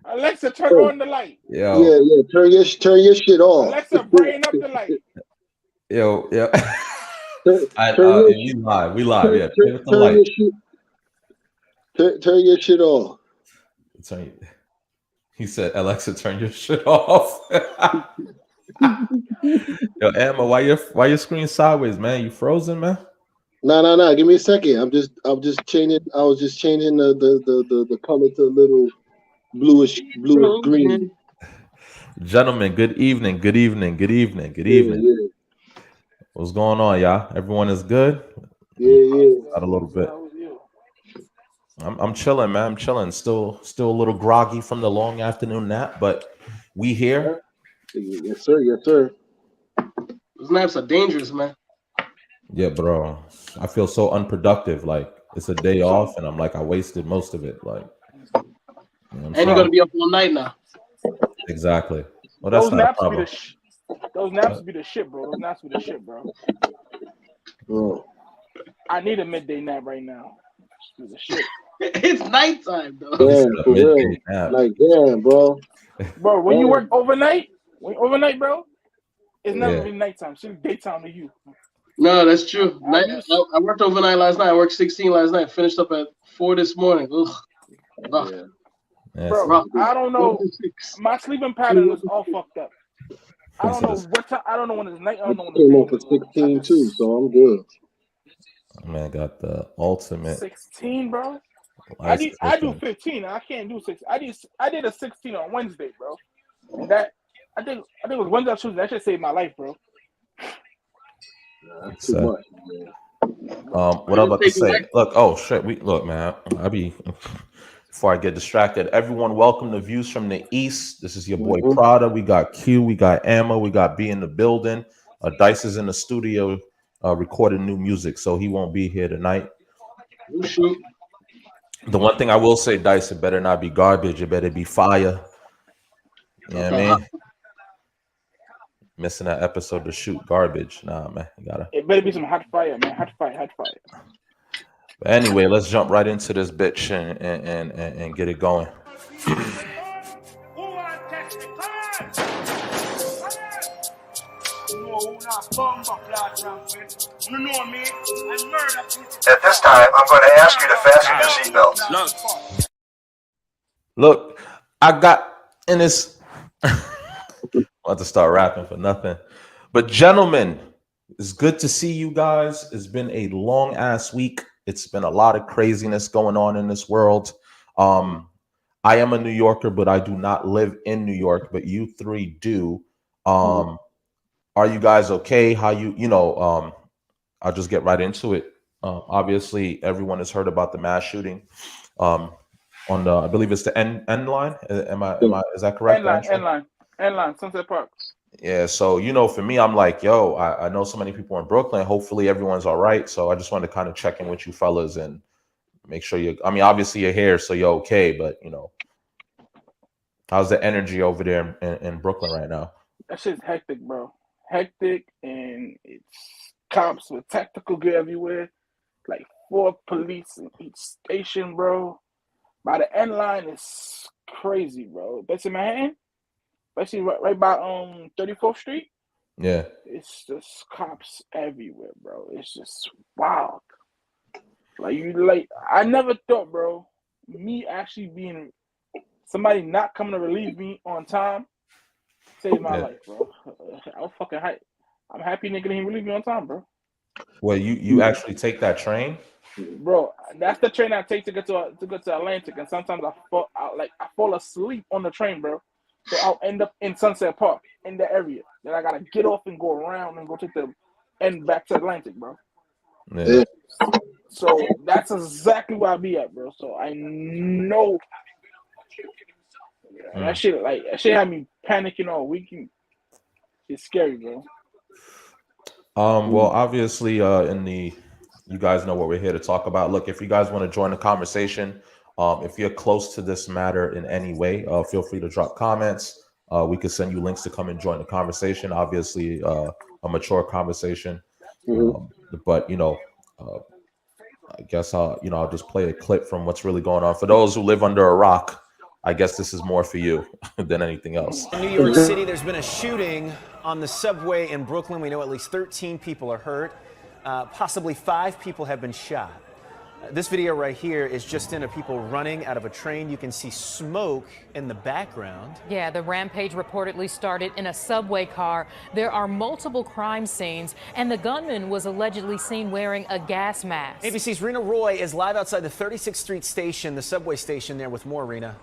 Alexa, turn on the light. Yo, Yeah. Turn your shit off. Alexa, brighten up the light. yo. Turn, I turn your we live. Yeah, play with the turn light. your shit. Turn your shit off. He said, Alexa, turn your shit off. Yo, Emma, why your screen sideways, man? You frozen, man? No. Give me a second. I'm just changing. I was just changing the color to a little bluish green. Gentlemen, good evening. Yeah. What's going on, y'all? Everyone is good? Yeah. Out a little bit. I'm chilling, man. I'm chilling. Still a little groggy from the long afternoon nap, but we here. Yes, sir. Those naps are dangerous, man. Yeah, bro. I feel so unproductive. Like it's a day off, and I'm like I wasted most of it. Like, and you're gonna be up all night now. Exactly. Well, that's those not a naps problem. Those naps be the shit, bro. Those naps be the shit, bro. Oh. I need a midday nap right now. The shit. It's nighttime, though. Damn, for real. Like, damn, bro. Bro, when you work overnight, bro, it's never really nighttime. It's daytime to you. No, that's true. I worked overnight last night. I worked 16 last night. Finished up at 4 this morning. Ugh. Bro, I don't know. My sleeping pattern is all fucked up. I don't know what time. I don't know when it's night. I don't know when it's day. For 16 too, so I'm good. Man, got the ultimate 16, bro. I do 15. I can't do 6. I did a 16 on Wednesday, bro. And that I think it was Wednesday or Tuesday. That should save my life, bro. That's too much, man. What I'm about to say. Look, oh shit. Look, man. Before I get distracted, everyone, welcome to Views from the East. This is your boy Prada. We got Q, we got Emma, we got B in the building. Dice is in the studio recording new music, so he won't be here tonight. The one thing I will say, Dice, it better not be garbage. It better be fire. You know what I mean? Missing that episode to shoot garbage. Nah, man. You gotta. It better be some hot fire, man. Hot fire. But anyway, let's jump right into this bitch and get it going. At this time, I'm going to ask you to fasten your seatbelts. Look, I got in this. I'm about to start rapping for nothing. But gentlemen, it's good to see you guys. It's been a long ass week. It's been a lot of craziness going on in this world. I am a New Yorker, but I do not live in New York, but you three do. Are you guys okay? How I'll just get right into it. Obviously, everyone has heard about the mass shooting on the, I believe it's the N line. Is that correct? N line, Sunset Park. Yeah, so for me, I'm like, yo, I know so many people in Brooklyn. Hopefully everyone's all right. So I just wanted to kind of check in with you fellas and make sure obviously you're here, so you're okay, but how's the energy over there in Brooklyn right now? That shit's hectic, bro. Hectic, and it's cops with tactical gear everywhere. Like 4 police in each station, bro. By the end line, it's crazy, bro. That's in Manhattan. Especially right by 34th Street. Yeah. It's just cops everywhere, bro. It's just wild. I never thought, bro, me actually being somebody not coming to relieve me on time saved my life, bro. I was fucking hype. I'm happy nigga didn't relieve me on time, bro. Well, you actually take that train? Bro, that's the train I take to get to Atlantic, and sometimes I fall asleep on the train, bro. So I'll end up in Sunset Park in the area. Then I gotta get off and go around and go take the end back to Atlantic, bro. Yeah. So that's exactly where I be at, bro. So I know that shit had me panicking all week. It's scary, bro. Well, obviously, you guys know what we're here to talk about. Look, if you guys want to join the conversation, if you're close to this matter in any way, feel free to drop comments. We could send you links to come and join the conversation. Obviously, a mature conversation. But I guess I'll just play a clip from what's really going on. For those who live under a rock, I guess this is more for you than anything else. In New York City, there's been a shooting on the subway in Brooklyn. We know at least 13 people are hurt. Possibly 5 people have been shot. This video right here is just in of people running out of a train. You can see smoke in the background. Yeah, the rampage reportedly started in a subway car. There are multiple crime scenes, and the gunman was allegedly seen wearing a gas mask. ABC's Rena Roy is live outside the 36th Street station, the subway station there, with more. Rena.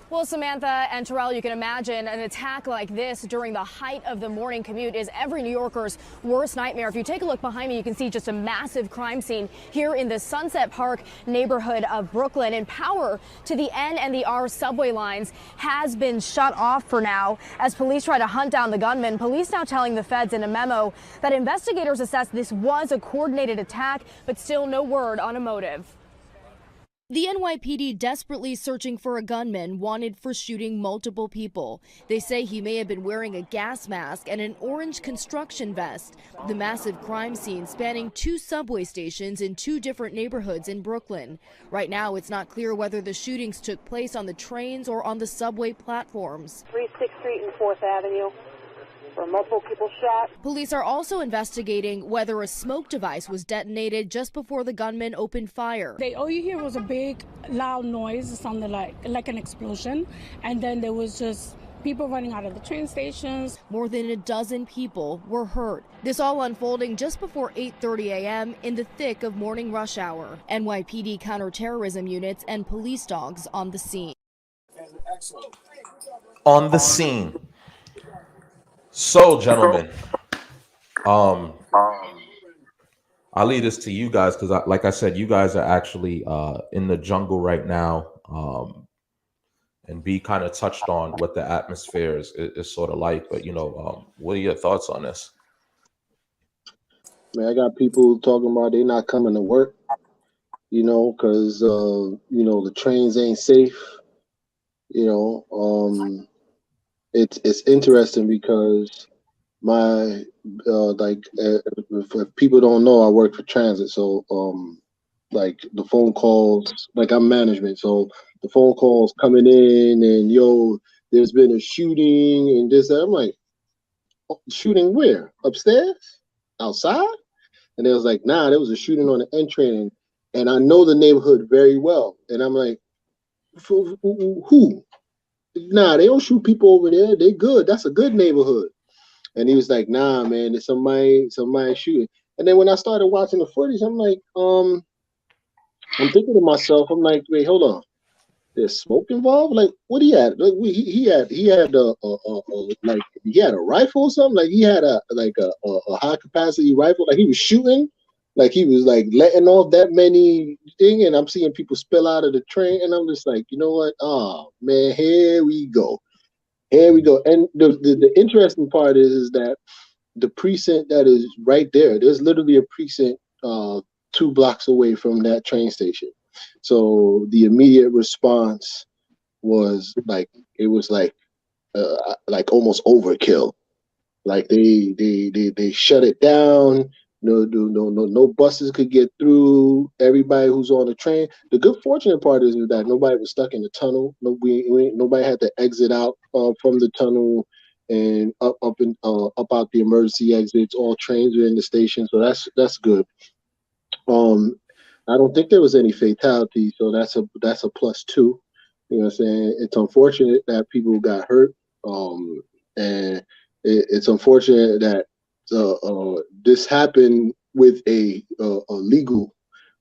Well, Samantha and Terrell, you can imagine an attack like this during the height of the morning commute is every New Yorker's worst nightmare. If you take a look behind me, you can see just a massive crime scene here in the Sunset Park neighborhood of Brooklyn. And power to the N and the R subway lines has been shut off for now as police try to hunt down the gunman. Police now telling the feds in a memo that investigators assess this was a coordinated attack, but still no word on a motive. The NYPD desperately searching for a gunman wanted for shooting multiple people. They say he may have been wearing a gas mask and an orange construction vest. The massive crime scene spanning 2 subway stations in 2 different neighborhoods in Brooklyn. Right now, it's not clear whether the shootings took place on the trains or on the subway platforms. 36th Street and 4th Avenue. Where multiple people shot. Police are also investigating whether a smoke device was detonated just before the gunman opened fire. All you hear was a big, loud noise. It sounded like an explosion. And then there was just people running out of the train stations. More than a dozen people were hurt. This all unfolding just before 8:30 a.m. in the thick of morning rush hour. NYPD counterterrorism units and police dogs on the scene. On the scene. So, gentlemen, I'll leave this to you guys because, like I said, you guys are actually in the jungle right now, and B kind of touched on what the atmosphere is sort of like. But what are your thoughts on this? Man, I got people talking about they not coming to work, because the trains ain't safe. It's interesting because if people don't know, I work for transit, so the phone calls, I'm management, so the phone calls coming in and there's been a shooting and this, that. I'm like, oh, shooting where? Upstairs? Outside? And they was like, nah, there was a shooting on the N train, and I know the neighborhood very well, and I'm like, who? Nah, they don't shoot people over there. They good. That's a good neighborhood. And he was like, nah, man, there's somebody shooting. And then when I started watching the footage, I'm like, I'm thinking to myself, I'm like, wait, hold on. There's smoke involved? Like, what he had? Like, he had a rifle or something? Like he had a high capacity rifle. Like he was shooting. Like he was letting off that many thing, and I'm seeing people spill out of the train, and I'm just like, you know what? Oh man, here we go. And the interesting part is that the precinct that is right there's literally a precinct 2 blocks away from that train station. So the immediate response was almost overkill. Like they shut it down. No buses could get through. Everybody who's on the train. The good fortunate part is that nobody was stuck in the tunnel. Nobody had to exit out from the tunnel and up out the emergency exits. All trains are in the station, so that's good. I don't think there was any fatality, so that's a +2. You know what I'm saying? It's unfortunate that people got hurt, and it's unfortunate that this happened with a legal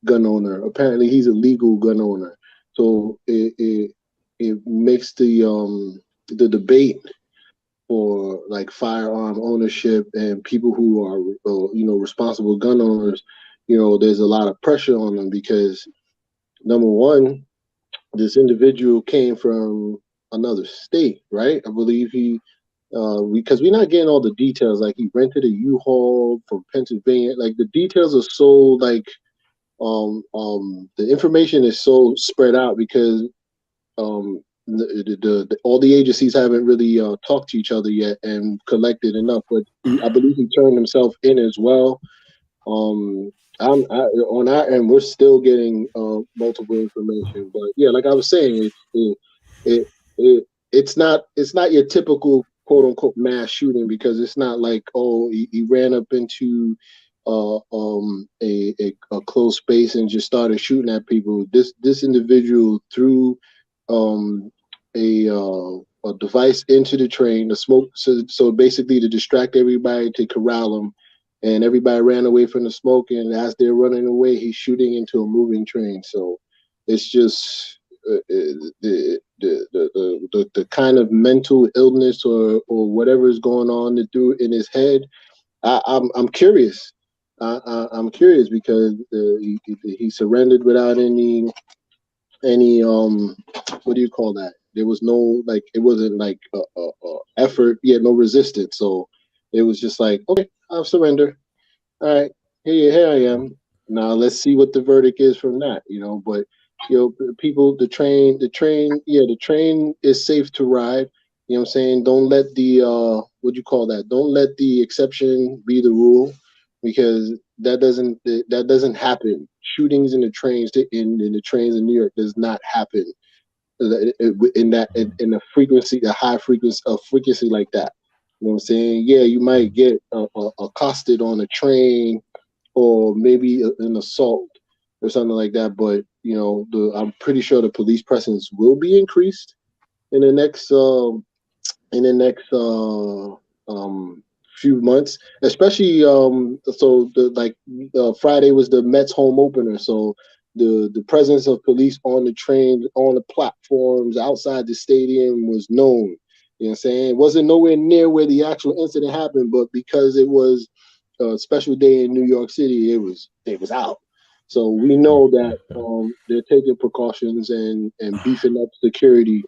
gun owner. Apparently, he's a legal gun owner. So it makes the debate for firearm ownership and people who are responsible gun owners. There's a lot of pressure on them because, number one, this individual came from another state, right? I believe because we're not getting all the details. Like he rented a U-Haul from Pennsylvania. Like the details are so the information is so spread out because all the agencies haven't really talked to each other yet and collected enough. But I believe he turned himself in as well. On our end, we're still getting multiple information, but yeah, like I was saying, it's not your typical quote unquote mass shooting, because it's not like, oh, he ran up into a closed space and just started shooting at people. This individual threw a device into the train, the smoke, so basically to distract everybody, to corral them, and everybody ran away from the smoke. And as they're running away, he's shooting into a moving train. So it's just the kind of mental illness or whatever is going on in his head. I'm curious. I'm curious because he surrendered without any what do you call that? There was no, like, it wasn't like a effort. He had no resistance. So it was just like, okay, I'll surrender. All right, here I am. Now let's see what the verdict is from that, But people, the train is safe to ride. You know what I'm saying? Don't let the what do you call that? Don't let the exception be the rule, because that doesn't happen. Shootings in the trains in the trains in New York does not happen in a frequency, a high frequency like that. You know what I'm saying? Yeah, you might get accosted on a train, or maybe an assault or something like that. But I'm pretty sure the police presence will be increased in the next few months, especially so Friday was the Mets home opener, so the presence of police on the train, on the platforms outside the stadium was known. You know what I'm saying? It wasn't nowhere near where the actual incident happened, but because it was a special day in New York City, it was out. So we know that they're taking precautions and beefing up security,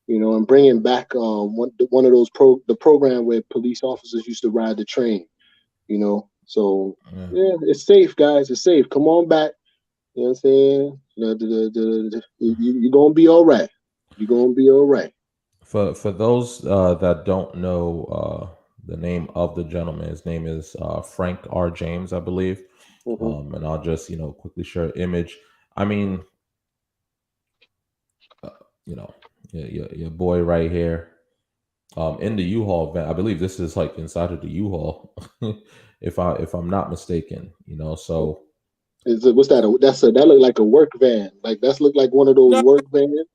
and bringing back one of those the program where police officers used to ride the train, So yeah, it's safe, guys. It's safe. Come on back. You know what I'm saying? You're gonna be all right. You're gonna be all right. For those that don't know the name of the gentleman, his name is Frank R. James, I believe. And I'll just quickly share an image. I mean, your boy right here, in the U-Haul van. I believe this is like inside of the U-Haul, if I'm not mistaken. So what's that? That looked like a work van. Like that's looked like one of those work vans.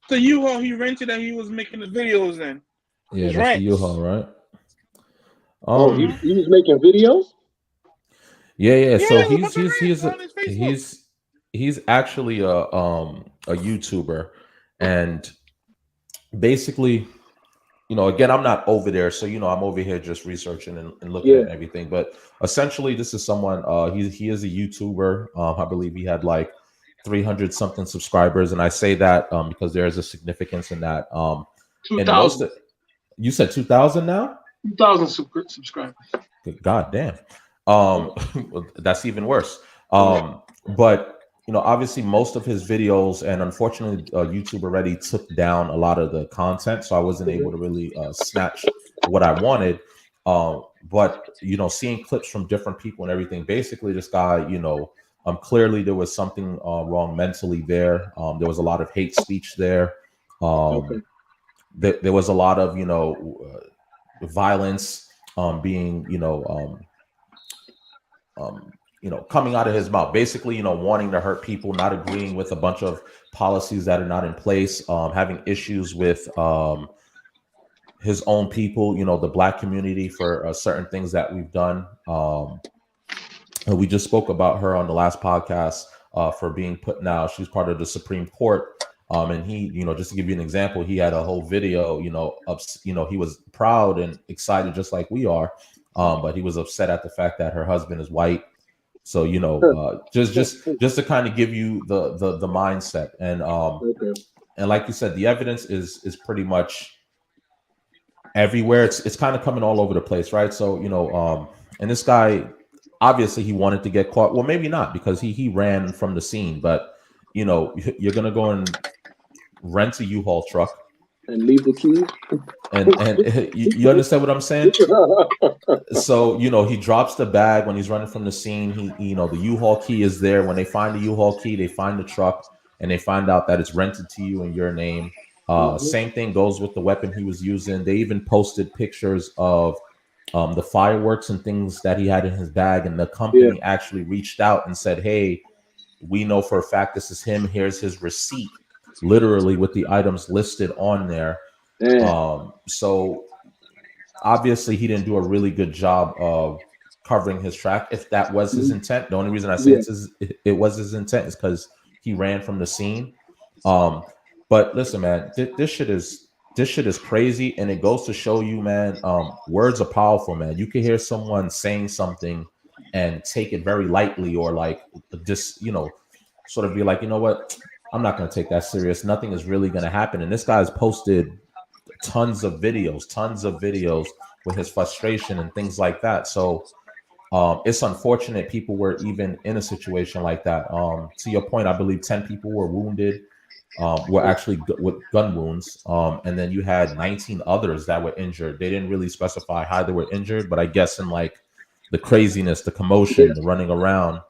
The U-Haul he rented that he was making the videos in. Yeah, that's the U-Haul, right? He was making videos. Yeah. So he's actually a YouTuber, and basically, again, I'm not over there, so I'm over here just researching and looking at everything. But essentially, this is someone. He is a YouTuber. I believe he had like 300 something subscribers, and I say that because there is a significance in that. 2,000. You said 2,000 now? 2,000 subscribers. God damn. That's even worse. But obviously most of his videos, and unfortunately YouTube already took down a lot of the content, so I wasn't able to really snatch what I wanted. But seeing clips from different people and everything, basically this guy, clearly there was something wrong mentally there. There was a lot of hate speech there. There was a lot of violence being coming out of his mouth, basically, wanting to hurt people, not agreeing with a bunch of policies that are not in place, having issues with his own people, the Black community, for certain things that we've done. And we just spoke about her on the last podcast for being put now. She's part of the Supreme Court. And he, just to give you an example, he had a whole video, he was proud and excited just like we are. But he was upset at the fact that her husband is white. So, just to kind of give you the mindset. And and like you said, the evidence is pretty much everywhere. It's kind of coming all over the place, right? So, and this guy, obviously he wanted to get caught. Well, maybe not, because he ran from the scene, but you're gonna go and rent a U-Haul truck, and leave the keys. And you understand what I'm saying? So, you know, he drops the bag when he's running from the scene. He, you know, the U-Haul key is there. When they find the U-Haul key, they find the truck and they find out that it's rented to you in your name. Same thing goes with the weapon he was using. They even posted pictures of the fireworks and things that he had in his bag, and the company actually reached out and said, hey, we know for a fact this is him. Here's his receipt, literally with the items listed on there. So obviously he didn't do a really good job of covering his track. If that was his intent, the only reason I say it was his intent is because he ran from the scene. But listen, man, this shit is crazy, and it goes to show you, man, words are powerful, man. You can hear someone saying something and take it very lightly, or like just, you know, sort of be like, you know what, I'm not going to take that serious. Nothing is really going to happen. And this guy's posted tons of videos with his frustration and things like that. So it's unfortunate people were even in a situation like that. To your point, I believe 10 people were wounded, were actually with gun wounds. And then you had 19 others that were injured. They didn't really specify how they were injured, but I guess in like the craziness, the commotion, the running around.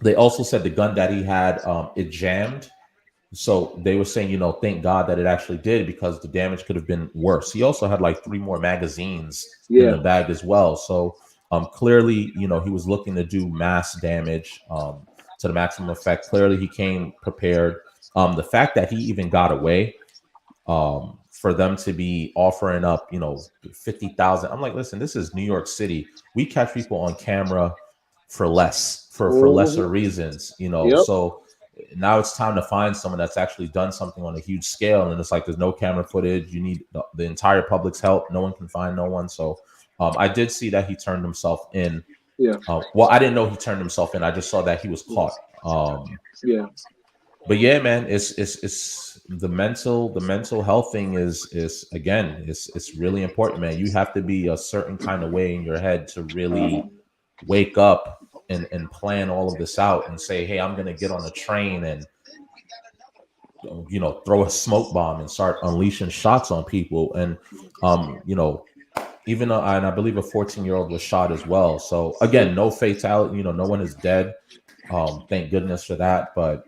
They also said the gun that he had, it jammed. So they were saying, you know, thank God that it actually did, because the damage could have been worse. He also had like 3 more magazines in the bag as well. So clearly, you know, he was looking to do mass damage to the maximum effect. Clearly, he came prepared. The fact that he even got away, for them to be offering up, you know, 50,000. I'm like, listen, this is New York City. We catch people on camera for less, for lesser reasons, you know. So now it's time to find someone that's actually done something on a huge scale, and it's like there's no camera footage. You need the entire public's help. No one can find no one. So I did see that he turned himself in. Well, I didn't know he turned himself in. I just saw that he was caught. But yeah, man, it's the mental health thing is again, it's really important, man. You have to be a certain kind of way in your head to really wake up and plan all of this out and say, hey, I'm gonna get on a train and, you know, throw a smoke bomb and start unleashing shots on people. And you know, even and I believe a 14-year-old was shot as well. So again, no fatality, you know, no one is dead. Thank goodness for that. But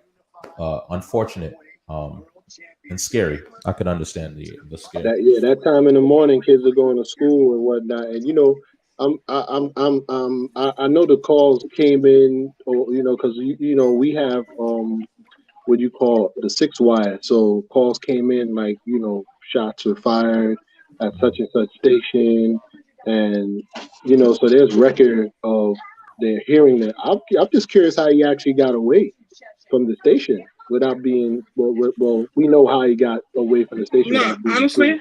unfortunate and scary. I could understand the scare. That time in the morning, kids are going to school and whatnot, and you know, I know the calls came in, or you know, because you know we have what you call the 6 wire. So calls came in like, you know, shots were fired at such and such station, and you know, so there's record of their hearing that. I'm just curious how he actually got away from the station without being well. We know how he got away from the station. No, honestly,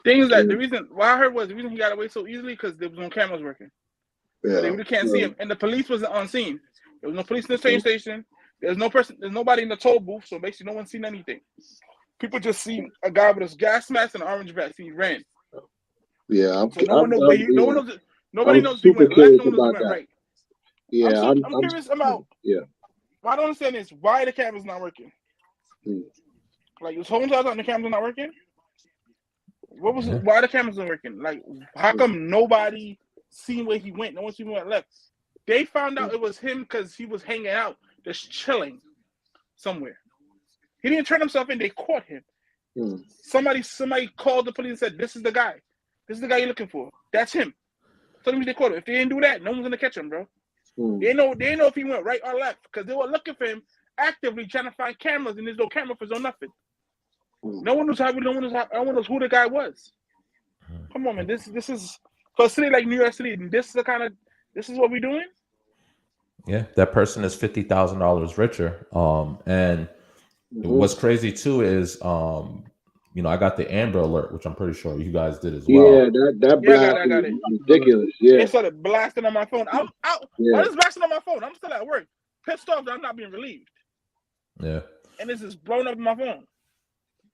things that the reason why I heard was the reason he got away so easily because there was no cameras working. So they really can't see him, and the police wasn't on scene. There was no police in the train station. There's nobody in the toll booth, so basically no one seen anything. People just see a guy with a gas mask and an orange vest. He ran. Yeah, so no one knows where nobody knows if he went left. No one knows if he went right. Yeah, I'm curious about. What I don't understand is why the cameras not working. Like his whole entire time the cameras not working. What was it? Why the cameras not working? Like how come nobody seen where he went? No one seen where he left. They found out it was him because he was hanging out, just chilling somewhere. He didn't turn himself in. They caught him. Somebody called the police and said, "This is the guy. This is the guy you're looking for. That's him." So that means they caught him. If they didn't do that, no one's gonna catch him, bro. They know if he went right or left because they were looking for him actively, trying to find cameras, and there's no camera for nothing. No one knows who the guy was. Come on, man. This is for a city like New York City. This is what we're doing. Yeah, that person is $50,000 richer. And what's crazy too is, you know, I got the Amber Alert, which I'm pretty sure you guys did as well. Yeah, that blast I got it. Ridiculous. Yeah, they started blasting on my phone. I'm out. I was blasting on my phone. I'm still at work, pissed off that I'm not being relieved. Yeah, and this is blown up in my phone.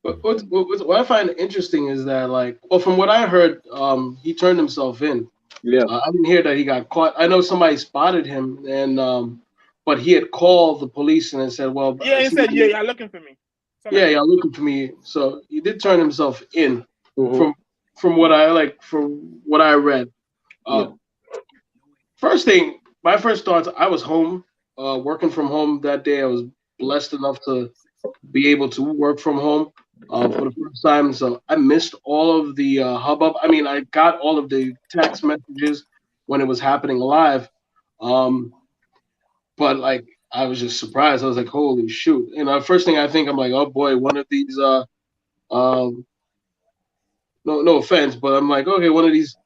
But what I find interesting is that, like, well, from what I heard, he turned himself in. Yeah, I didn't hear that he got caught. I know somebody spotted him, and but he had called the police and said, "Well, yeah, he said, yeah, y'all looking for me." Yeah, looking for me. So he did turn himself in from what I read. First thing, my first thoughts, I was home, working from home that day. I was blessed enough to be able to work from home for the first time. So I missed all of the hubbub. I mean, I got all of the text messages when it was happening live. But like, I was just surprised. I was like, holy shoot. You know, first thing I think, I'm like, oh boy, one of these, no offense, but I'm like, okay, one of these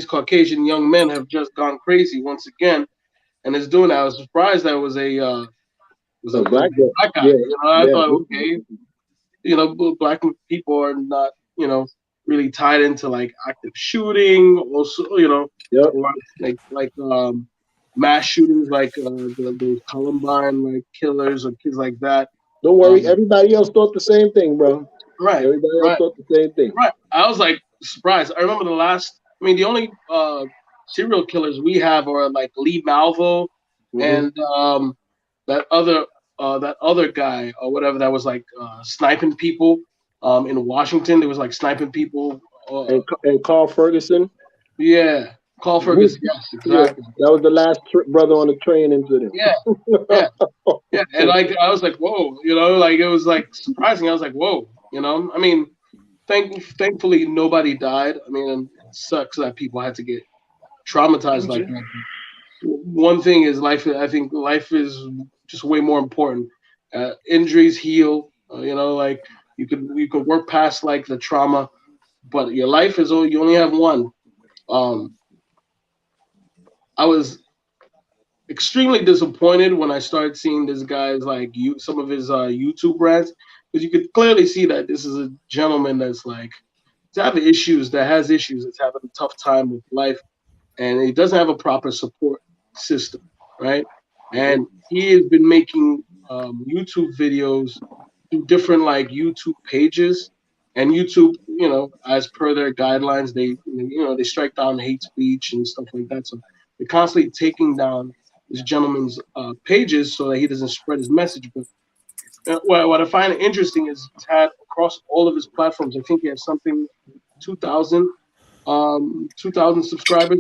Caucasian young men have just gone crazy once again, and is doing that. I was surprised that it was a black guy. You know, I thought, okay, you know, black people are not, you know, really tied into like active shooting, also, you know, or like mass shootings, like those Columbine like killers or kids like that. Don't worry, everybody else thought the same thing, bro. Right. Everybody else thought the same thing. Right. I was like surprised. I remember the only serial killers we have are like Lee Malvo and that other guy or whatever that was like sniping people in Washington. There was like sniping people. And Carl Ferguson. Yeah. Carl Ferguson. Yes, exactly. Yeah, that was the last brother on the train incident. Yeah. And like I was like, whoa, you know, like it was like surprising. I was like, whoa, you know. I mean, thankfully nobody died. I mean, it sucks that people had to get traumatized like that. One thing is life. I think life is just way more important. Injuries heal. You know, like you could work past like the trauma, but your life is you only have one. I was extremely disappointed when I started seeing this guy's like some of his YouTube rants, because you could clearly see that this is a gentleman that's like has issues, that's having a tough time with life, and he doesn't have a proper support system, right? And he has been making YouTube videos through different like YouTube pages, and YouTube, you know, as per their guidelines, they strike down hate speech and stuff like that. So they're constantly taking down this gentleman's pages so that he doesn't spread his message. But what I find interesting is he's had across all of his platforms, I think he has something 2,000 subscribers.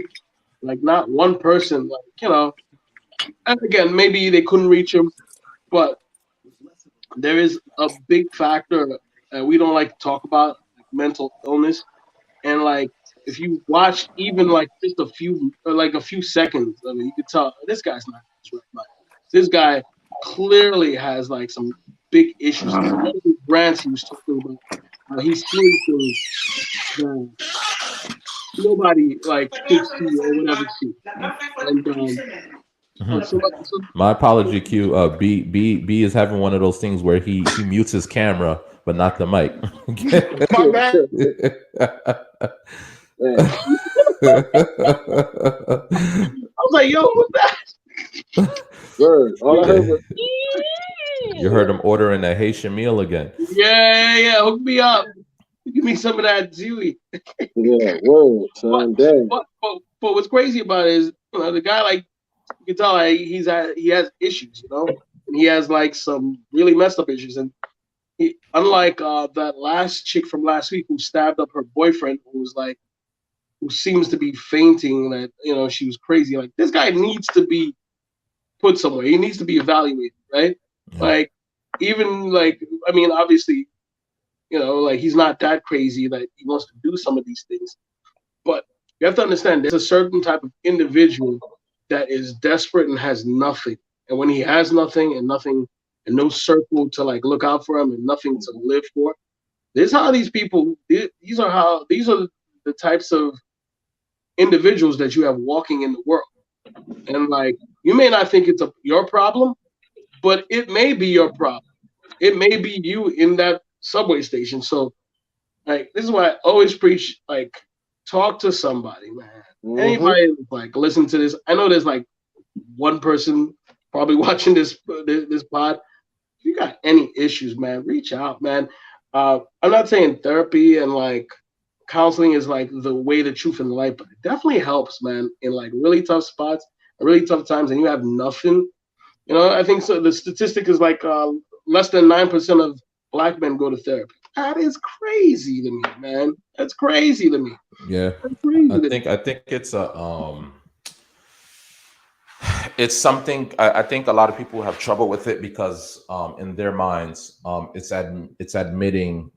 Like not one person, like, you know, and again, maybe they couldn't reach him, but there is a big factor that we don't like to talk about, like mental illness. And like, if you watch even like just a few seconds, I mean, you could tell this guy's not right. Like, this guy clearly has like some big issues. One of the grants he was talking about, he's seeing things that nobody like should see or whatever see. And my apology, Q. B is having one of those things where he mutes his camera but not the mic. My bad. I was like, yo, what's that? Word. All I heard was you heard him ordering a Haitian meal again. Yeah. Hook me up. Give me some of that Zooey. Yeah, whoa, son. But what's crazy about it is, you know, the guy, like, you can tell like, he has issues, you know, and he has like some really messed up issues. And he, unlike that last chick from last week who stabbed up her boyfriend, who seems to be fainting, that, you know, she was crazy. Like, this guy needs to be put somewhere. He needs to be evaluated, right? Yeah. Like, even like, I mean, obviously, you know, like, he's not that crazy that he wants to do some of these things. But you have to understand, there's a certain type of individual that is desperate and has nothing. And when he has nothing and no circle to like look out for him and nothing to live for, this is how these people, these are the types of individuals that you have walking in the world. And like, you may not think it's your problem, but it may be your problem. It may be you in that subway station. So like, this is why I always preach, like, talk to somebody, man. Mm-hmm. Anybody like listen to this. I know there's like one person probably watching this pod. If you got any issues, man, reach out, man. I'm not saying therapy and like counseling is like the way, the truth, and the light, but it definitely helps, man, in like really tough spots, really tough times, and you have nothing. You know, I think so. The statistic is like less than 9% of black men go to therapy. That is crazy to me, man. That's crazy to me. Yeah, That's crazy to me. I think it's something. I think a lot of people have trouble with it because in their minds, it's admitting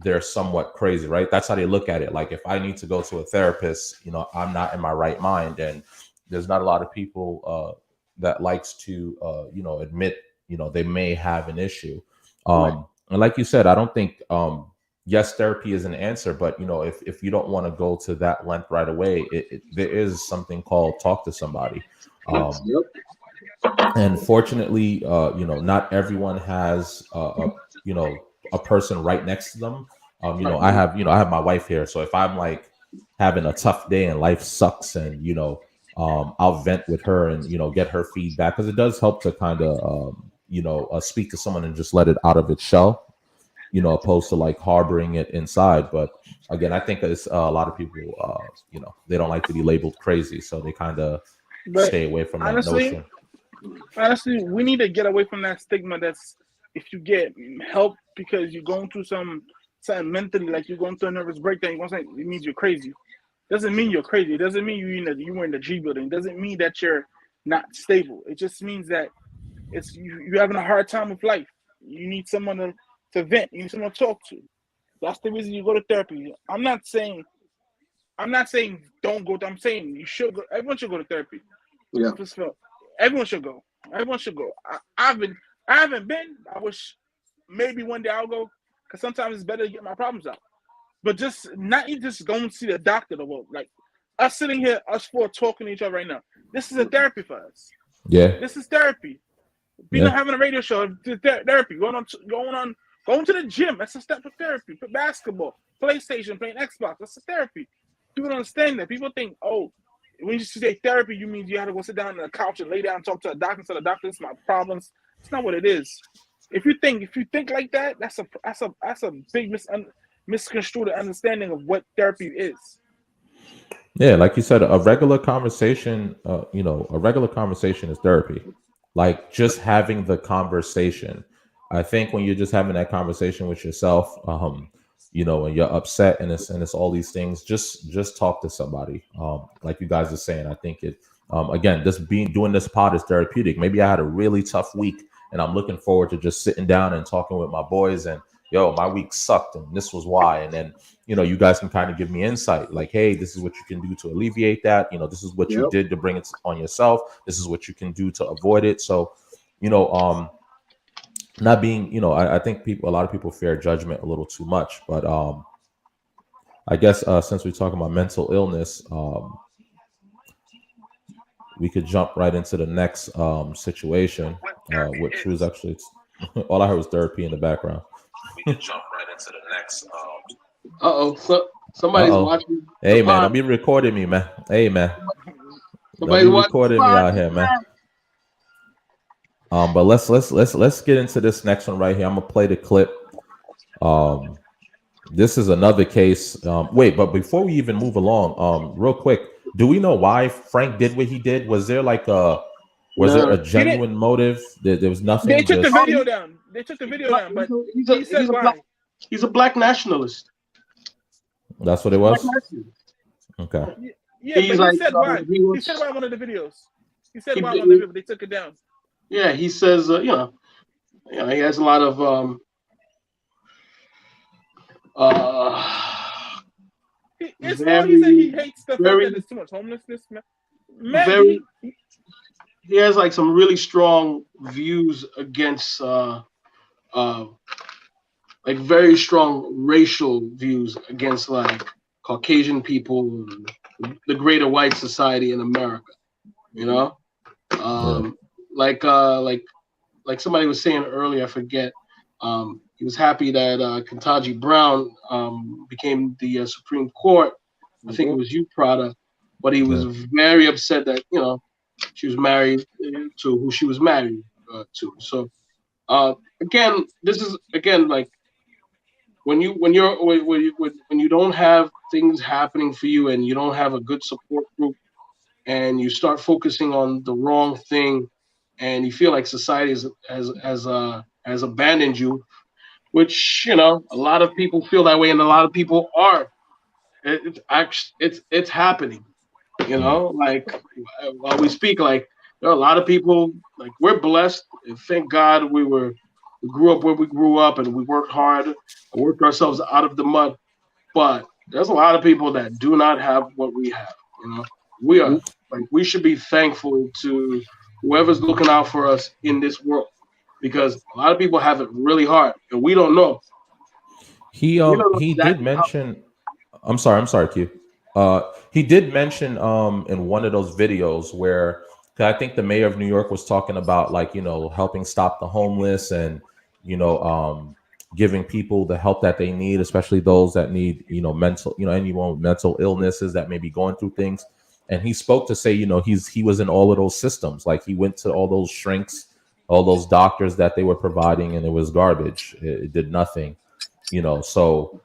they're somewhat crazy, right? That's how they look at it. Like if I need to go to a therapist, I'm not in my right mind, and there's not a lot of people that likes to admit they may have an issue. And like you said, I don't think yes, therapy is an answer, but if you don't want to go to that length right away, there is something called talk to somebody. And fortunately, not everyone has a person right next to them. I have my wife here, so if I'm like having a tough day and life sucks, and I'll vent with her and get her feedback, because it does help to kind of speak to someone and just let it out of its shell, opposed to like harboring it inside. But again, I think it's a lot of people, they don't like to be labeled crazy, so they kind of stay away from that notion. Honestly, we need to get away from that stigma that's if you get help because you're going through something mentally, like you're going through a nervous breakdown, you're going to say it means you're crazy. Doesn't mean you're crazy. It doesn't mean you were in the G building. It doesn't mean that you're not stable. It just means that it's you're having a hard time with life. You need someone to vent. You need someone to talk to. That's the reason you go to therapy. I'm not saying don't go. I'm saying you should go. Everyone should go to therapy. Yeah. Everyone should go. Everyone should go. I haven't been. I wish maybe one day I'll go, because sometimes it's better to get my problems out. But just going to see the doctor. Like us sitting here, us four talking to each other right now. This is a therapy for us. Yeah. This is therapy. Having a radio show, therapy. Going to the gym. That's a step of therapy. For basketball, PlayStation, playing Xbox. That's a therapy. People don't understand that. People think, when you say therapy, you mean you have to go sit down on the couch and lay down and talk to a doctor and say, the doctor, this is my problems. It's not what it is. If you think like that, that's a big misconstrued understanding of what therapy is. Yeah, like you said, a regular conversation, is therapy. Like just having the conversation. I think when you're just having that conversation with yourself, when you're upset and it's all these things, just talk to somebody. Like you guys are saying, I think it, again, doing this pod is therapeutic. Maybe I had a really tough week and I'm looking forward to just sitting down and talking with my boys and, my week sucked and this was why. And then, you guys can kind of give me insight like, hey, this is what you can do to alleviate that. This is what you did to bring it on yourself. This is what you can do to avoid it. So, not being, I think a lot of people fear judgment a little too much, but I guess since we're talking about mental illness, we could jump right into the next situation, which was actually all I heard was therapy in the background. We could jump right into the next. So somebody's watching. Hey man, don't be recording me, man. Hey man, somebody's recording me out here, man. But let's get into this next one right here. I'm gonna play the clip. This is another case. Wait, but before we even move along, real quick, do we know why Frank did what he did? Was there like there a genuine motive? There was nothing. They took the video down. But he's a black nationalist. That's what it was. Okay. Yeah, he said why. He said why one of the videos. He said why one of the videos. They took it down. Yeah, he says, he has a lot of he said he hates the fact that there's too much homelessness. He has like some really strong views against like very strong racial views against like Caucasian people, the greater white society in America. Like somebody was saying earlier, I forget. He was happy that Ketanji Brown became the Supreme Court. I think it was you, Prada, but he was very upset that she was married to who she was married to. So again, this is like when you don't have things happening for you and you don't have a good support group and you start focusing on the wrong thing and you feel like society has abandoned you, which a lot of people feel that way, and a lot of people are. It's actually it's happening. Like while we speak, like there are a lot of people. Like we're blessed, and thank God we grew up where we grew up, and we worked hard, and worked ourselves out of the mud. But there's a lot of people that do not have what we have. We are we should be thankful to whoever's looking out for us in this world, because a lot of people have it really hard, and we don't know. He did mention. I'm sorry, Q. He did mention in one of those videos where I think the mayor of New York was talking about helping stop the homeless and giving people the help that they need, especially those that need mental anyone with mental illnesses that may be going through things. And he spoke to say he was in all of those systems, like he went to all those shrinks, all those doctors that they were providing, and it was garbage. It did nothing, so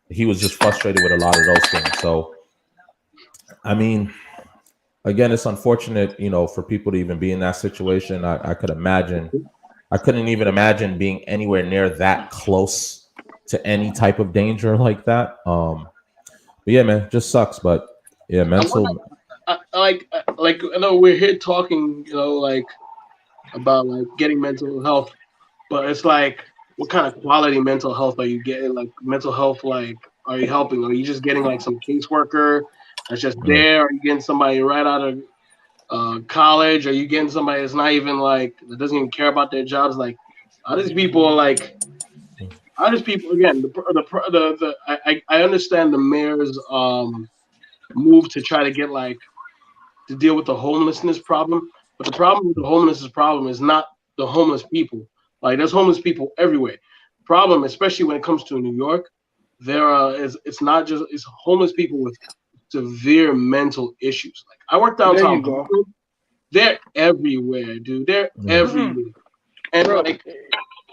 he was just frustrated with a lot of those things. So I mean, again, it's unfortunate, for people to even be in that situation. I couldn't even imagine being anywhere near that close to any type of danger like that. But yeah, man, just sucks. But yeah, mental. I know we're here talking, about getting mental health, but it's like, what kind of quality mental health are you getting? Like mental health, are you helping? Are you just getting some caseworker that's just there? Are you getting somebody right out of college? Are you getting somebody that's not even that doesn't even care about their jobs? Like, all these people are all these people again. I understand the mayor's move to try to get to deal with the homelessness problem, but the problem with the homelessness problem is not the homeless people. There's homeless people everywhere. Problem, especially when it comes to New York, it's not just it's homeless people with severe mental issues. I work downtown. They're everywhere, dude. They're everywhere, and and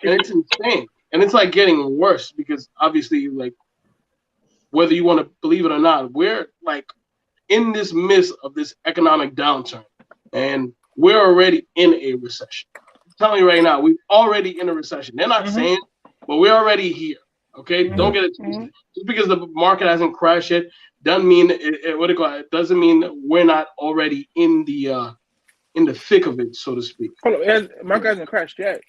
it's insane. And it's getting worse because obviously, whether you want to believe it or not, we're in this midst of this economic downturn, and we're already in a recession. I'm telling you right now, we're already in a recession. They're not saying, but we're already here. Okay, don't get it twisted. Just because the market hasn't crashed yet doesn't mean it doesn't mean that we're not already in the thick of it, so to speak. Hold on, market hasn't crashed yet.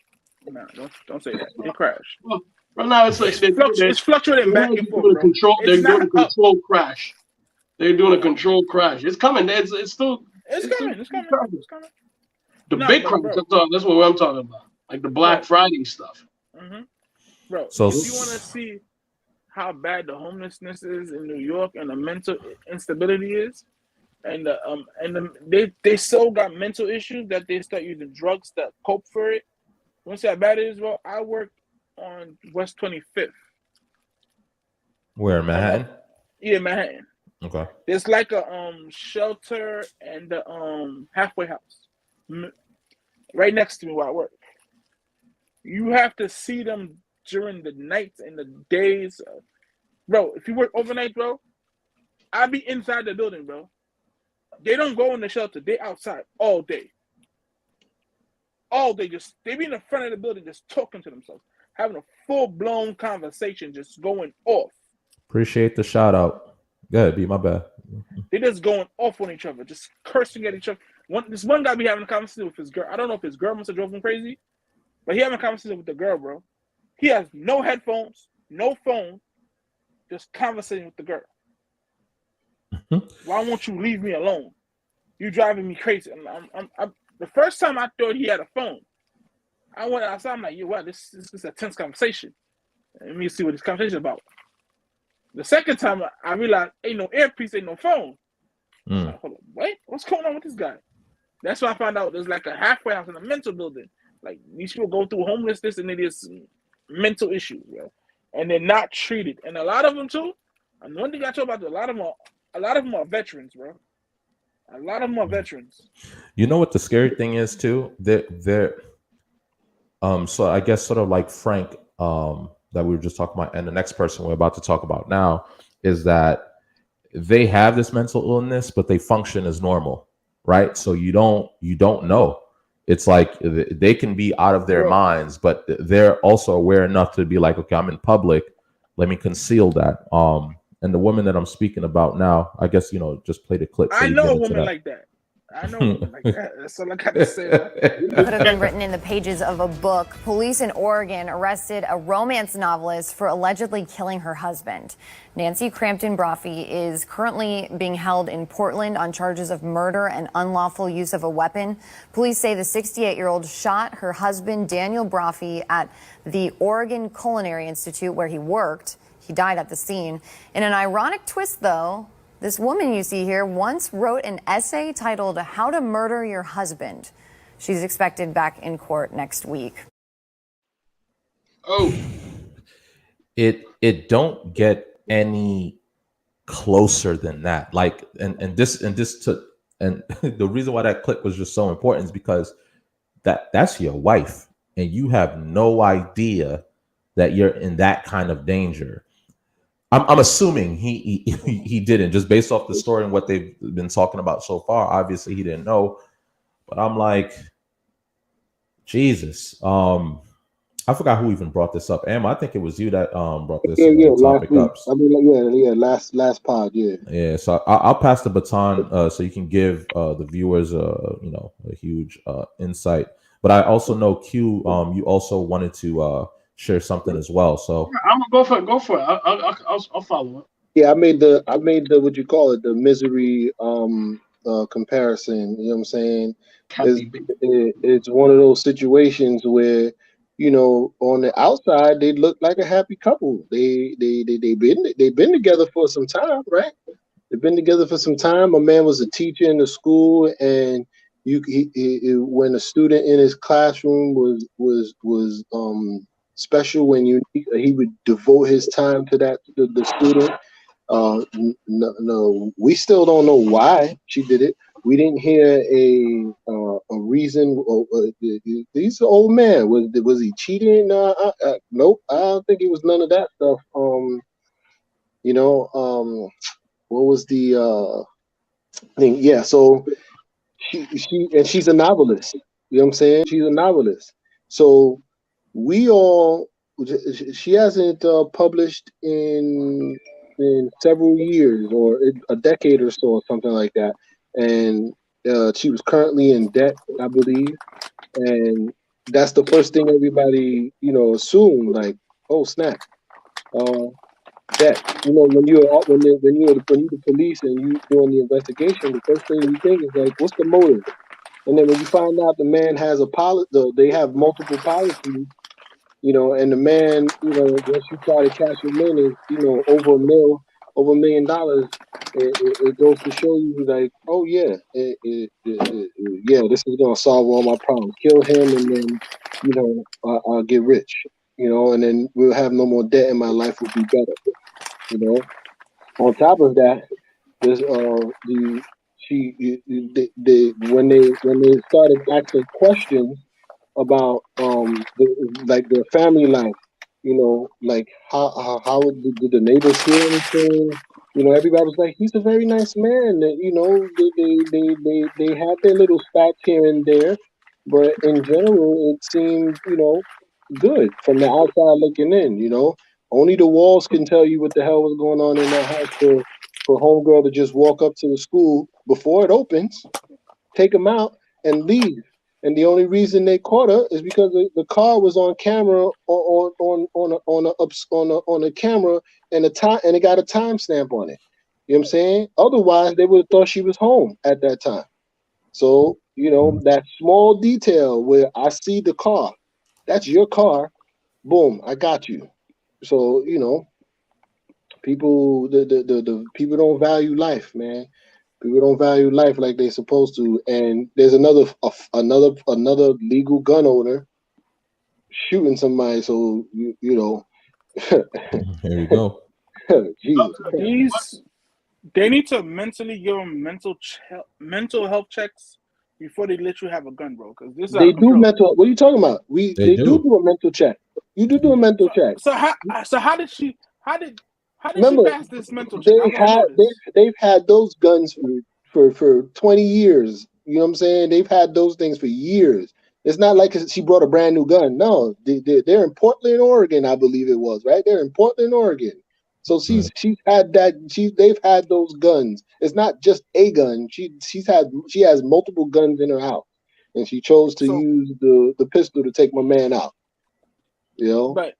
No, don't say that. It crashed. Well, right now it's it's fluctuating back and forth. They're doing a controlled crash. They're doing a controlled crash. It's coming. It's coming. It's coming. The big crash. That's what I'm talking about. Like the Black Friday stuff. Bro, if you want to see how bad the homelessness is in New York and the mental instability is, and they so got mental issues that they start using drugs to cope for it. You want to see how bad it is, bro? I work on West 25th. Where, Manhattan? Yeah, Manhattan. Okay. There's a shelter and the halfway house right next to me where I work. You have to see them during the nights and the days. Bro, if you work overnight, bro, I be inside the building, bro. They don't go in the shelter. They outside all day. All day. They be in the front of the building just talking to themselves, having a full-blown conversation, just going off. Appreciate the shout out. Go ahead, be my bad. They just going off on each other, just cursing at each other. This one guy be having a conversation with his girl. I don't know if his girl must have drove him crazy, but he having a conversation with the girl, bro. He has no headphones, no phone, just conversating with the girl. Why won't you leave me alone? You driving me crazy. I'm the first time I thought he had a phone, I went outside. I'm like, yo, wow, this is a tense conversation. Let me see what this conversation is about. The second time I realized ain't no earpiece, ain't no phone. Like, hold on, wait, what's going on with this guy? That's why I found out there's a halfway house in a mental building. These people go through homelessness and it is mental issues, bro, and they're not treated. And a lot of them too. And one thing I told about, a lot of them are veterans, bro. A lot of them are veterans. You know what the scary thing is too? They're so I guess sort of like Frank that we were just talking about, and the next person we're about to talk about now is that they have this mental illness, but they function as normal, right? So you don't know. It's like they can be out of their minds, but they're also aware enough to be like, okay, I'm in public, let me conceal that. And the woman that I'm speaking about now, I guess, just play the clip. So I know a woman like that. I know a woman like that. That's all I gotta say. Could have been written in the pages of a book. Police in Oregon arrested a romance novelist for allegedly killing her husband. Nancy Crampton-Brophy is currently being held in Portland on charges of murder and unlawful use of a weapon. Police say the 68-year-old shot her husband, Daniel Brophy, at the Oregon Culinary Institute where he worked. He died at the scene. In an ironic twist, though, this woman you see here once wrote an essay titled How to Murder Your Husband. She's expected back in court next week. Oh. It don't get any closer than that. Like, and the reason why that clip was just so important is because that's your wife, and you have no idea that you're in that kind of danger. I'm assuming he didn't, just based off the story and what they've been talking about so far. Obviously, he didn't know, but I'm like, Jesus. I forgot who even brought this up. Emma, I think it was you that brought this topic up. I mean, last pod, yeah. Yeah, so I'll pass the baton so you can give the viewers a huge insight. But I also know Q, you also wanted to share something as well. So I'm gonna go for it. I'll follow it. Yeah, I made the what you call it, the misery comparison. You know what I'm saying? It's one of those situations where, on the outside they look like a happy couple. They've been together for some time, right? They've been together for some time. A man was a teacher in the school, and when a student in his classroom was special, when he would devote his time to the student. No, we still don't know why she did it. We didn't hear a reason. He's an old man. Was he cheating? Nope. I don't think it was none of that stuff. What was the thing? Yeah. So she's a novelist. You know what I'm saying? She's a novelist. So she hasn't published in several years, or a decade or so, or something like that. And she was currently in debt, I believe. And that's the first thing everybody, assumed, like, oh snap, debt. When you're the police and you doing the investigation, the first thing you think is like, what's the motive? And then when you find out the man has they have multiple policies. And the man, once you try to cash him in, is, over $1 million. It goes to show you, like, oh yeah, yeah, this is gonna solve all my problems. Kill him, and then, I'll get rich, and then we'll have no more debt, and my life will be better. On top of that, there's when they started asking questions about their family life, like how did the neighbors hear anything? Everybody was like, he's a very nice man. They had their little spats here and there, but in general it seemed good from the outside looking in. Only the walls can tell you what the hell was going on in that house for homegirl to just walk up to the school before it opens, take him out, and leave. And the only reason they caught her is because the car was on camera on a camera, and it got a timestamp on it. You know what I'm saying? Otherwise, they would have thought she was home at that time. So that small detail where I see the car, that's your car. Boom, I got you. So people, the people don't value life, man. People don't value life like they're supposed to. And there's another legal gun owner shooting somebody. So here we go. Jesus. They need to mentally give them mental health checks before they let you have a gun, bro. Because this they do mental. What are you talking about? They do a mental check. You do a mental check. So how did she Remember, pass this mental check? They've had those guns for 20 years You know what I'm saying? They've had those things for years. It's not like she brought a brand new gun. No, they're in Portland, Oregon, I believe it was, right? They're in Portland, Oregon. So she's had that. They've had those guns. It's not just a gun. She has multiple guns in her house, and she chose to use the pistol to take my man out. You know. But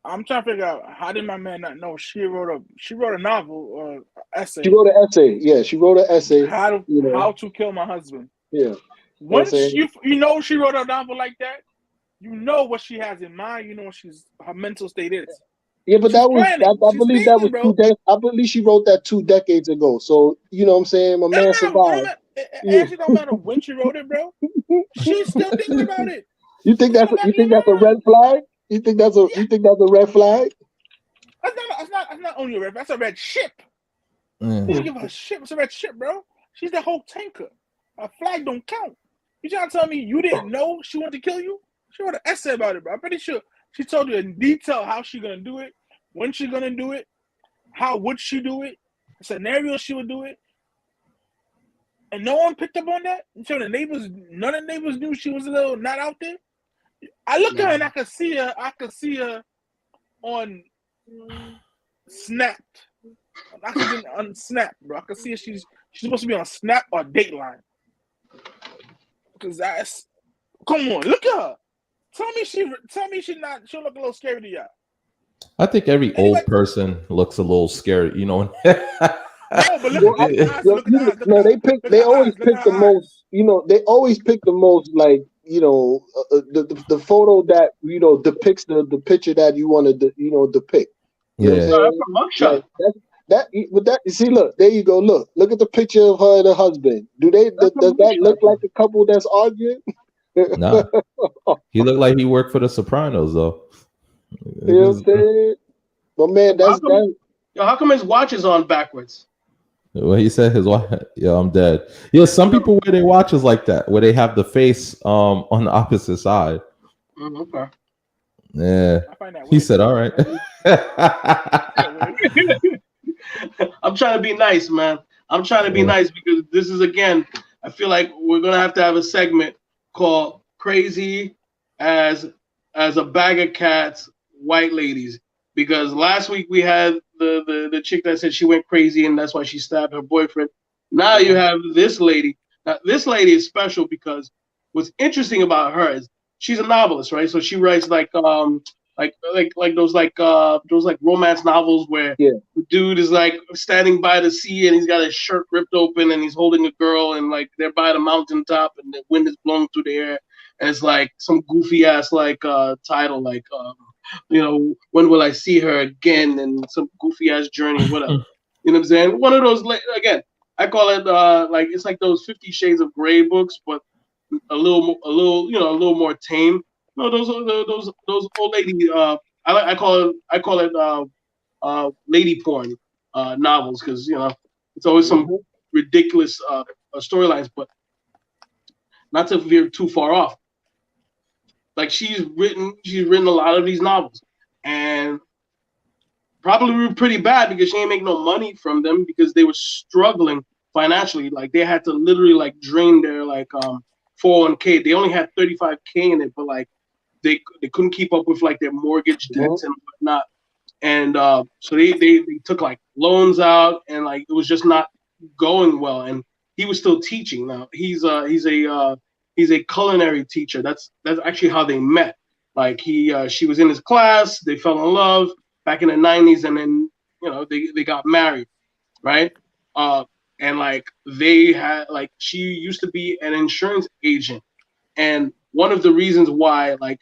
I'm trying to figure out, how did my man not know she wrote a novel or essay? She wrote an essay. Yeah, she wrote an essay. How to kill my husband. Yeah. Once you know she wrote a novel like that, you know what she has in mind. You know what her mental state is. Yeah, but I believe she wrote that 2 decades ago. So you know what I'm saying? My man survived. It actually don't matter when she wrote it, bro. She's still thinking about it. You think that's a red flag? You think that's a red flag? That's not only a red flag, that's a red ship. Mm. You don't give her a ship, it's a red ship, bro. She's the whole tanker. A flag don't count. You trying to tell me you didn't know she wanted to kill you? She wrote an essay about it, bro. I'm pretty sure she told you in detail how she's gonna do it, when she's gonna do it, how would she do it, the scenario she would do it. And no one picked up on that until none of the neighbors knew she was a little not out there. I look at her and I could see her on Snapped. I could be on Snap, bro. I could see her. She's supposed to be on Snap or Dateline. Because come on, look at her. Tell me she'll look a little scary to y'all. I think every old person looks a little scared, you know. No, but look at the eyes. They always pick the most, you know, they always pick the most, like, you know, the photo that, you know, depicts the picture that you want to, you know, depict. You know what I'm saying? Like, you see, look, there you go. Look at the picture of her and her husband. Does that look like a couple that's arguing? Nah. He looked like he worked for the Sopranos, though. You know what I'm saying? But man, how come his watch is on backwards? Well, he said his watch. Yeah, I'm dead. Yeah, some people wear their watches like that, where they have the face on the opposite side. Okay. Yeah. He said, "All right." I'm trying to be nice, man. I'm trying to be nice because this is, again, I feel like we're gonna have to have a segment called "Crazy as a Bag of Cats, White Ladies," because last week we had the chick that said she went crazy and that's why she stabbed her boyfriend. Now you have this lady. Now, this lady is special because what's interesting about her is she's a novelist, right? So she writes like those romance novels where the dude is like standing by the sea and he's got his shirt ripped open and he's holding a girl and like they're by the mountaintop and the wind is blowing through the air and it's like some goofy ass like title like you know, when will I see her again, and some goofy ass journey, whatever. You know what I'm saying? One of those, again, I call it like it's like those 50 Shades of Grey books, but a little more tame. No, those old lady. I call it lady porn novels because you know it's always some ridiculous storylines, but not to veer too far off. Like she's written a lot of these novels, and probably were pretty bad because she ain't make no money from them because they were struggling financially. Like they had to literally like drain their like 401k. They only had 35K in it, but like they couldn't keep up with like their mortgage debts and whatnot. And so they took like loans out, and like it was just not going well. And he was still teaching. Now he's a culinary teacher. That's actually how they met. Like she was in his class, they fell in love back in the 90s, and then you know they got married, right? And like they had like she used to be an insurance agent, and one of the reasons why like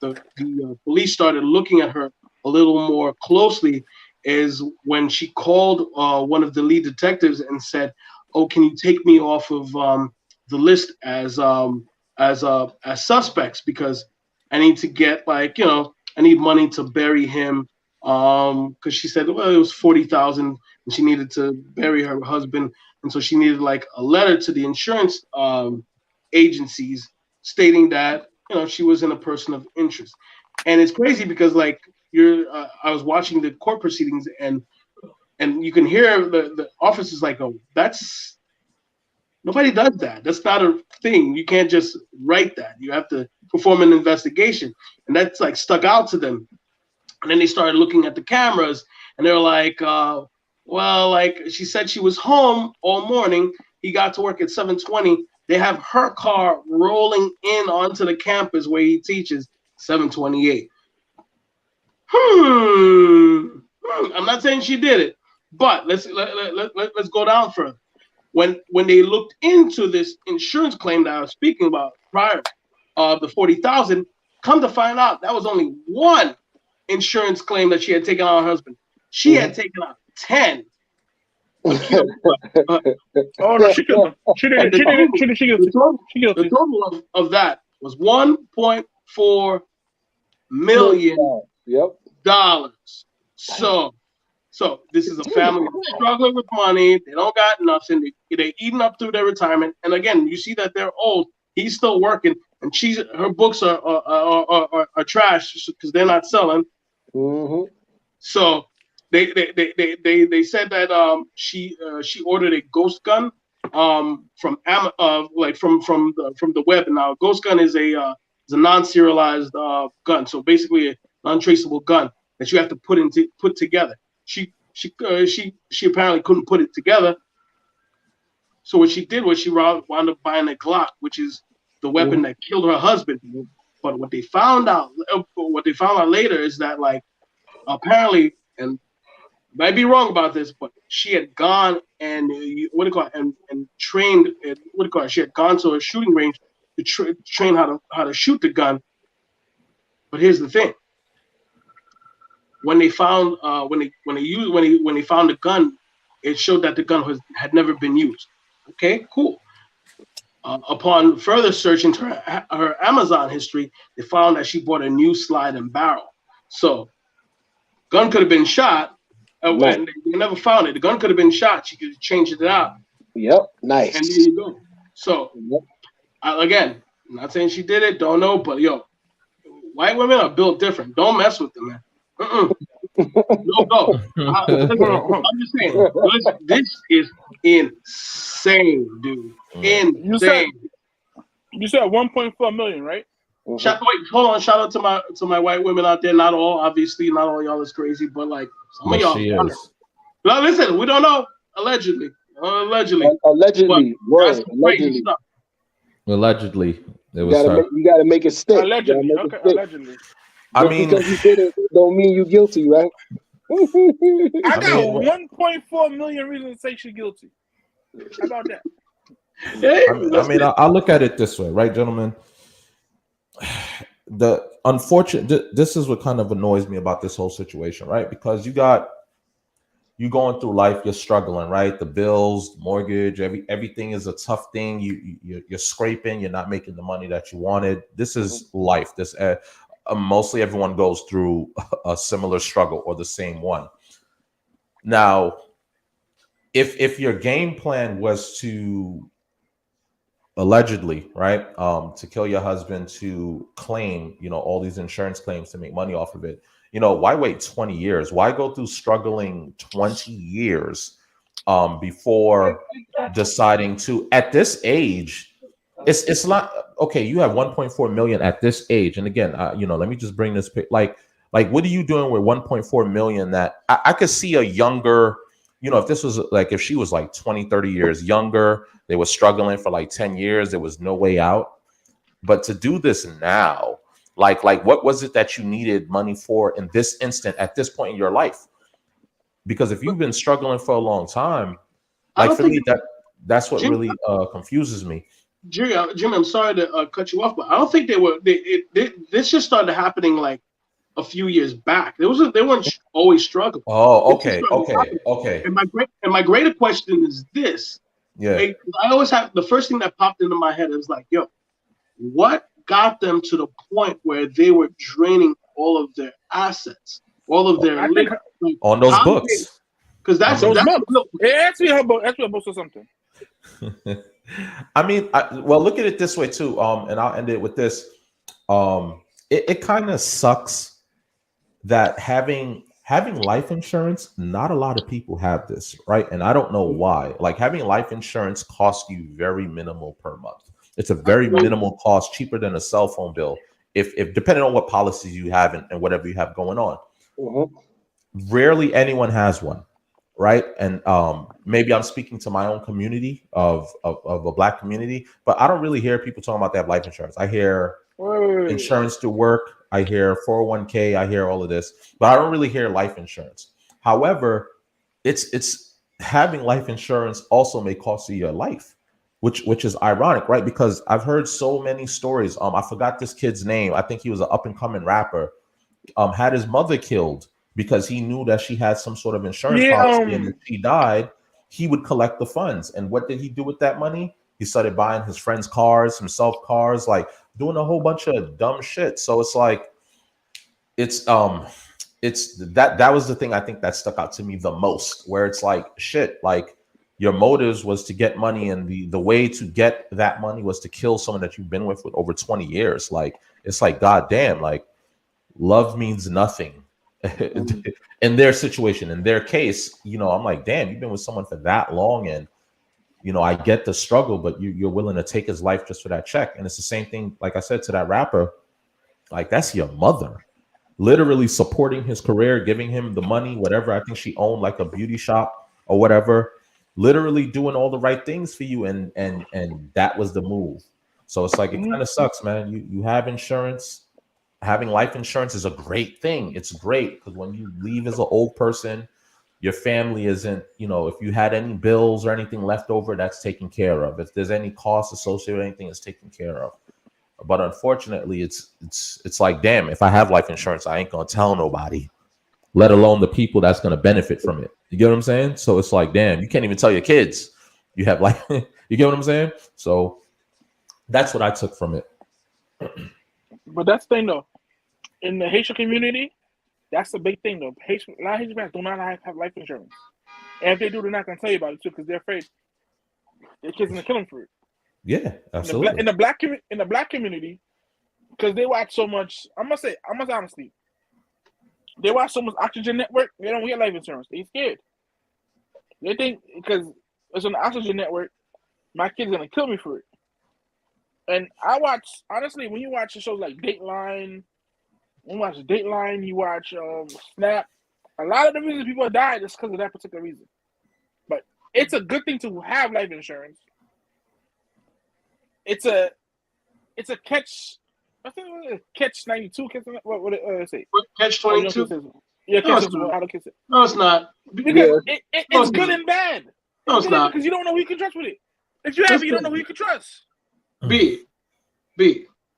the police started looking at her a little more closely is when she called one of the lead detectives and said, "Oh, can you take me off of the list as suspects because I need to get like, you know, I need money to bury him." Because she said, well, it was $40,000 and she needed to bury her husband, and so she needed like a letter to the insurance agencies stating that, you know, she wasn't a person of interest. And it's crazy because like I was watching the court proceedings, and And you can hear the officers like, "Oh, that's nobody does that. That's not a thing. You can't just write that. You have to perform an investigation." And that's like stuck out to them. And then they started looking at the cameras, and they're like, "Well, like she said, she was home all morning. He got to work at 7:20. They have her car rolling in onto the campus where he teaches 7:28. I'm not saying she did it, but let's go down further. When they looked into this insurance claim that I was speaking about prior, the 40,000, come to find out that was only one insurance claim that she had taken on her husband. She had taken out 10. Oh no, she killed him. She did. The total of that was $1.4 million. Dollars. So this is a family struggling with money. They don't got nothing. They're eating up through their retirement. And again, you see that they're old. He's still working, and her books are trash because they're not selling. So they said that she ordered a ghost gun from the web. And now a ghost gun is a non-serialized gun. So basically a untraceable gun that you have to put together. She apparently couldn't put it together. So what she did was she wound up buying a Glock, which is the weapon that killed her husband. But what they found out later is that, like, apparently, and might be wrong about this, but she had gone and trained. She had gone to a shooting range to train how to shoot the gun. But here's the thing: when they found when they found the gun, it showed that the gun had never been used. Okay, cool. Upon further search into her Amazon history, they found that she bought a new slide and barrel. So, gun could have been shot. And they never found it. The gun could have been shot. She could have changed it out. Yep, nice. And there you go. So, again, I'm not saying she did it. Don't know, but white women are built different. Don't mess with them, man. No. I'm just saying, this is insane, dude. Insane. You said 1.4 million, right? Wait, hold on. Shout out to my white women out there. Not all, obviously, not all y'all is crazy, but like some of y'all. No, listen, we don't know. Allegedly. Allegedly. Allegedly, it was her. You gotta make it stick. Allegedly. Allegedly. I mean, because you did it don't mean you guilty, right? I got 1.4 million reasons to say she's guilty. How about that? I mean, I'll look at it this way, right, gentlemen? The unfortunate, this is what kind of annoys me about this whole situation, right? Because you going through life, you're struggling, right? The bills, mortgage, everything is a tough thing. You're scraping, you're not making the money that you wanted. This is life. This mostly everyone goes through a similar struggle or the same one. Now, if your game plan was to allegedly, right, to kill your husband, to claim, all these insurance claims to make money off of it, why wait 20 years? Why go through struggling 20 years before deciding to, at this age, it's not, okay, you have 1.4 million at this age. And again, let me just bring this, like, what are you doing with 1.4 million that I could see a younger, if this was like, if she was like 20, 30 years younger, they were struggling for like 10 years, there was no way out. But to do this now, like what was it that you needed money for in this instant at this point in your life? Because if you've been struggling for a long time, like for me, that's what really confuses me. Jimmy, I'm sorry to cut you off, but I don't think this just started happening like a few years back. They weren't always struggling. Oh, okay. And my greater question is this. Yeah. I always have, the first thing that popped into my head is like, what got them to the point where they were draining all of their assets, all of their on those books? Because that's ask me about something. I mean, well, look at it this way too. And I'll end it with this. It kind of sucks that having having life insurance, not a lot of people have this, right? And I don't know why. Like having life insurance costs you very minimal per month. It's a very minimal cost, cheaper than a cell phone bill. If depending on what policies you have and whatever you have going on. Rarely anyone has one, right? And maybe I'm speaking to my own community of a Black community, but I don't really hear people talking about they have life insurance. I hear insurance to work. I hear 401k. I hear all of this, but I don't really hear life insurance. However, it's having life insurance also may cost you your life, which is ironic, right? Because I've heard so many stories. I forgot this kid's name. I think he was an up and coming rapper. Had his mother killed because he knew that she had some sort of insurance policy, and if she died, he would collect the funds. And what did he do with that money? He started buying his friends' cars, himself cars, like doing a whole bunch of dumb shit. So it's like, it's that was the thing I think that stuck out to me the most, where it's like, shit, like your motives was to get money, and the way to get that money was to kill someone that you've been with over 20 years. Like, it's like, goddamn, like love means nothing in their situation, in their case. You know, I'm like, damn, you've been with someone for that long, and you know, I get the struggle, but you're willing to take his life just for that check. And it's the same thing, like I said, to that rapper. Like, that's your mother literally supporting his career, giving him the money, whatever. I think she owned like a beauty shop or whatever, literally doing all the right things for you, and that was the move. So it's like, it kind of sucks, man. You have insurance. Having life insurance is a great thing. It's great because when you leave as an old person, your family isn't, you know, if you had any bills or anything left over, that's taken care of. If there's any costs associated with anything, it's taken care of. But unfortunately, it's like, damn, if I have life insurance, I ain't gonna tell nobody, let alone the people that's gonna benefit from it. You get what I'm saying? So it's like, damn, you can't even tell your kids you have life. You get what I'm saying? So that's what I took from it. But that's the thing, though. In the Haitian community, that's the big thing, though. A lot of Haitian parents do not have life insurance. And if they do, they're not going to tell you about it, too, because they're afraid their kids are going to kill them for it. Yeah, absolutely. In the black community, because they watch so much, I'm going to say honestly, they watch so much Oxygen Network, they don't get life insurance. They're scared. They think, because it's on the Oxygen Network, my kid's going to kill me for it. And I watch, honestly, when you watch the shows like Dateline, you watch Snap, a lot of the reasons people died is because of that particular reason. But it's a good thing to have life insurance. It's a catch. I think it's catch 92. What did I say? Catch 22. Yeah, catch 22. No, it's not. Because it's good and bad. No, it's not. Because you don't know who you can trust with it. If you have it, you don't know who you can trust. B,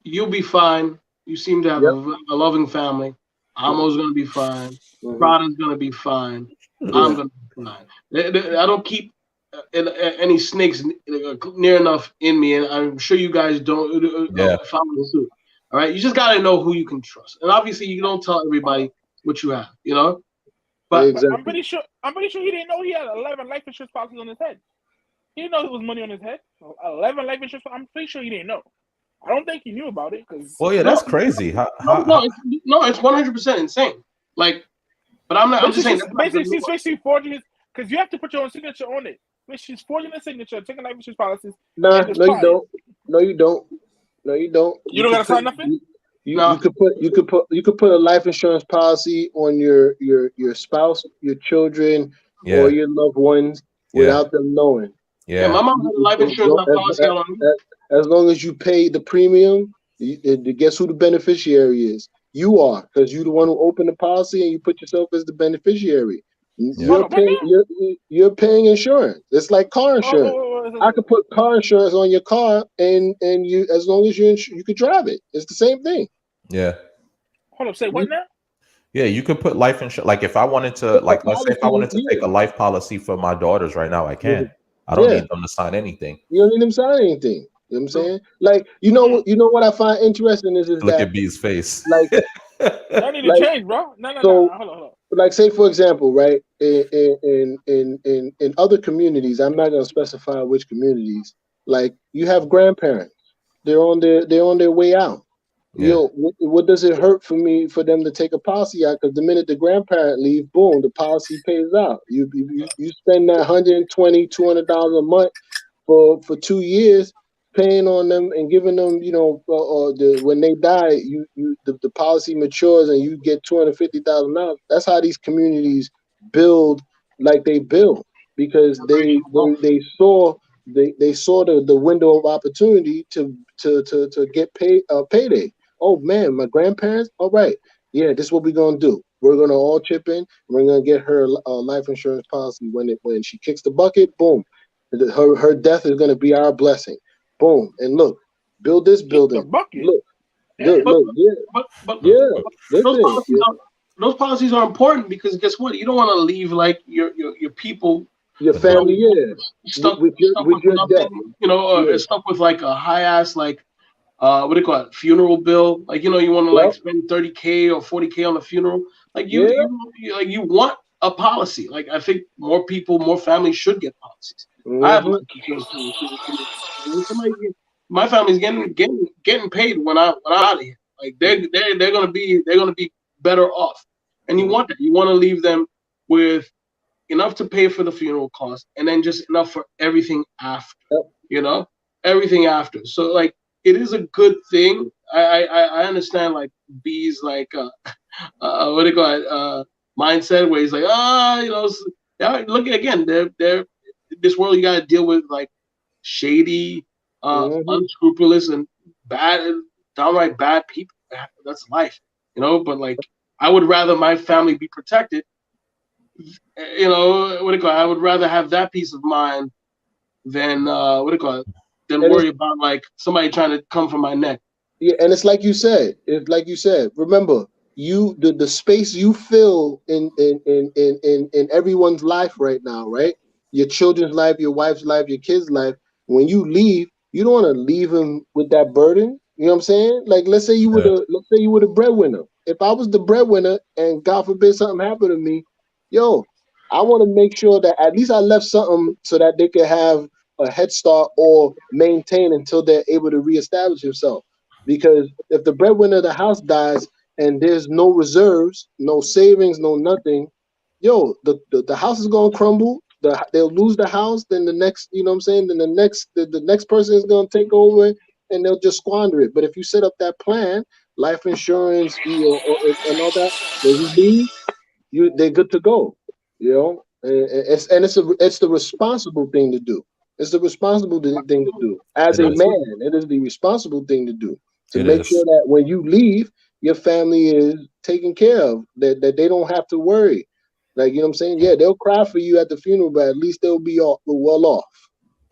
you'll be fine. You seem to have a loving family. Amo's gonna be fine. Prada's gonna be fine. I'm gonna be fine. I don't keep any snakes near enough in me, and I'm sure you guys don't follow the suit. All right, you just gotta know who you can trust, and obviously you don't tell everybody what you have, you know. But I'm pretty sure he didn't know he had 11 life insurance policies on his head. He didn't know there was money on his head. 11 life insurance. I'm pretty sure he didn't know. I don't think he knew about it because. Well, yeah, that's crazy. No, it's 100% insane. Like, but I'm not. I'm just saying. Basically, she's forging it because you have to put your own signature on it. She's forging a signature, taking life insurance policies. No, you don't. No, you don't. You don't gotta sign nothing. You could put a life insurance policy on your spouse, your children, or your loved ones without them knowing. Yeah, my mom had a life insurance policy on me. As long as you pay the premium, guess who the beneficiary is? You are, because you're the one who opened the policy and you put yourself as the beneficiary. You're paying insurance. It's like car insurance. I could put car insurance on your car, and you, as long as you could drive it. It's the same thing. Yeah. Hold up, say what now? Yeah, you could put life insurance. Like if I wanted to, like let's say if I wanted to take a life policy for my daughters right now, I can. I don't need them to sign anything. You don't need them to sign anything. You know what I'm saying? Like, you know what I find interesting is look that at B's face. Like, I need to change, bro. No, hold on. Like, say for example, right, in other communities, I'm not gonna specify which communities. Like, you have grandparents. They're on their way out. What does it hurt for them to take a policy out? Because the minute the grandparent leave, boom, the policy pays out. You spend that $120, $200 a month for 2 years paying on them and giving them, when they die, the policy matures and you get $250,000. That's how these communities build like they build, because they saw the window of opportunity to get payday. Oh man, my grandparents. All right, yeah, this is what we're gonna do. We're gonna all chip in. We're gonna get her a life insurance policy when she kicks the bucket. Boom, her death is gonna be our blessing. Boom, and look, build this building. Look, yeah. Those policies are important because guess what? You don't want to leave like your people, your family, stuck with your death. Stuck with like a high ass what do you call it? Funeral bill. Like you want to like spend $30K or $40K on a funeral. Like you want a policy. Like I think more families should get policies. Mm-hmm. I have life insurance policies. My family's getting paid when I'm out of here. Like they're gonna be better off. And you want that. You want to leave them with enough to pay for the funeral cost, and then just enough for everything after. Everything after. So like it is a good thing. I understand like B's like what do you call it? Mindset where he's like look again. They're this world you gotta deal with like shady, unscrupulous and bad, downright bad people. That's life, But like, I would rather my family be protected. I would rather have that peace of mind than than worry about like somebody trying to come for my neck. Yeah, and it's like you said. Remember, the space you fill in everyone's life right now, right? Your children's life, your wife's life, your kids' life. When you leave, you don't want to leave them with that burden. You know what I'm saying? Like, let's say you were the breadwinner. If I was the breadwinner and God forbid something happened to me, I want to make sure that at least I left something so that they could have a head start or maintain until they're able to reestablish themselves. Because if the breadwinner of the house dies and there's no reserves, no savings, no nothing, the house is gonna crumble. They'll lose the house. Then the next, then the next person is gonna take over and they'll just squander it. But if you set up that plan, life insurance, and all that, when you leave, they're good to go. It's the responsible thing to do. It's the responsible thing to do. As a man, it is the responsible thing to do. To make sure that when you leave, your family is taken care of, that they don't have to worry. Like, you know what I'm saying? Yeah, they'll cry for you at the funeral, but at least they'll be well off.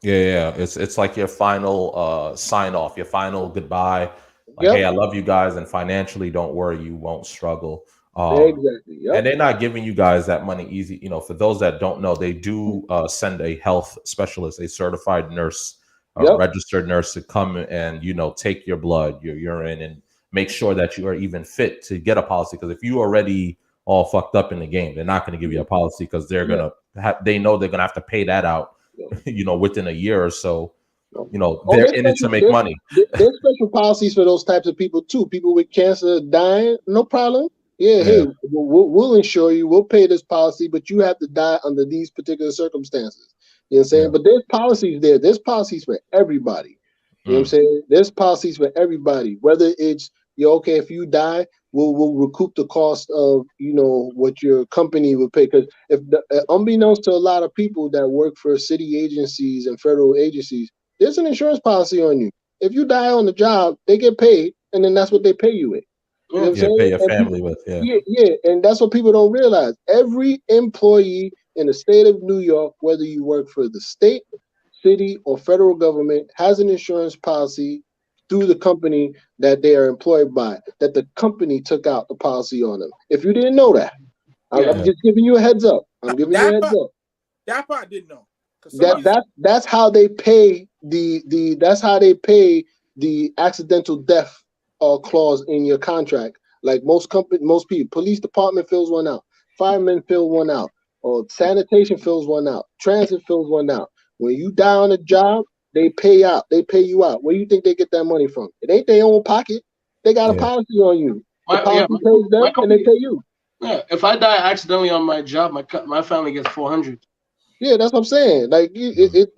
Yeah. It's like your final sign off, your final goodbye. Like, hey, I love you guys, and financially, don't worry, you won't struggle. Exactly. Yep. And they're not giving you guys that money easy. For those that don't know, they do send a health specialist, a certified nurse, registered nurse to come and, take your blood, your urine, and make sure that you are even fit to get a policy. Because if you already all fucked up in the game, they're not going to give you a policy because they're going to they know they're going to have to pay that out, within a year or so. They're in it to make money. There's special policies for those types of people too. People with cancer dying, no problem. Yeah, hey, we'll insure you. We'll pay this policy, but you have to die under these particular circumstances. You know what I'm saying? Yeah. But there's policies there. There's policies for everybody. You know what I'm saying? There's policies for everybody. Whether it's okay, if you die, we'll recoup the cost of what your company would pay. Because unbeknownst to a lot of people that work for city agencies and federal agencies, there's an insurance policy on you. If you die on the job, they get paid, and then that's what they pay you with. You know what I'm saying? Pay your family with. Yeah, and that's what people don't realize. Every employee in the state of New York, whether you work for the state, city, or federal government, has an insurance policy through the company that they are employed by, that the company took out the policy on them. If you didn't know that, I'm just giving you a heads up. That part I didn't know. That's how they pay the accidental death clause in your contract. Like most people, police department fills one out, firemen fill one out, or sanitation fills one out, transit fills one out. When you die on a job, they pay you out. Where do you think they get that money from? It ain't their own pocket. They got a policy on you. The policy pays them, and they pay you. Yeah, if I die accidentally on my job, my family gets 400. Yeah, that's what I'm saying. Like it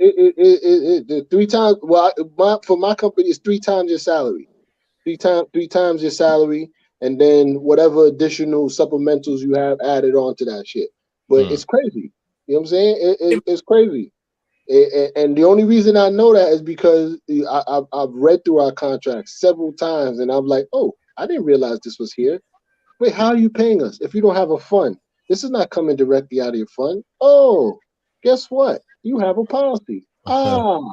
3 times. Well, for my company, it's 3 times your salary. 3 times your salary, and then whatever additional supplementals you have added on to that shit. But it's crazy. You know what I'm saying? It's crazy. And the only reason I know that is because I've read through our contract several times, and I'm like, oh, I didn't realize this was here. Wait, how are you paying us if you don't have a fund? This is not coming directly out of your fund. Oh, guess what? You have a policy. And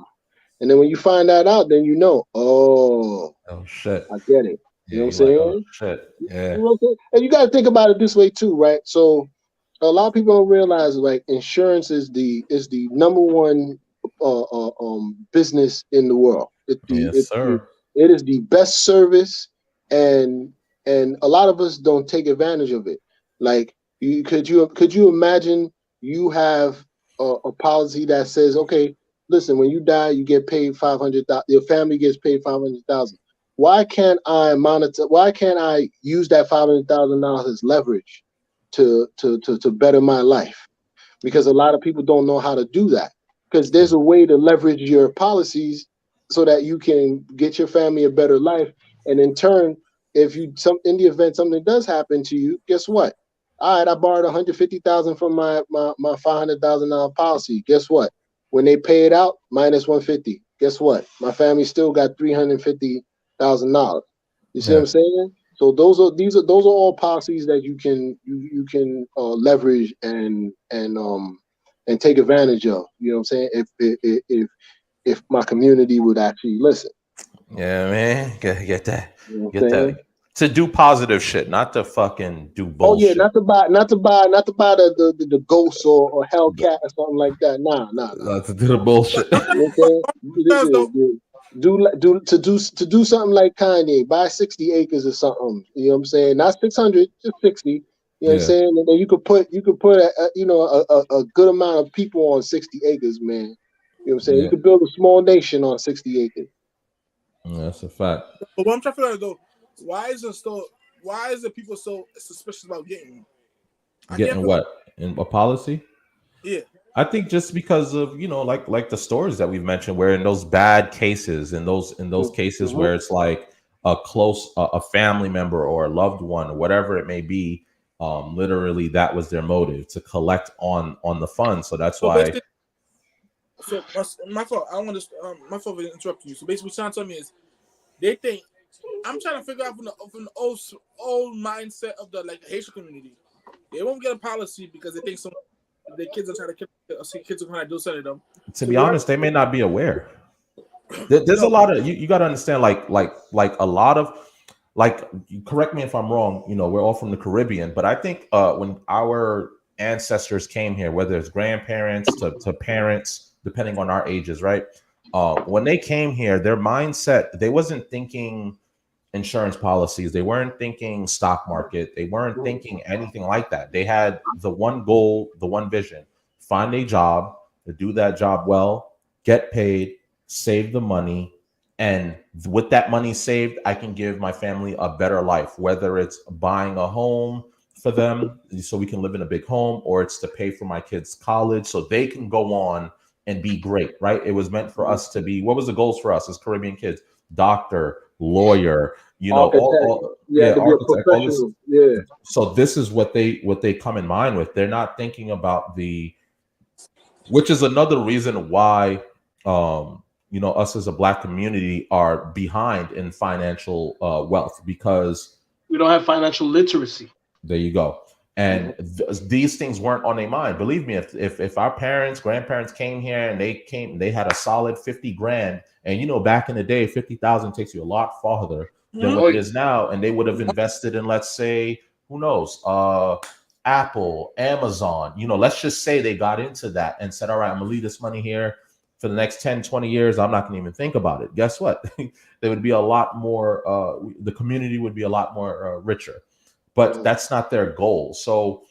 then when you find that out, then you know, oh shit, I get it. You know what I'm saying? Like, oh shit, yeah. You know what I'm saying? And you got to think about it this way too, right? So a lot of people don't realize like insurance is the number one business in the world. It is the best service, and a lot of us don't take advantage of it. Like, could you imagine you have a policy that says, okay, listen, when you die, you get paid $500,000. Your family gets paid $500,000. Why can't I monitor? Why can't I use that $500,000 as leverage to better my life? Because a lot of people don't know how to do that. Because there's a way to leverage your policies so that you can get your family a better life, and in turn, in the event something does happen to you, guess what? All right, I borrowed $150,000 from my $500,000 policy. Guess what? When they pay it out, minus $150. Guess what? My family still got $350,000. You see what I'm saying? So those are all policies that you can leverage and take advantage of. You know what I'm saying? If my community would actually listen. Yeah, man, get that. You know Get that. To do positive shit, not to fucking do bullshit. Oh yeah, not to buy the ghost or Hellcat or something like that. Nah. Not to do the bullshit. To do something like Kanye, buy 60 acres or something. You know what I'm saying? Not 600, just 60. You know what I'm saying? And then you could put a good amount of people on 60 acres, man. You know what I'm saying? You could build a small nation on 60 acres. That's a fact. But what I'm trying to figure out though, why is it people so suspicious about getting what in a policy? Yeah, I think just because of like the stories that we've mentioned, where in those bad cases, in those cases where it's like a family member or a loved one, or whatever it may be, literally that was their motive, to collect on the funds. So that's why. So my fault. I want to my fault for interrupting you. So basically, what you're trying to tell me is they think. I'm trying to figure out from the old mindset of the Haitian community. They won't get a policy because they think the kids are trying to kill. Kids are trying to do something to them. To be honest, they may not be aware. There's a lot of you got to understand. Like a lot of correct me if I'm wrong. We're all from the Caribbean, but I think when our ancestors came here, whether it's grandparents to parents, depending on our ages, right? When they came here, their mindset, they wasn't thinking insurance policies. They weren't thinking stock market. They weren't thinking anything like that. They had the one goal, the one vision: find a job, do that job well, get paid, save the money. And with that money saved, I can give my family a better life, whether it's buying a home for them so we can live in a big home, or it's to pay for my kids' college so they can go on and be great, right? It was meant for us to be, what was the goals for us as Caribbean kids? Doctor, lawyer, architect, all this. Yeah. So this is what they come in mind with. They're not thinking about which is another reason why, us as a Black community are behind in financial wealth, because we don't have financial literacy. There you go. And these things weren't on their mind. Believe me, if our parents, grandparents came here and they had a solid 50 grand, and back in the day, 50,000 takes you a lot farther than what it is now, and they would have invested in, let's say, who knows, Apple, Amazon. Let's just say they got into that and said, all right, I'm gonna leave this money here for the next 10, 20 years. I'm not gonna even think about it. Guess what? There would be a lot more. The community would be a lot more richer. But that's not their goal. So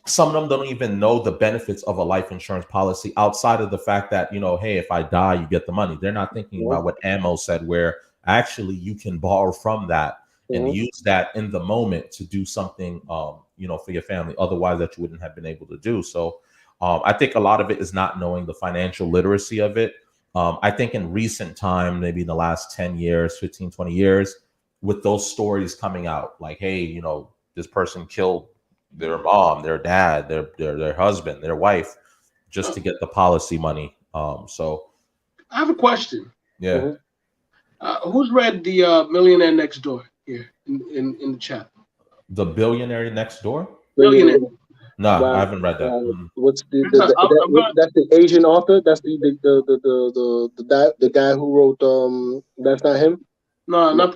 some of them don't even know the benefits of a life insurance policy outside of the fact that, hey, if I die, you get the money. They're not thinking about what Ammo said, where actually you can borrow from that and use that in the moment to do something, you know, for your family, otherwise that you wouldn't have been able to do. So I think a lot of it is not knowing the financial literacy of it. I think in recent time, maybe in the last 10 years, 15, 20 years, with those stories coming out, like, hey, you know, this person killed their mom, their dad, their husband, their wife, just to get the policy money. So I have a question. Yeah. Who's read the Millionaire Next Door here in the chat? The Billionaire Next Door? Billionaire. No, Wow. I haven't read that. What's that's the Asian author? That's the guy who wrote that's not him? No, not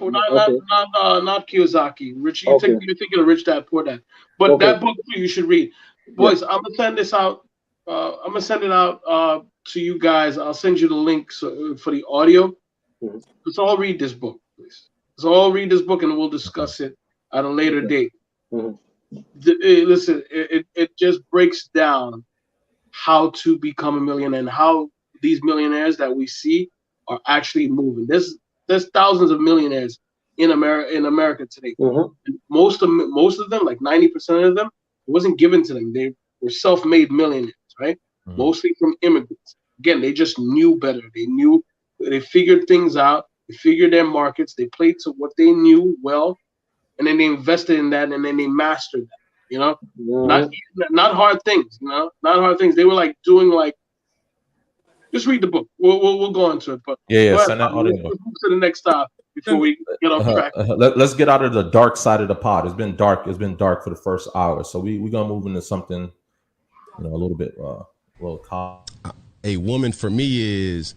Kiyosaki. Rich, you're thinking of Rich Dad Poor Dad. But that book you should read. Boys, I'm gonna send this out. I'm gonna send it out to you guys. I'll send you the links for the audio. Let's all read this book, please. Let's all read this book, and we'll discuss it at a later date. Listen, it just breaks down how to become a millionaire and how these millionaires that we see are actually moving. There's thousands of millionaires in America today. And most of them, like 90% of them, it wasn't given to them. They were self-made millionaires, right? Mostly from immigrants. Again, they just knew better. They figured things out. They figured their markets. They played to what they knew well, and then they invested in that, and then they mastered that. You know, not hard things. You know, not hard things. They were like doing like. Just read the book. We'll go into it. But Send that audio. Let's move to the next stop before we get off track. Let's get out of the dark side of the pod. It's been dark. It's been dark for the first hour, so we're gonna move into something, you know, a little bit, a little calm. A woman for me is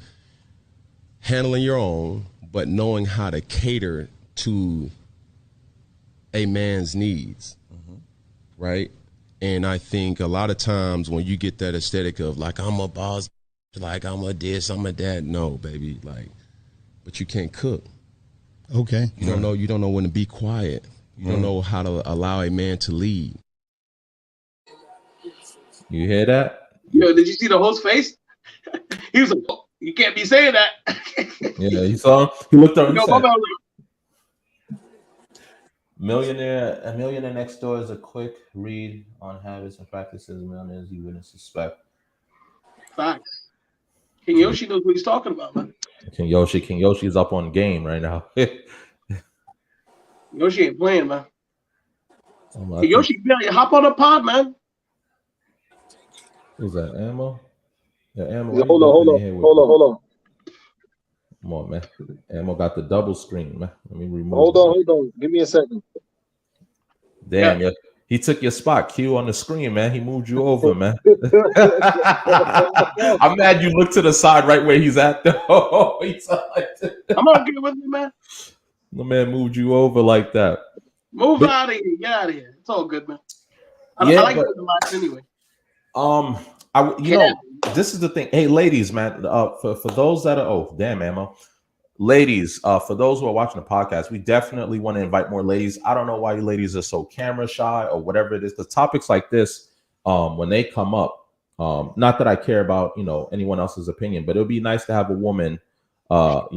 handling your own, but knowing how to cater to a man's needs, right? And I think a lot of times when you get that aesthetic of like, I'm a boss, like I'm a this, I'm a that. No, baby, like, but you can't cook. Okay. You don't know when to be quiet. You don't know how to allow a man to lead. You hear that? Yo, did you see the host face? He was like, oh, you can't be saying that. Yeah, you saw him. He looked up and said, a Millionaire Next Door is a quick read on habits and practices of millionaires you wouldn't suspect. Facts. King Yoshi knows what he's talking about, man. King Yoshi's up on game right now. Yoshi ain't playing, man. King Yoshi, hop on the pod, man. Who's that? Ammo? Yeah, Ammo. Hold on. Come on, man. Ammo got the double screen, man. Let me remove. Hold on. Give me a second. Damn, yeah. He took your spot, Q, on the screen, man. He moved you over, man. I'm mad you looked to the side right where he's at, though. I'm okay with me, man. The man moved you over like that. Move out of here. Get out of here. It's all good, man. I like it a lot anyway. This is the thing. Hey, ladies, man, for those that are, Ammo. Ladies, for those who are watching the podcast, we definitely want to invite more ladies. I don't know why you ladies are so camera shy or whatever it is. The topics like this, when they come up, not that I care about, anyone else's opinion, but it would be nice to have a woman, chime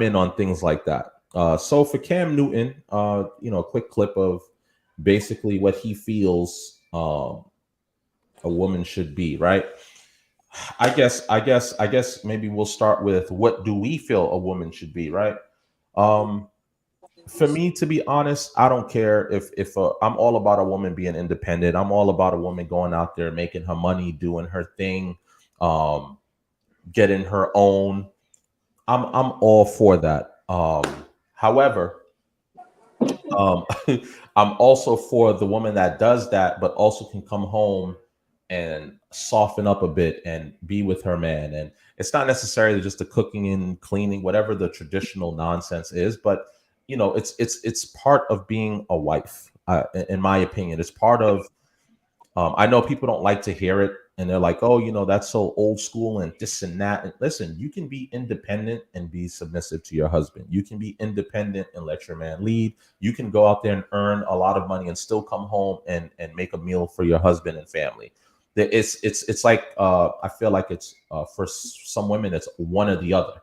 in on things like that. So for Cam Newton, a quick clip of basically what he feels a woman should be, right? I guess maybe we'll start with what do we feel a woman should be, right? For me, to be honest, I don't care if I'm all about a woman being independent. I'm all about a woman going out there, making her money, doing her thing, getting her own. I'm all for that. However, I'm also for the woman that does that, but also can come home and soften up a bit and be with her man. And it's not necessarily just the cooking and cleaning, whatever the traditional nonsense is, but it's part of being a wife. In my opinion, it's part of, I know people don't like to hear it and they're like, oh, that's so old school and this and that. And listen, you can be independent and be submissive to your husband. You can be independent and let your man lead. You can go out there and earn a lot of money and still come home and make a meal for your husband and family. It's like I feel like it's for some women it's one or the other.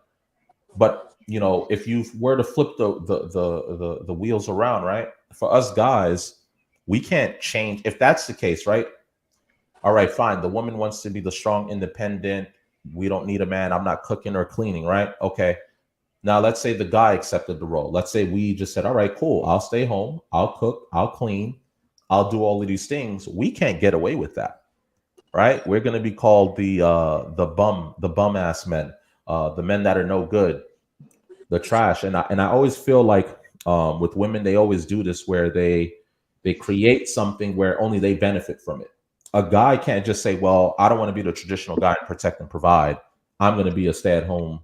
But you know, if you were to flip the wheels around, right? For us guys, we can't change if that's the case, right? All right, fine. The woman wants to be the strong, independent. We don't need a man. I'm not cooking or cleaning, right? Okay. Now let's say the guy accepted the role. Let's say we just said, all right, cool. I'll stay home. I'll cook. I'll clean. I'll do all of these things. We can't get away with that, right? We're going to be called the bum ass men, the men that are no good, the trash. And I always feel like with women, they always do this where they create something where only they benefit from it. A guy can't just say, well, I don't want to be the traditional guy and protect and provide. I'm going to be a stay-at-home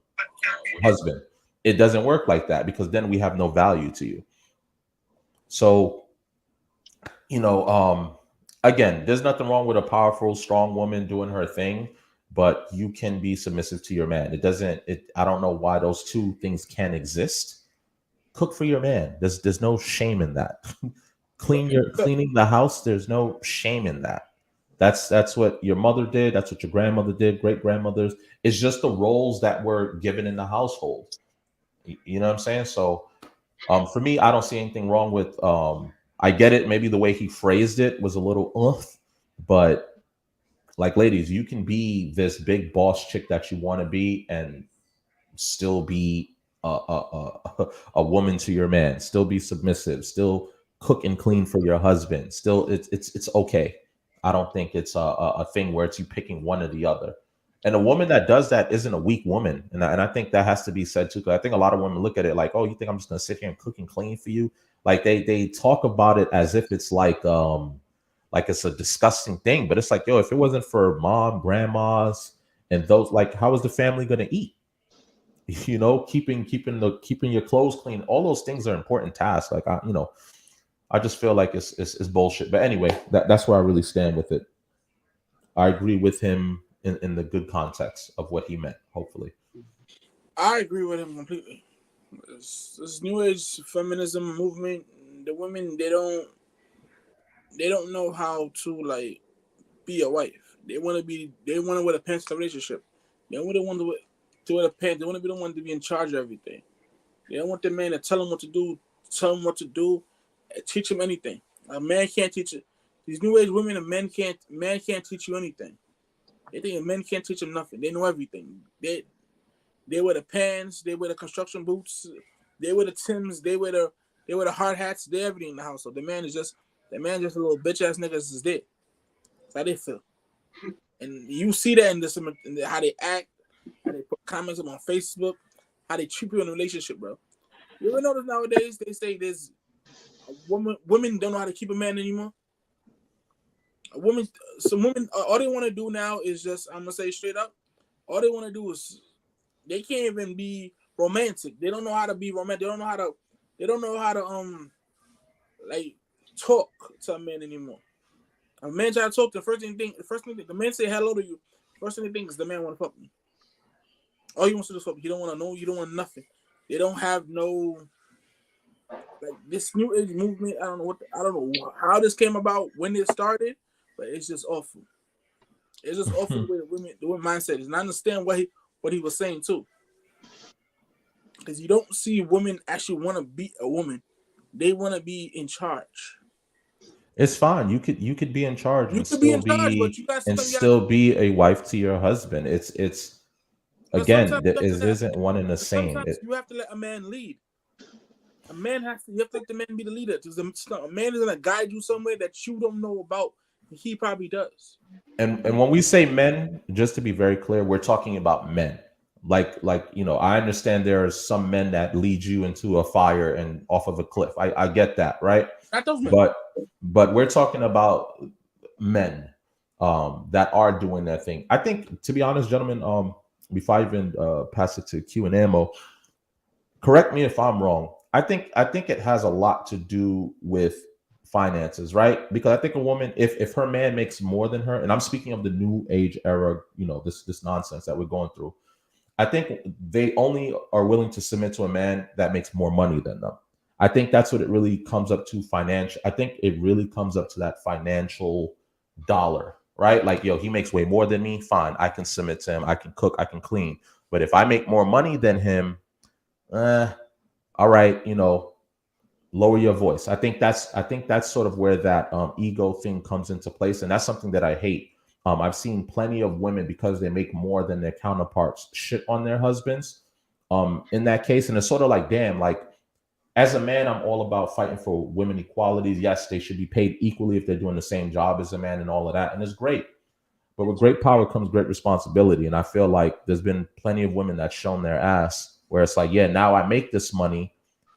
husband. It doesn't work like that because then we have no value to you. So, you know, again, there's nothing wrong with a powerful, strong woman doing her thing, but you can be submissive to your man. I don't know why those two things can't exist. Cook for your man. There's no shame in that. Cleaning the house, there's no shame in that. That's what your mother did. That's what your grandmother did, great grandmothers. It's just the roles that were given in the household. You know what I'm saying? So for me, I don't see anything wrong with I get it. Maybe the way he phrased it was a little but like, ladies, you can be this big boss chick that you want to be and still be a woman to your man, still be submissive, still cook and clean for your husband. Still, it's okay. I don't think it's a thing where it's you picking one or the other. And a woman that does that isn't a weak woman. And I think that has to be said too. Because I think a lot of women look at it like, oh, you think I'm just gonna sit here and cook and clean for you? Like they talk about it as if it's like it's a disgusting thing. But it's like, yo, if it wasn't for mom, grandmas, and those, like, how is the family gonna eat? You know, keeping your clothes clean, all those things are important tasks. Like I just feel like it's bullshit. But anyway, that's where I really stand with it. I agree with him in the good context of what he meant, hopefully. I agree with him completely. This new age feminism movement, the women, they don't know how to like be a wife. They want to wear the pants in the relationship. They don't want to wear the pants. They want to be the one to be in charge of everything. They don't want the man to tell them what to do, teach them anything. A man can't teach it. These new age women and man can't teach you anything. They think men can't teach them nothing. They know everything. They wear the pants, they wear the construction boots, they wear the Timbs, they wear the hard hats, they everything in the household. The man just a little bitch ass niggas is dead. That's how they feel. And you see that in how they act, how they put comments on Facebook, how they treat you in a relationship, bro. You ever notice nowadays they say there's women don't know how to keep a man anymore? Some women, all they want to do now is just, I'm gonna say straight up, all they want to do is, they can't even be romantic. They don't know how to be romantic. They don't know how to like talk to a man anymore. A man try to talk, the first thing the man say hello to you, first thing they think is the man want to fuck me. All he wants to do is fuck me. He don't want to know. You don't want nothing. They don't have no, like, this new age movement. I don't know how this came about, when it started. But it's just awful. It's just awful the way the women mindset is. And I understand what he was saying too. Because you don't see women actually want to be a woman. They want to be in charge. It's fine. You could be in charge and still be a wife to your husband. It's again, it isn't one and the same. Sometimes you have to let a man lead. You have to let the man be the leader. A man is gonna guide you somewhere that you don't know about. He probably does. And when we say men, just to be very clear, we're talking about men. Like I understand there are some men that lead you into a fire and off of a cliff. I get that, right? Not those men. But we're talking about men that are doing that thing. I think, to be honest, gentlemen, before I even pass it to Q and ammo, correct me if I'm wrong. I think it has a lot to do with finances, right? Because I think a woman, if her man makes more than her, and I'm speaking of the new age era, this nonsense that we're going through, I think they only are willing to submit to a man that makes more money than them. I think that's what it really comes up to. I think it really comes up to that financial dollar, right? Like, yo, he makes way more than me. Fine, I can submit to him. I can cook, I can clean. But if I make more money than him, all right, lower your voice. I think that's sort of where that ego thing comes into place, and that's something that I hate. I've seen plenty of women, because they make more than their counterparts, shit on their husbands. In that case, and it's sort of like, damn, like, as a man, I'm all about fighting for women equality. Yes, they should be paid equally if they're doing the same job as a man and all of that, and it's great. But with great power comes great responsibility, and I feel like there's been plenty of women that's shown their ass, where it's like, yeah, now I make this money,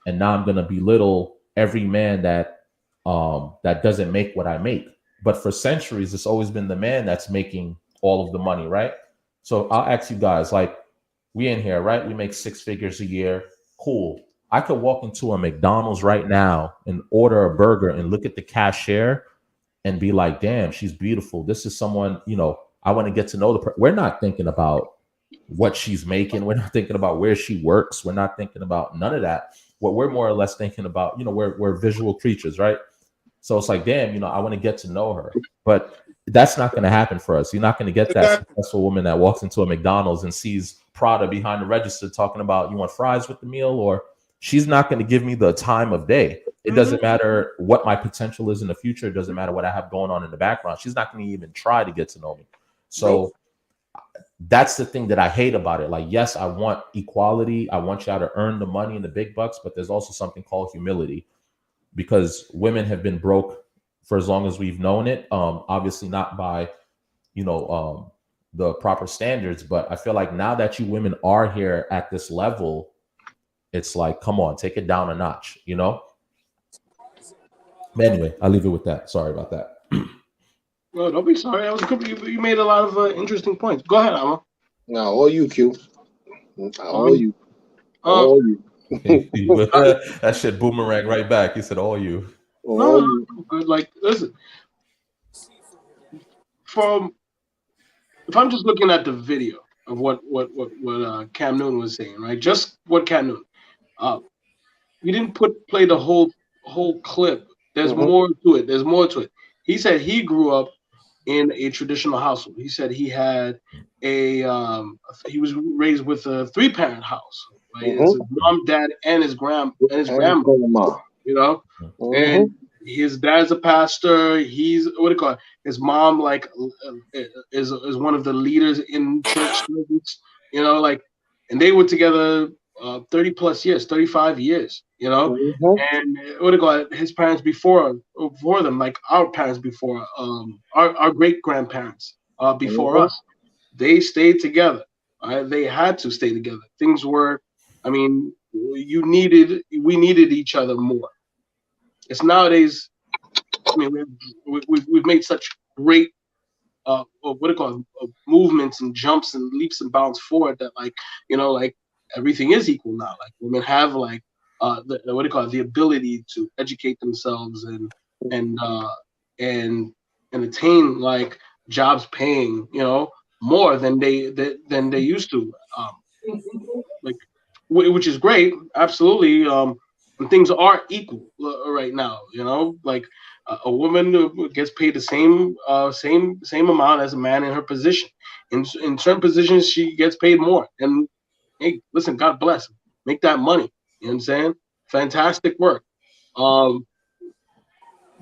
and now I'm gonna belittle every man that doesn't make what I make. But for centuries, it's always been the man that's making all of the money, right? So I'll ask you guys, like, we in here, right? We make 6 figures a year. Cool. I could walk into a McDonald's right now and order a burger and look at the cashier and be like, damn, she's beautiful. This is someone, I want to get to know we're not thinking about what she's making. We're not thinking about where she works. We're not thinking about none of that. What we're more or less thinking about, we're visual creatures, right? So it's like, damn, I want to get to know her. But that's not going to happen for us. You're not going to get that successful woman that walks into a McDonald's and sees Prada behind the register talking about, you want fries with the meal? Or she's not going to give me the time of day. It doesn't matter what my potential is in the future. It doesn't matter what I have going on in the background. She's not going to even try to get to know me. So that's the thing that I hate about it. Like, yes, I want equality. I want y'all to earn the money and the big bucks, but there's also something called humility, because women have been broke for as long as we've known it. Obviously not by, the proper standards, but I feel like now that you women are here at this level, it's like, come on, take it down a notch, But anyway, I'll leave it with that. Sorry about that. Well, don't be sorry. That was good. You made a lot of interesting points. Go ahead, Amma. No, all you, Q. All you. All you. That shit boomerang right back. He said, all you. No, good. Like, listen. If I'm just looking at the video of what Cam Newton was saying, right? Just what Cam Newton. We didn't play the whole clip. There's more to it. There's more to it. He said he grew up in a traditional household. He said he had he was raised with a 3-parent house. Right? It's his mom, dad, and his grandma, and his dad's a pastor. He's his mom is one of the leaders in church service, and they were together 30 plus years, 35 years, and his parents before them, like our parents before, our great grandparents before us, they stayed together. They had to stay together. Things were, we needed each other more. It's nowadays, we've made such great movements and jumps and leaps and bounds forward that everything is equal now. Like, women have the ability to educate themselves and attain like jobs paying more than they used to, which is great, absolutely. And things are equal right now, like a woman gets paid the same amount as a man in her position. In certain positions, she gets paid more. And hey, listen, God bless. Make that money. You know what I'm saying? Fantastic work. But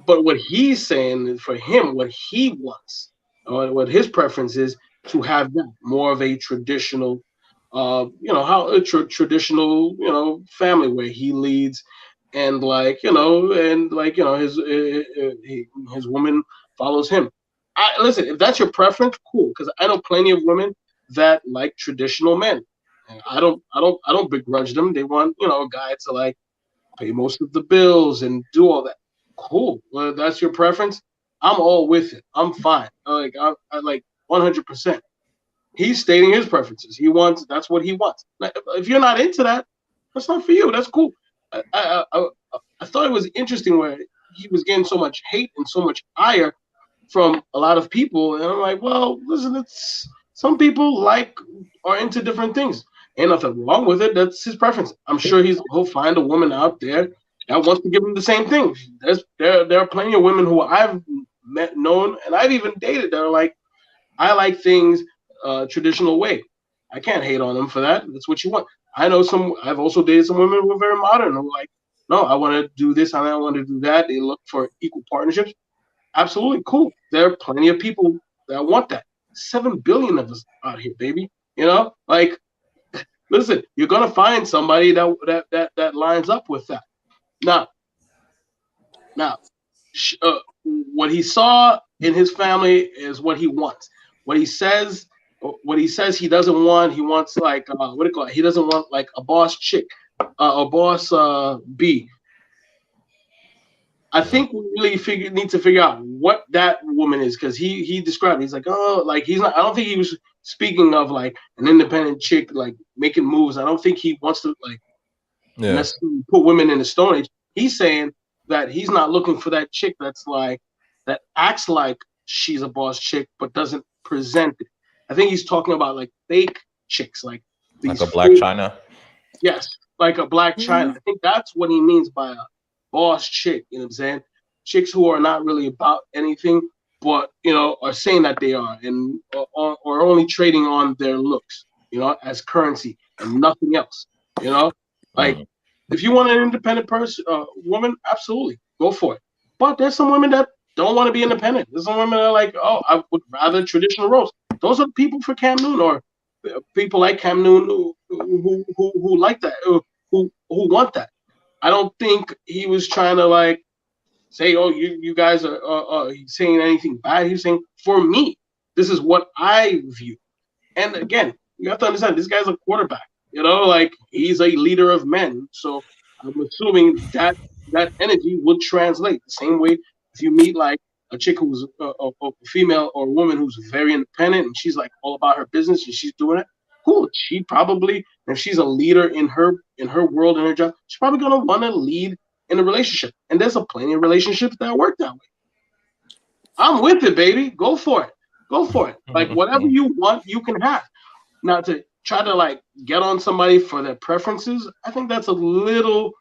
what he's saying, for him, what he wants, what his preference is, to have that more of a traditional, traditional, family where he leads, and his woman follows him. Listen, if that's your preference, cool. Because I know plenty of women that like traditional men. And I don't begrudge them. They want a guy to pay most of the bills and do all that. Cool. Well, if that's your preference, I'm all with it. I'm fine. I 100%. He's stating his preferences. That's what he wants. If you're not into that, that's not for you. That's cool. I thought it was interesting where he was getting so much hate and so much ire from a lot of people, and I'm like, well, listen, some people are into different things. Ain't nothing wrong with it. That's his preference. I'm sure he'll find a woman out there that wants to give him the same thing. There are plenty of women who I've known, and I've even dated that are like, I like things traditional way. I can't hate on them for that. That's what you want. I know I've also dated some women who are very modern. Who are like, no, I want to do this and I want to do that. They look for equal partnerships. Absolutely cool. There are plenty of people that want that. 7 billion of us out here, baby. You know, like, listen, you're gonna find somebody that lines up with that. Now, what he saw in his family is what he wants. What he says he doesn't want. He wants like what do you call it? He doesn't want like a boss chick, a boss B. I think we really need to figure out what that woman is, because he described, he's like, oh, like he's not. I don't think he was speaking of like an independent chick like making moves. I don't think he wants to like necessarily put women in the Stone Age. He's saying that he's not looking for that chick that's like that acts like she's a boss chick but doesn't present it. I think he's talking about like fake chicks, like these a Black China. Yes, like a Black China. I think that's what he means by a boss chick. You know what I'm saying? Chicks who are not really about anything, but you know, are saying that they are, and or only trading on their looks, you know, as currency and nothing else. You know, like if you want an independent person, woman, absolutely go for it. But there's some women that don't want to be independent. There's some women that are like, oh, I would rather traditional roles. Those are people for Cam Newton, or people like Cam Newton who like that, who want that. I don't think he was trying to like say, oh, you guys are saying anything bad. He's saying, for me, this is what I view. And again, you have to understand, this guy's a quarterback. You know, like he's a leader of men. So I'm assuming that energy would translate the same way if you meet like a chick who's a female or a woman who's very independent and she's like all about her business and she's doing it. Cool. She probably, if she's a leader in her world, in her job, she's probably gonna want to lead in a relationship. And there's plenty of relationships that work that way. I'm with it, baby. Go for it. Go for it. Like whatever you want, you can have. Now to try to like get on somebody for their preferences, I think it's a little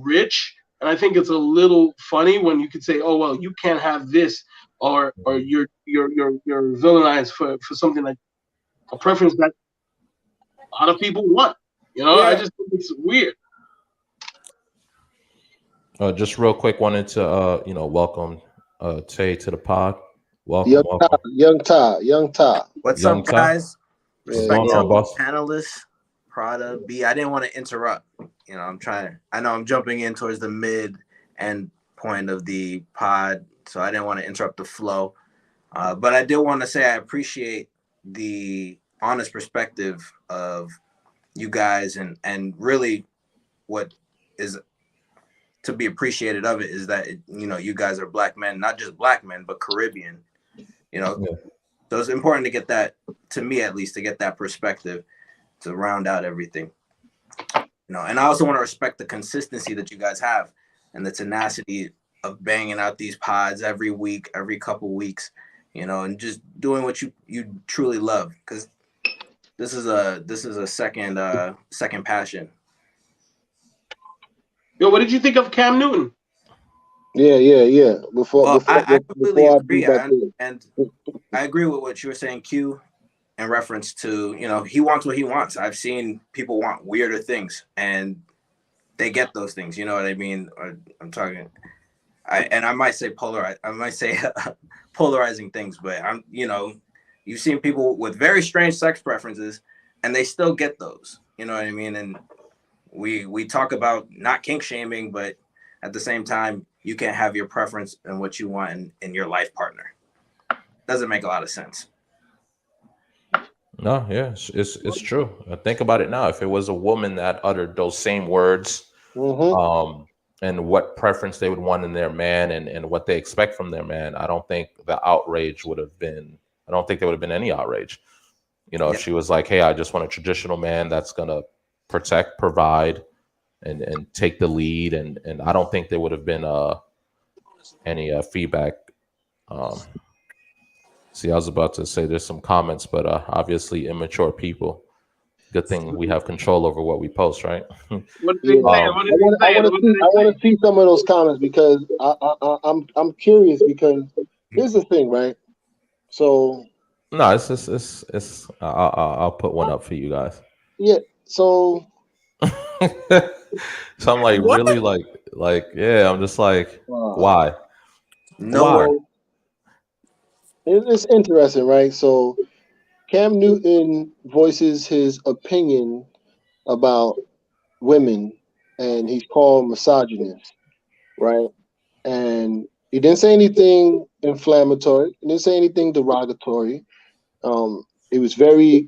rich, and I think it's a little funny when you could say, oh well, you can't have this, or you're villainized for something like a preference that a lot of people want. You know, I just think it's weird. Just real quick, wanted to welcome Tay to the pod. Welcome, Young Ty. What's Young up, Ty? guys? What's going on, boss? Panelists, Prada, B. I didn't want to interrupt. You know, I know I'm jumping in towards the mid end point of the pod, so I didn't want to interrupt the flow. But I did want to say I appreciate the honest perspective of you guys, and really what is to be appreciated of it is that you guys are Black men, not just Black men, but Caribbean. So it's important to get that, to me at least, to get that perspective to round out everything. And I also want to respect the consistency that you guys have and the tenacity of banging out these pods every week, every couple weeks, and just doing what you truly love, because this is a second passion. Yo, what did you think of Cam Newton? Yeah. I completely agree, and I agree with what you were saying, Q, in reference to, he wants what he wants. I've seen people want weirder things, and they get those things. You know what I mean? I'm talking, I might say polarizing things, but you've seen people with very strange sex preferences, and they still get those. You know what I mean? And we talk about not kink shaming, but at the same time, you can't have your preference and what you want in your life partner. Doesn't make a lot of sense. No, yeah, it's true. Think about it now. If it was a woman that uttered those same words, and what preference they would want in their man, and what they expect from their man, I don't think the outrage would have been. I don't think there would have been any outrage. If she was like, "Hey, I just want a traditional man that's gonna protect, provide, and take the lead," and I don't think there would have been any feedback. See, I was about to say there's some comments, but obviously immature people. Good thing we have control over what we post, right? What did they say? I want to see some of those comments, because I'm curious, because here's the thing, right? So No, it's I'll put one up for you guys. Yeah. So So I'm like, What? really, like, yeah. I'm just like, why? Why? so it's interesting, right? So Cam Newton voices his opinion about women, and he's called misogynist, right? And he didn't say anything inflammatory. He didn't say anything derogatory. It was a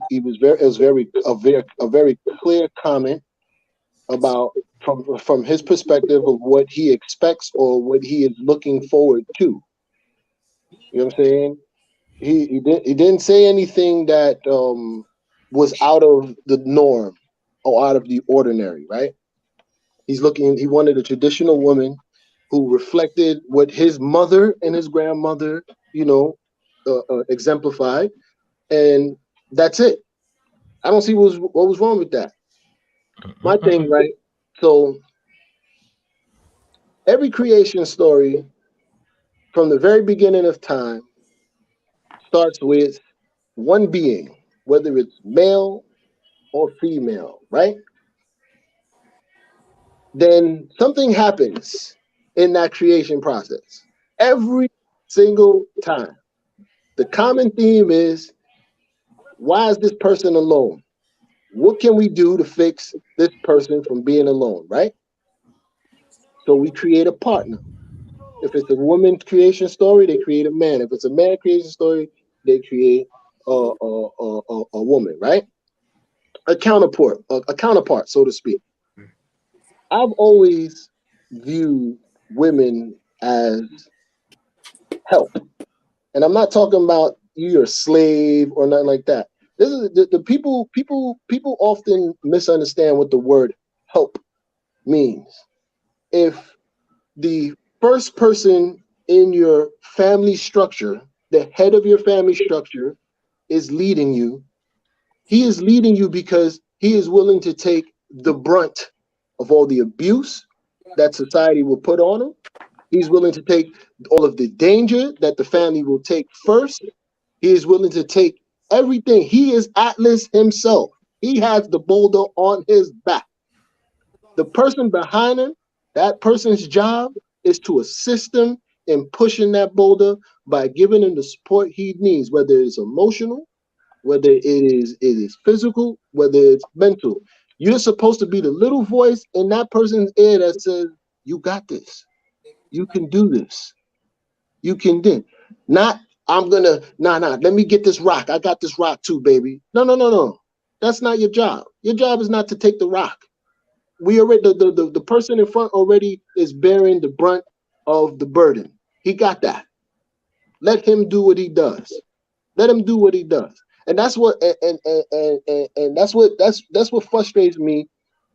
very clear comment about from his perspective of what he expects or what he is looking forward to. You know what I'm saying? He didn't say anything that was out of the norm or out of the ordinary, right? He wanted a traditional woman who reflected what his mother and his grandmother, exemplified, and that's it. I don't see what was wrong with that. My thing, right? So every creation story from the very beginning of time starts with one being, whether it's male or female, right? Then something happens in that creation process every single time. The common theme is, why is this person alone? What can we do to fix this person from being alone, right? So we create a partner. If it's a woman creation story, they create a man. If it's a man creation story, they create a woman, right? A counterpart, so to speak. I've always viewed women as help, and I'm not talking about you're a slave or nothing like that. This is the people often misunderstand what the word help means. If the first person in your family structure, the head of your family structure, is leading you, he is leading you because he is willing to take the brunt of all the abuse that society will put on him. He's willing to take all of the danger that the family will take first. He is willing to take everything. He is Atlas himself. He has the boulder on his back. The person behind him, that person's job is to assist him in pushing that boulder by giving him the support he needs, whether it's emotional, whether it is physical, whether it's mental. You're supposed to be the little voice in that person's ear that says, "You got this. You can do this. You can do." Not, "I'm gonna, nah. Let me get this rock. I got this rock too, baby." No. That's not your job. Your job is not to take the rock. We already the person in front already is bearing the brunt of the burden. He got that. Let him do what he does. Let him do what he does. And that's what and that's what frustrates me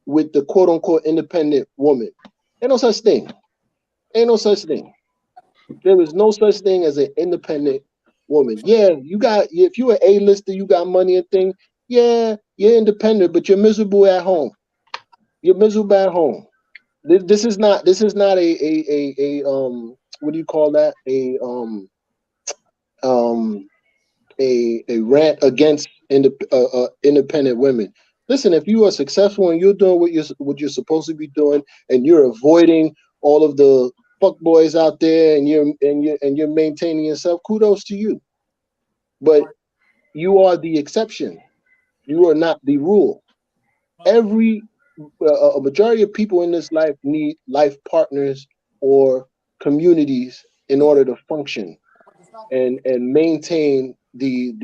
with the quote unquote independent woman. Ain't no such thing. Ain't no such thing. There is no such thing as an independent woman. Yeah, if you're an A-lister, you got money and things. Yeah, you're independent, but you're miserable at home. You're miserable at home. This is not a what do you call that? A rant against independent women. Listen, if you are successful and you're doing what you're supposed to be doing, and you're avoiding all of the fuck boys out there, and you're maintaining yourself, kudos to you. But you are the exception. You are not the rule. A majority of people in this life need life partners or communities in order to function and maintain the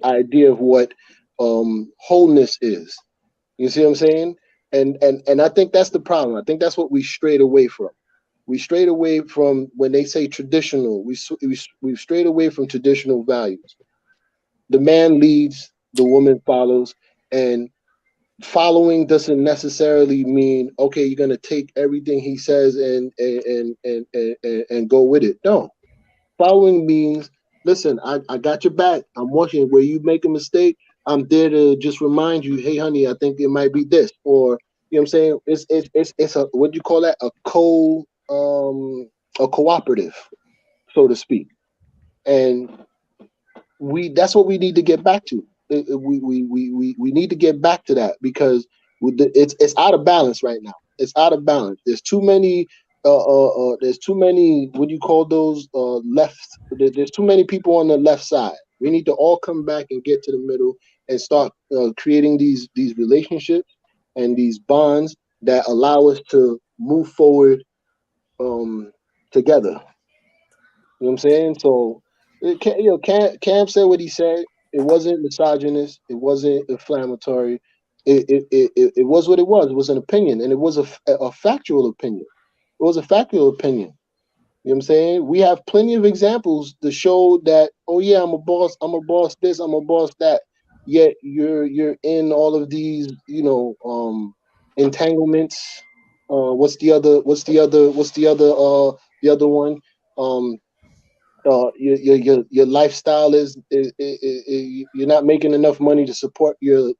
idea of what wholeness is. You see what I'm saying? And I think that's the problem. I think that's what we strayed away from. We strayed away from, when they say traditional, we've strayed away from traditional values. The man leads, the woman follows, and following doesn't necessarily mean, okay, you're gonna take everything he says and go with it. No, following means, listen, I got your back. I'm watching. Where you make a mistake, I'm there to just remind you, hey honey, I think it might be this, or you know what I'm saying? It's a, what do you call that? A cooperative, so to speak. And that's what we need to get back to. We need to get back to that, because it's out of balance right now. It's out of balance. There's too many. There's too many. What do you call those? Left. There's too many people on the left side. We need to all come back and get to the middle and start creating these relationships and these bonds that allow us to move forward together. You know what I'm saying? So, Cam said what he said. It wasn't misogynist. It wasn't inflammatory. It was what it was. It was an opinion, and it was a factual opinion. It was a factual opinion. You know what I'm saying? We have plenty of examples to show that, oh yeah, I'm a boss this, I'm a boss that. Yet you're in all of these, entanglements. What's the other one? Your lifestyle is you're not making enough money to support your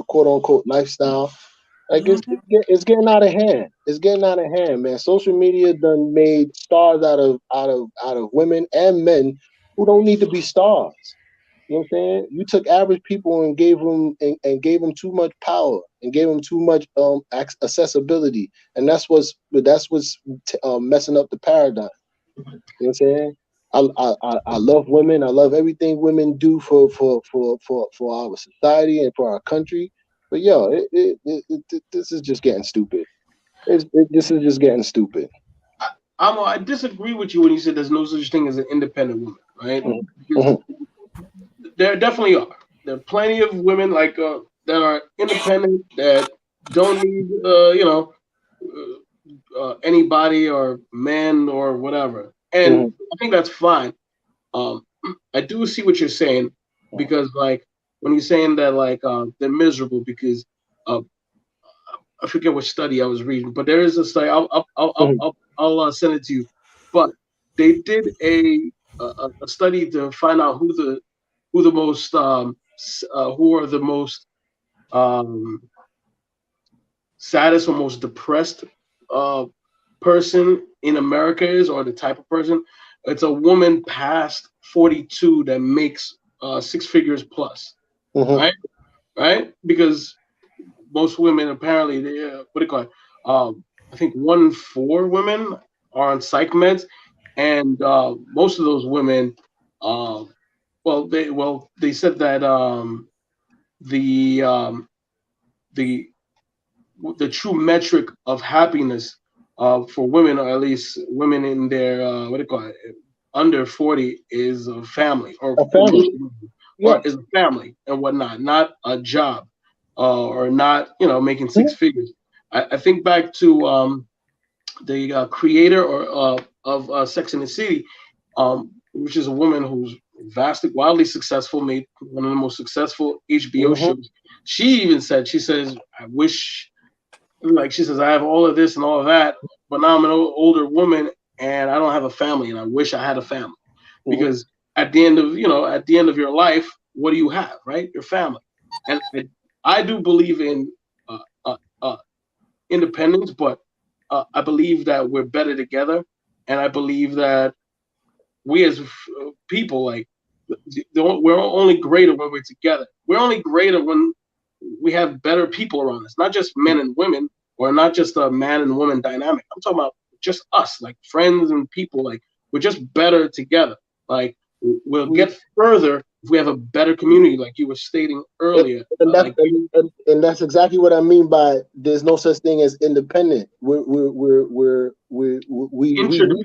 quote unquote lifestyle. Like it's getting out of hand. It's getting out of hand, man. Social media done made stars out of women and men who don't need to be stars. You know what I'm saying? You took average people and gave them too much power and gave them too much accessibility, and that's what's messing up the paradigm. You know what I'm saying? I love women. I love everything women do for our society and for our country. But this is just getting stupid. This is just getting stupid. I disagree with you when you said there's no such thing as an independent woman, right? Mm-hmm. There definitely are. There are plenty of women that are independent, that don't need anybody or man or whatever, and I think that's fine. I do see what you're saying, because when you're saying that they're miserable because I forget which study I was reading, but there is a study. I'll send it to you. But they did a study to find out who are the most saddest or most depressed person in America is, or the type of person. It's a woman past 42 that makes 6 figures plus, right? Because most women apparently, what do you call it? I think 1 in 4 women are on psych meds, and most of those women, they said that the true metric of happiness for women, or at least women in their what do you call it, under 40, is a family, or is a family and whatnot, not a job, or not making 6 figures. I think back to the creator of Sex and the City, which is a woman who's wildly successful, made one of the most successful HBO shows. She says, I wish. She says, I have all of this and all of that, but now I'm an older woman and I don't have a family, and I wish I had a family. Because at the end of your life, what do you have, right? Your family. And I do believe in independence, but I believe that we're better together, and I believe that we as people, we're only greater when we're together. We're only greater when we have better people around us, not just men and women, or not just a man and woman dynamic. I'm talking about just us, friends and people. We're just better together. We'll get further if we have a better community, like you were stating earlier. And that's exactly what I mean by there's no such thing as independent. We need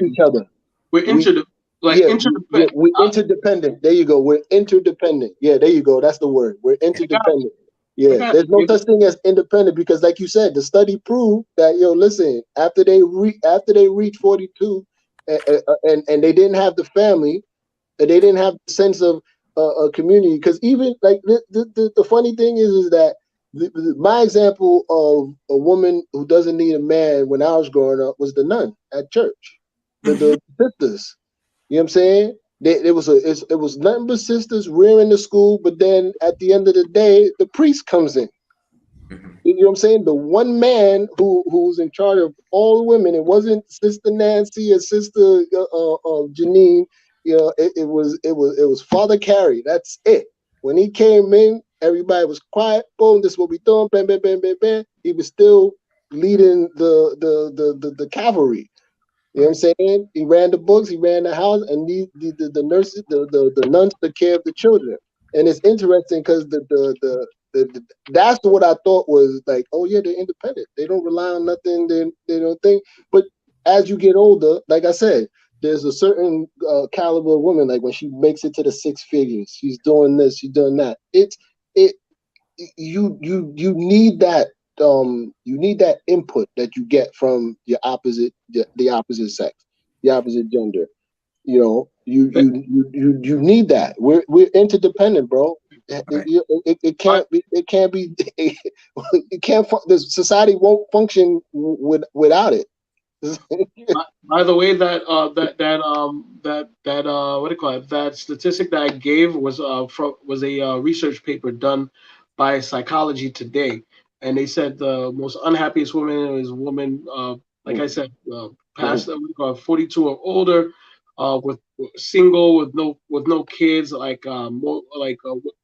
each other. We're interdependent. We're interdependent. There you go. We're interdependent. Yeah, there you go. That's the word. We're interdependent. Yeah, there's no such thing as independent, because, like you said, the study proved that listen, after they reach 42, and they didn't have the family, and they didn't have the sense of a community. Because even the funny thing is that my example of a woman who doesn't need a man when I was growing up was the nun at church, the sisters. You know what I'm saying? It was nothing but sisters rearing the school, but then at the end of the day, the priest comes in. You know what I'm saying? The one man who's in charge of all the women. It wasn't Sister Nancy or Sister Janine. You know, it was Father Carey. That's it. When he came in, everybody was quiet. Boom, this is what we doing. Bam, bam, bam, bam, bam. He was still leading the cavalry. You know what I'm saying? He ran the books, he ran the house, and the nurses, the nuns took care of the children. And it's interesting because that's what I thought was like, oh yeah, they're independent. They don't rely on nothing. They don't think. But as you get older, like I said, there's a certain caliber of woman. Like when she makes it to the six figures, she's doing this, she's doing that. You need that. You need that input that you get from your opposite, the opposite sex, the opposite gender. You know, you need that. We're interdependent, bro. It can't be. It can't be. It can't. The society won't function without it. By the way, that what do you call it? That statistic that I gave was a research paper done by Psychology Today, and they said the most unhappiest woman is a woman, like I said, past 42 or older, with single, with no kids, like more like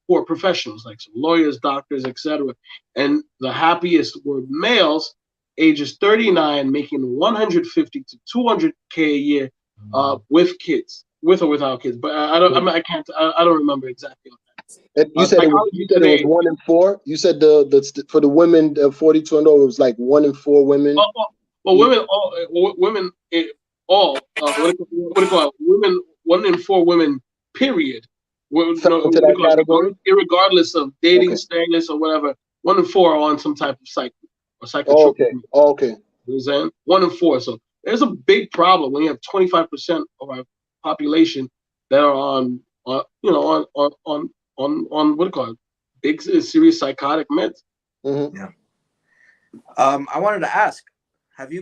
poor professionals, like some lawyers, doctors, etc. And the happiest were males, ages 39, making 150 to 200K a year, with kids, with or without kids. But I don't remember exactly. You said it was 1 in 4. You said the for the women 42 and over, it was like 1 in 4 women. Well, women what do you call it? Women, 1 in 4 women, period. Irregardless of dating status or whatever, 1 in 4 are on some type of psychotropic. Okay. You know what I'm saying? 1 in 4. So there's a big problem when you have 25% of our population that are on what do you call it? Big serious psychotic meds. Mm-hmm. Yeah. I wanted to ask, have you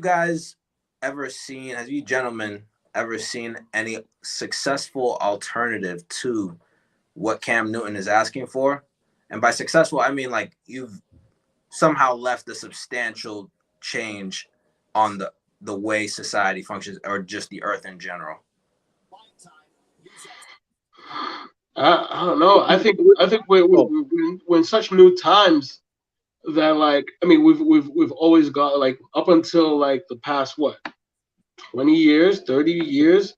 gentlemen ever seen any successful alternative to what Cam Newton is asking for? And by successful, I mean like you've somehow left a substantial change on the way society functions, or just the earth in general. I don't know. I think we're in such new times that, like, I mean, we've always got, like, up until like the past 20 years, 30 years,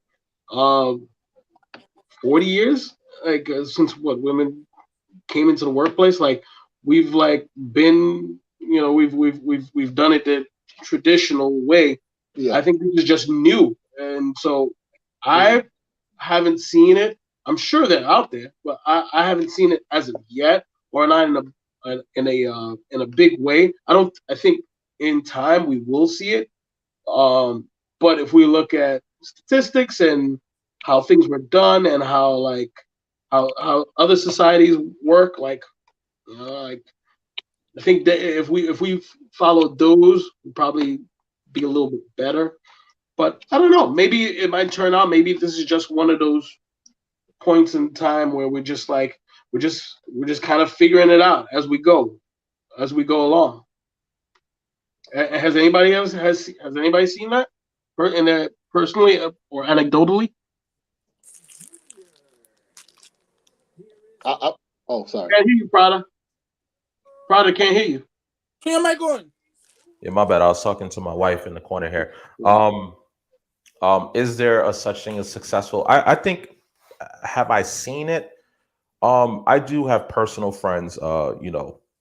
40 years, like since women came into the workplace, like we've like been, we've done it the traditional way. Yeah. I think this is just new, and so I haven't seen it. I'm sure they're out there, but I haven't seen it as of yet, or not in a big way. I think in time we will see it. But if we look at statistics and how things were done and how other societies work, like I think that if we followed those, we'd probably be a little bit better. But I don't know. Maybe it might turn out. Maybe this is just one of those points in time where we're just kind of figuring it out as we go along. Has anybody else has anybody seen that personally or anecdotally? Sorry. Can't hear you, Prada. Prada, can't hear you. Where am I going? Yeah, my bad. I was talking to my wife in the corner here. Is there a such thing as successful? I think, have I seen it? I do have personal friends,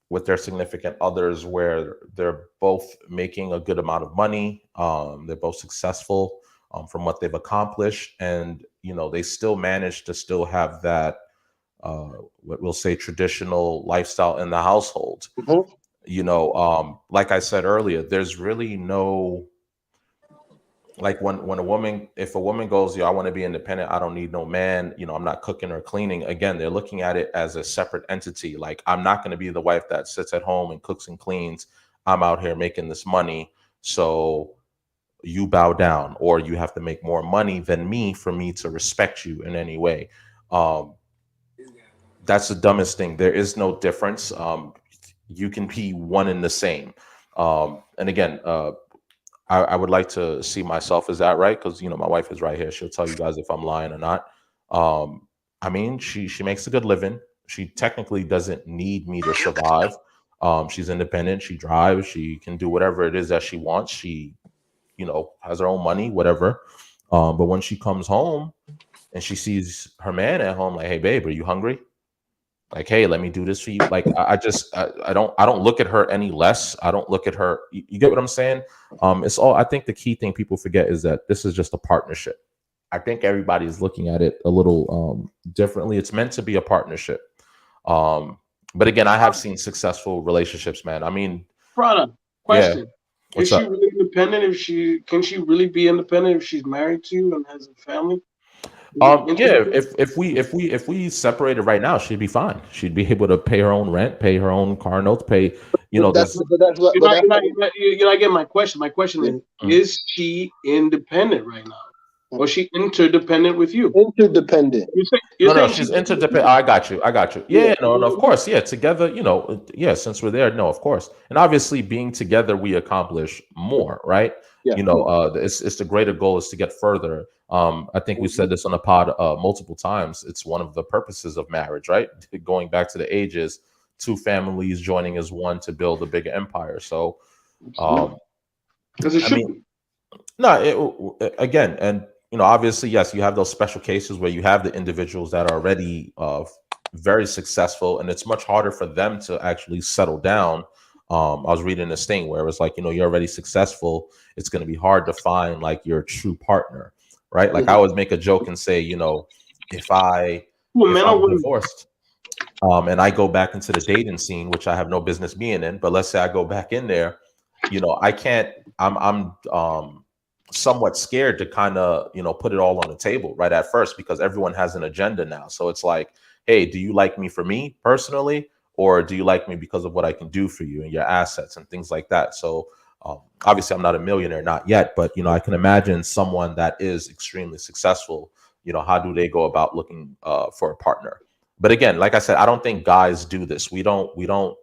with their significant others where they're both making a good amount of money. They're both successful from what they've accomplished, and they still manage to still have that what we'll say traditional lifestyle in the household. Mm-hmm. Like I said earlier, there's really no, like when if a woman goes, I want to be independent, I don't need no man, I'm not cooking or cleaning. Again, they're looking at it as a separate entity. Like, I'm not going to be the wife that sits at home and cooks and cleans. I'm out here making this money, so you bow down, or you have to make more money than me for me to respect you in any way. That's the dumbest thing. There is no difference. You can be one and the same. And again, I would like to see myself as that, right? Because my wife is right here. She'll tell you guys if I'm lying or not. I mean, she makes a good living. She technically doesn't need me to survive. She's independent. She drives. She can do whatever it is that she wants. She, has her own money, whatever. But when she comes home and she sees her man at home, like, hey, babe, are you hungry? Like, hey, let me do this for you. Like, I don't look at her any less. I don't look at her. You get what I'm saying? It's all. I think the key thing people forget is that this is just a partnership. I think everybody's looking at it a little differently. It's meant to be a partnership. But again, I have seen successful relationships, man. I mean, Prada, question. Yeah. What's Is she up? really independent? Can she really be independent if she's married to you and has a family? Yeah, if we separated right now, she'd be fine. She'd be able to pay her own rent, pay her own car notes, pay, You're not getting my question. My question is she independent right now? Or is she interdependent with you? Interdependent. No, she's interdependent. I got you. Yeah, no, of course. Yeah, together, since we're there, no, of course. And obviously being together, we accomplish more, right? Yeah. It's the greater goal is to get further. I think we said this on the pod multiple times. It's one of the purposes of marriage, right? Going back to the ages, two families joining as one to build a bigger empire. So, again, and obviously, yes, you have those special cases where you have the individuals that are already very successful, and it's much harder for them to actually settle down. I was reading this thing where it was like, you're already successful. It's going to be hard to find like your true partner, right? Like I always make a joke and say, if I'm divorced, and I go back into the dating scene, which I have no business being in, but let's say I go back in there, I can't. I'm somewhat scared to kind of put it all on the table right at first because everyone has an agenda now. So it's like, hey, do you like me for me personally, or do you like me because of what I can do for you and your assets and things like that? So obviously I'm not a millionaire, not yet, but I can imagine someone that is extremely successful. How do they go about looking for a partner? But again, like I said, I don't think guys do this. We don't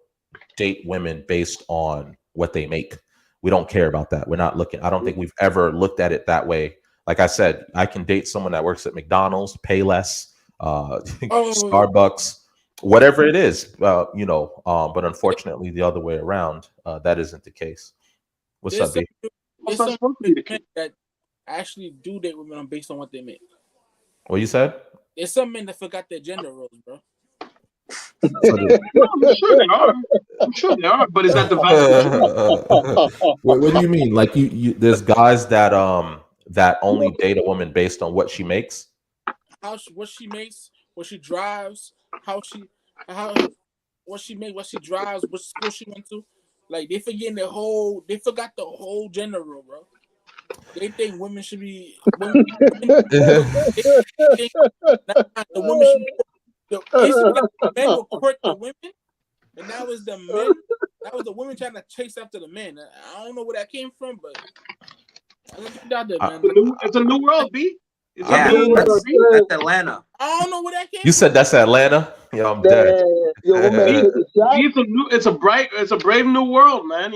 date women based on what they make. We don't care about that. We're not looking. I don't think we've ever looked at it that way. Like I said, I can date someone that works at McDonald's, pay less, Starbucks, whatever it is, but unfortunately the other way around, that isn't the case. What's up, B? There's some men that actually do date women based on what they make. What you said? There's some men that forgot their gender roles, bro. I'm sure they are, but is that the value? What do you mean? Like you there's guys that that only date a woman based on what she makes? What she makes, what she drives, what she makes, what she drives, what school she went to. Like they forgot the whole gender role, bro. They think women should be the women should be the men will court the women, and now it's the men. That was the women trying to chase after the men. I don't know where that came from, but it's a new world, B. That's Atlanta. I don't know where that came from. You said that's Atlanta? Yeah, I'm dead. It's a brave new world, man.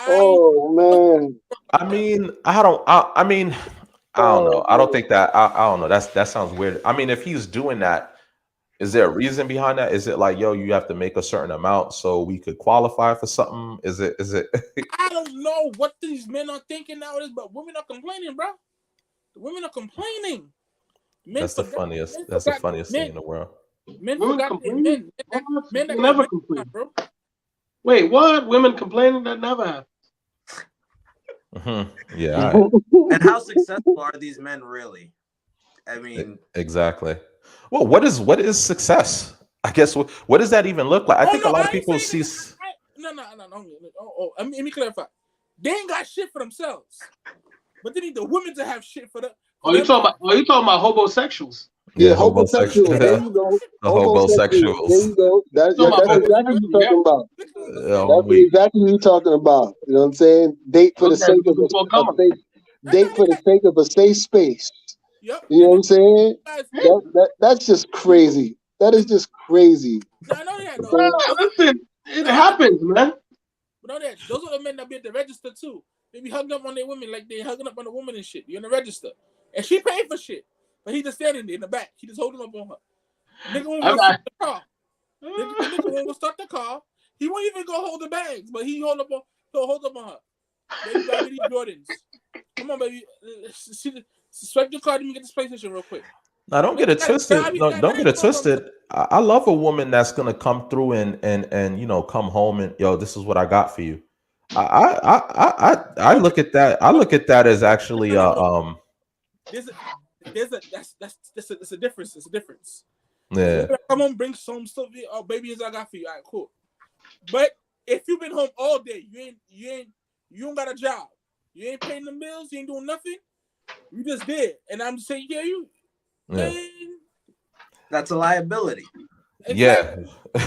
Oh man. I don't know. I don't think that. I don't know. That sounds weird. I mean, if he's doing that, is there a reason behind that? Is it like, yo, you have to make a certain amount so we could qualify for something? Is it? I don't know what these men are thinking nowadays, but women are complaining, bro. The women are complaining. That's the funniest thing in the world. Men forgot men never complain, bro. Wait, what? Women complaining? That never happened. Yeah. And how successful are these men really? I mean, exactly. Well, what is success? I guess what does that even look like? I think a lot of people see. No. Let me clarify. They ain't got shit for themselves, but they need the women to have shit for them. You talking about homosexuals? Yeah, homosexuals. There you go. The homosexuals. There you go. That's exactly what you're talking about. That's exactly what you're talking about. You know what I'm saying? Date for the sake of a safe space. Yep. You know what I'm saying? That's just crazy. That is just crazy. No, I know that. Listen, it happens, man. But know that those are the men that be at the register too. They be hugging up on their women like they hugging up on a woman and shit. You're in the register, and she paid for shit. but he just standing there in the back. He just holding up on her. Nigga won't start the car. Nigga won't start the car. He won't even go hold the bags, but he hold up on her. Baby, grab me these Jordans. Come on, baby. Swipe your card and get this PlayStation real quick. Now, don't get it twisted. No, don't get it twisted. I love a woman that's gonna come through and you know, come home and, yo, this is what I got for you. I look at that. I look at that as actually There's a difference. It's a difference. Yeah. Come on, bring some stuff. Oh, baby, is I got for you. All right, cool. But if you've been home all day, you don't got a job. You ain't paying the bills. You ain't doing nothing. You just did, and I'm just saying, that's a liability. Yeah.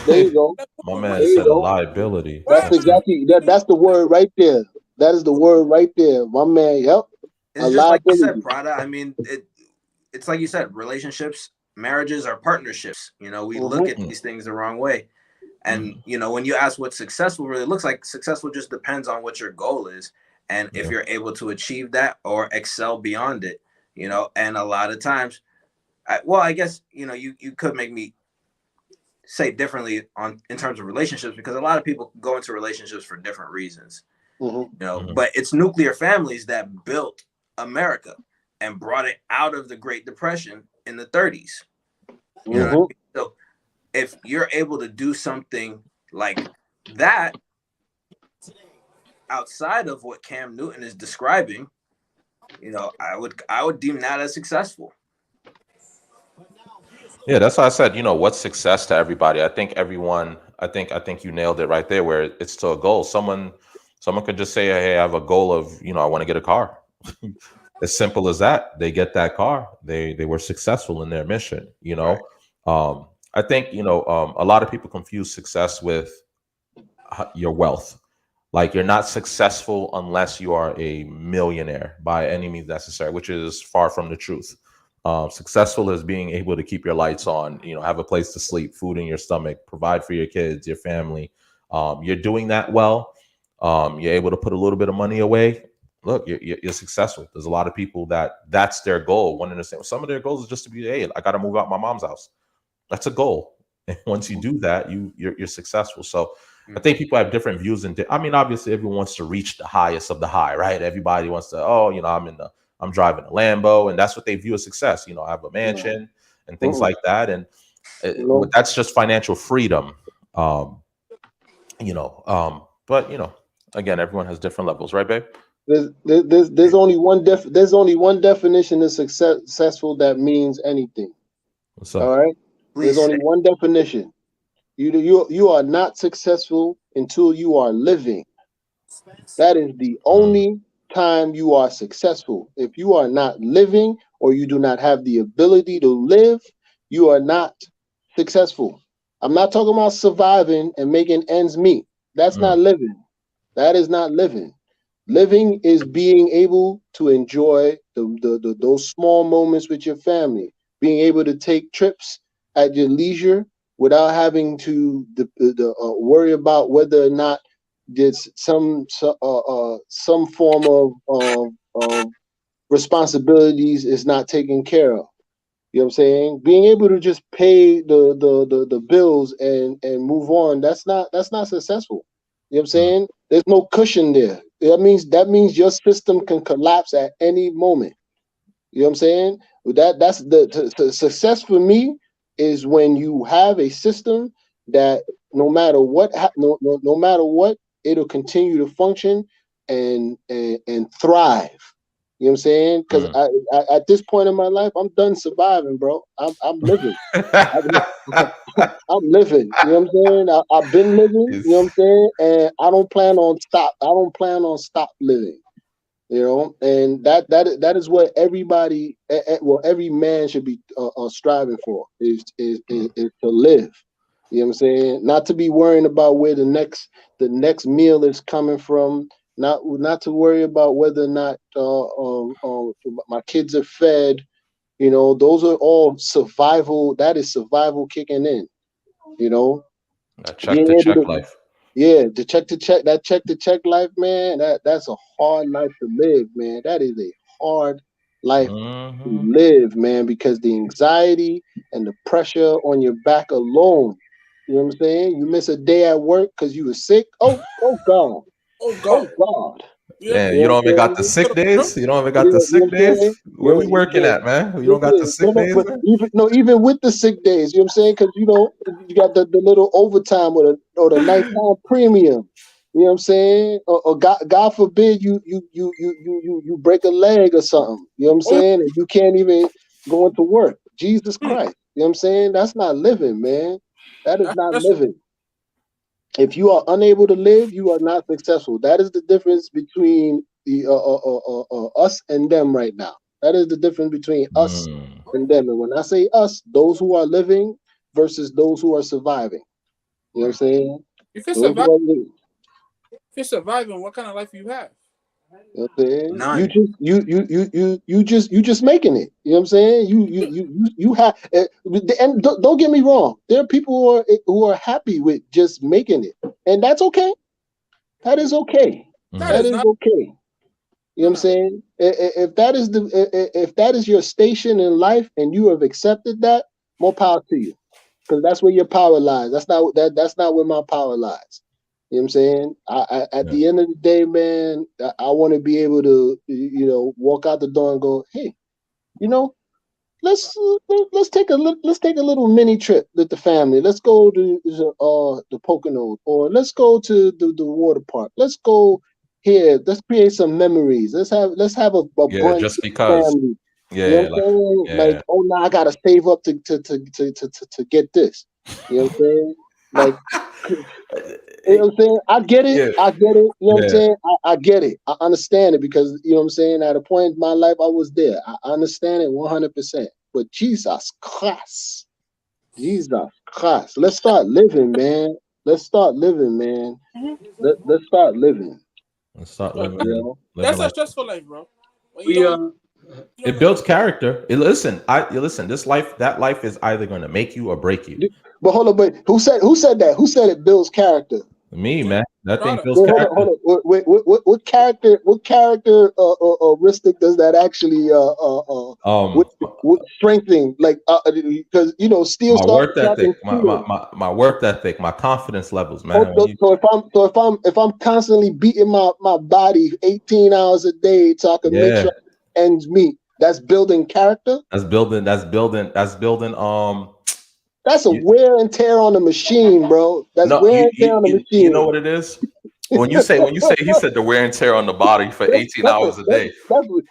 There you go. My man said a liability. That's exactly that's the word right there. That is the word right there. My man, yep. It's just like you said, Prada. I mean, it's like you said, relationships, marriages are partnerships. You know, we look at these things the wrong way. And, you know, when you ask what successful really looks like, successful just depends on what your goal is. And if you're able to achieve that or excel beyond it, you know, and a lot of times, I guess, you know, you could make me say differently in terms of relationships, because a lot of people go into relationships for different reasons, you know, but it's nuclear families that built America and brought it out of the Great Depression in the 30s. You know what I mean? So if you're able to do something like that outside of what Cam Newton is describing, you know, I would deem that as successful. Yeah, that's why I said, you know, what's success to everybody? I think you nailed it right there, where it's to a goal. Someone could just say, hey, I have a goal of, you know, I want to get a car. As simple as that. They get that car. They were successful in their mission, you know. Right. I think, you know, a lot of people confuse success with your wealth. Like, you're not successful unless you are a millionaire by any means necessary, which is far from the truth. Successful is being able to keep your lights on, you know, have a place to sleep, food in your stomach, provide for your kids, your family. You're doing that well. You're able to put a little bit of money away. Look, you're successful. There's a lot of people that's their goal. One and the same. Some of their goals is just to be, hey, I got to move out my mom's house. That's a goal. And once you do that, you're successful. So I think people have different views. And I mean, obviously, everyone wants to reach the highest of the high, right? Everybody wants to, oh, you know, I'm driving a Lambo, and that's what they view as success. You know, I have a mansion and things like that. And that's just financial freedom. You know, but, you know, again, everyone has different levels, right, babe? There's only one definition of successful that means anything. What's up? All right. There's only one definition. You are not successful until you are living. That is the only time you are successful. If you are not living, or you do not have the ability to live, you are not successful. I'm not talking about surviving and making ends meet. That's not living. That is not living. Living is being able to enjoy those small moments with your family, being able to take trips at your leisure without having to worry about whether or not there's some form of responsibilities is not taken care of. You know what I'm saying? Being able to just pay the bills and move on, that's not successful. You know what I'm saying? There's no cushion there. That means your system can collapse at any moment. You know what I'm saying? That's the success for me is when you have a system that no matter what, it'll continue to function and thrive. You know what I'm saying? Because I at this point in my life, I'm done surviving, bro. I'm living. I'm living. You know what I'm saying? I've been living. You know what I'm saying? And I don't plan on stop living. You know, and that is what everybody, every man should be striving for is to live. You know what I'm saying? Not to be worrying about where the next meal is coming from. Not to worry about whether or not my kids are fed. You know, those are all survival. That is survival kicking in. You know, check to check life. Yeah, the check to check life, man. That's a hard life to live, man. That is a hard life to live, man, because the anxiety and the pressure on your back alone. You know what I'm saying? You miss a day at work because you were sick. Oh God. Oh God. Yeah, you don't even got the sick days. You don't even got the sick days. Where we working at, man? You don't got the sick days. But even with the sick days, you know what I'm saying? Because you got the little overtime or the nighttime premium. You know what I'm saying? Or God forbid you break a leg or something. You know what I'm saying? And you can't even go into work. Jesus Christ. You know what I'm saying? That's not living, man. That is not living. If you are unable to live, you are not successful. That is the difference between the us and them right now. That is the difference between us and them. And when I say us, those who are living versus those who are surviving. You know what I'm saying? If you're surviving, what kind of life you have? You know what I'm saying? None. You just making it. You know what I'm saying? You have, and don't get me wrong. There are people who are happy with just making it, and that's okay. That is okay. That is okay. You know what I'm saying? If that is your station in life and you have accepted that, more power to you, because that's where your power lies. That's not where my power lies. You know what I'm saying? At the end of the day, man, I want to be able to, walk out the door and go, hey, let's take a little mini trip with the family. Let's go to the Poconos, or let's go to the water park. Let's go here. Let's create some memories. Let's have a brunch just with because. family. Yeah, you know what I'm saying? Like, oh no, I gotta save up to get this. You know what I'm saying? Like, you know what I'm saying? I get it. Yeah. I get it. You know what I'm saying? I get it. I understand it, because, you know what I'm saying, at a point in my life, I was there. I understand it 100%. But Jesus Christ. Let's start living, man. Let's start living, man. Let's start living. Let's start living. That's a stressful life, bro. It builds character. Listen, that life is either going to make you or break you. But hold on, but who said that? Who said it builds character? Me, man. That thing builds Hold character. on. What characteristic does that actually what strengthening? Like, because steel my starts work ethic, my work ethic, my confidence levels, man. So if I'm constantly beating my body 18 hours a day so I can make sure ends meet, that's building character. That's building. That's a wear and tear on the machine, bro. That's wear and tear on the machine. You know what it is? When you say he said the wear and tear on the body for 18 hours a day.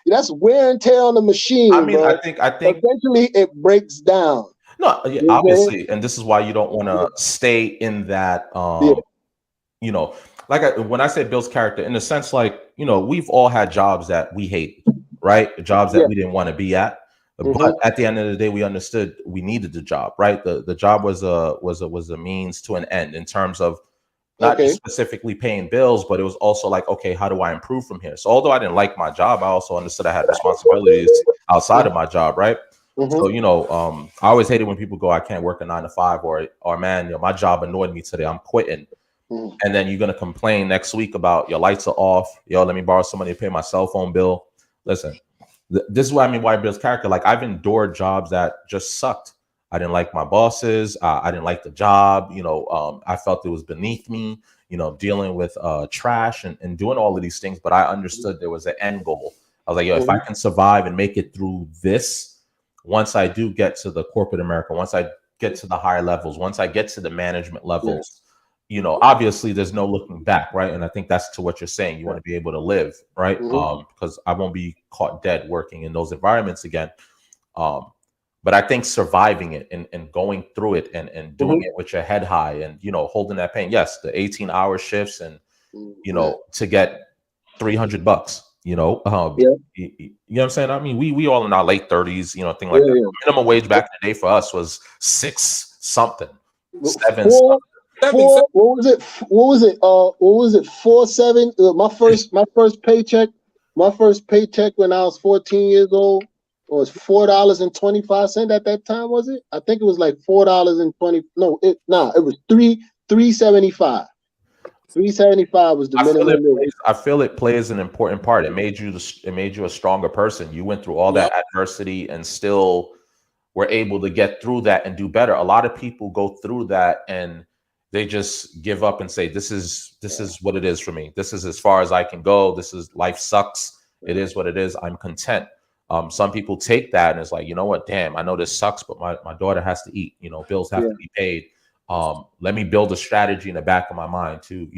That's wear and tear on the machine. I mean, bro. I think eventually it breaks down. No, obviously, and this is why you don't want to stay in that. When I say builds character, in the sense, like, we've all had jobs that we hate, right? Jobs that we didn't want to be at. But at the end of the day, we understood we needed the job, right? The job was a means to an end, in terms of not just specifically paying bills, but it was also like, okay, how do I improve from here? So although I didn't like my job, I also understood I had responsibilities outside of my job, right? So I always hated when people go, I can't work a 9 to 5, or man, my job annoyed me today, I'm quitting. And then you're gonna complain next week about your lights are off. Yo, let me borrow some money to pay my cell phone bill. Listen. This is what I mean why it builds character. Like, I've endured jobs that just sucked. I didn't like my bosses. I didn't like the job. I felt it was beneath me, dealing with trash and doing all of these things. But I understood there was an end goal. I was like, yo, if I can survive and make it through this, once I do get to the corporate America, once I get to the higher levels, once I get to the management levels, obviously there's no looking back, right? And I think that's to what you're saying. You want to be able to live, right? Because I won't be caught dead working in those environments again. But I think surviving it and going through it and doing it with your head high and, holding that pain. Yes, the 18-hour shifts and, to get $300, you know what I'm saying? I mean, we all in our late 30s, thing like that. Minimum wage back in the day for us was 6 something, 7 something. What was it? 4.7. My first paycheck when I was 14 years old was $4.25 at that time. Was it? I think it was like $4.20. No, it was $3.75. $375 was the minimum. I feel it plays an important part. It made you a stronger person. You went through all that adversity and still were able to get through that and do better. A lot of people go through that and they just give up and say, this is what it is for me. This is as far as I can go. Life sucks. It is what it is. I'm content. Some people take that and it's like, you know what, damn, I know this sucks, but my daughter has to eat, bills have to be paid. Let me build a strategy in the back of my mind to,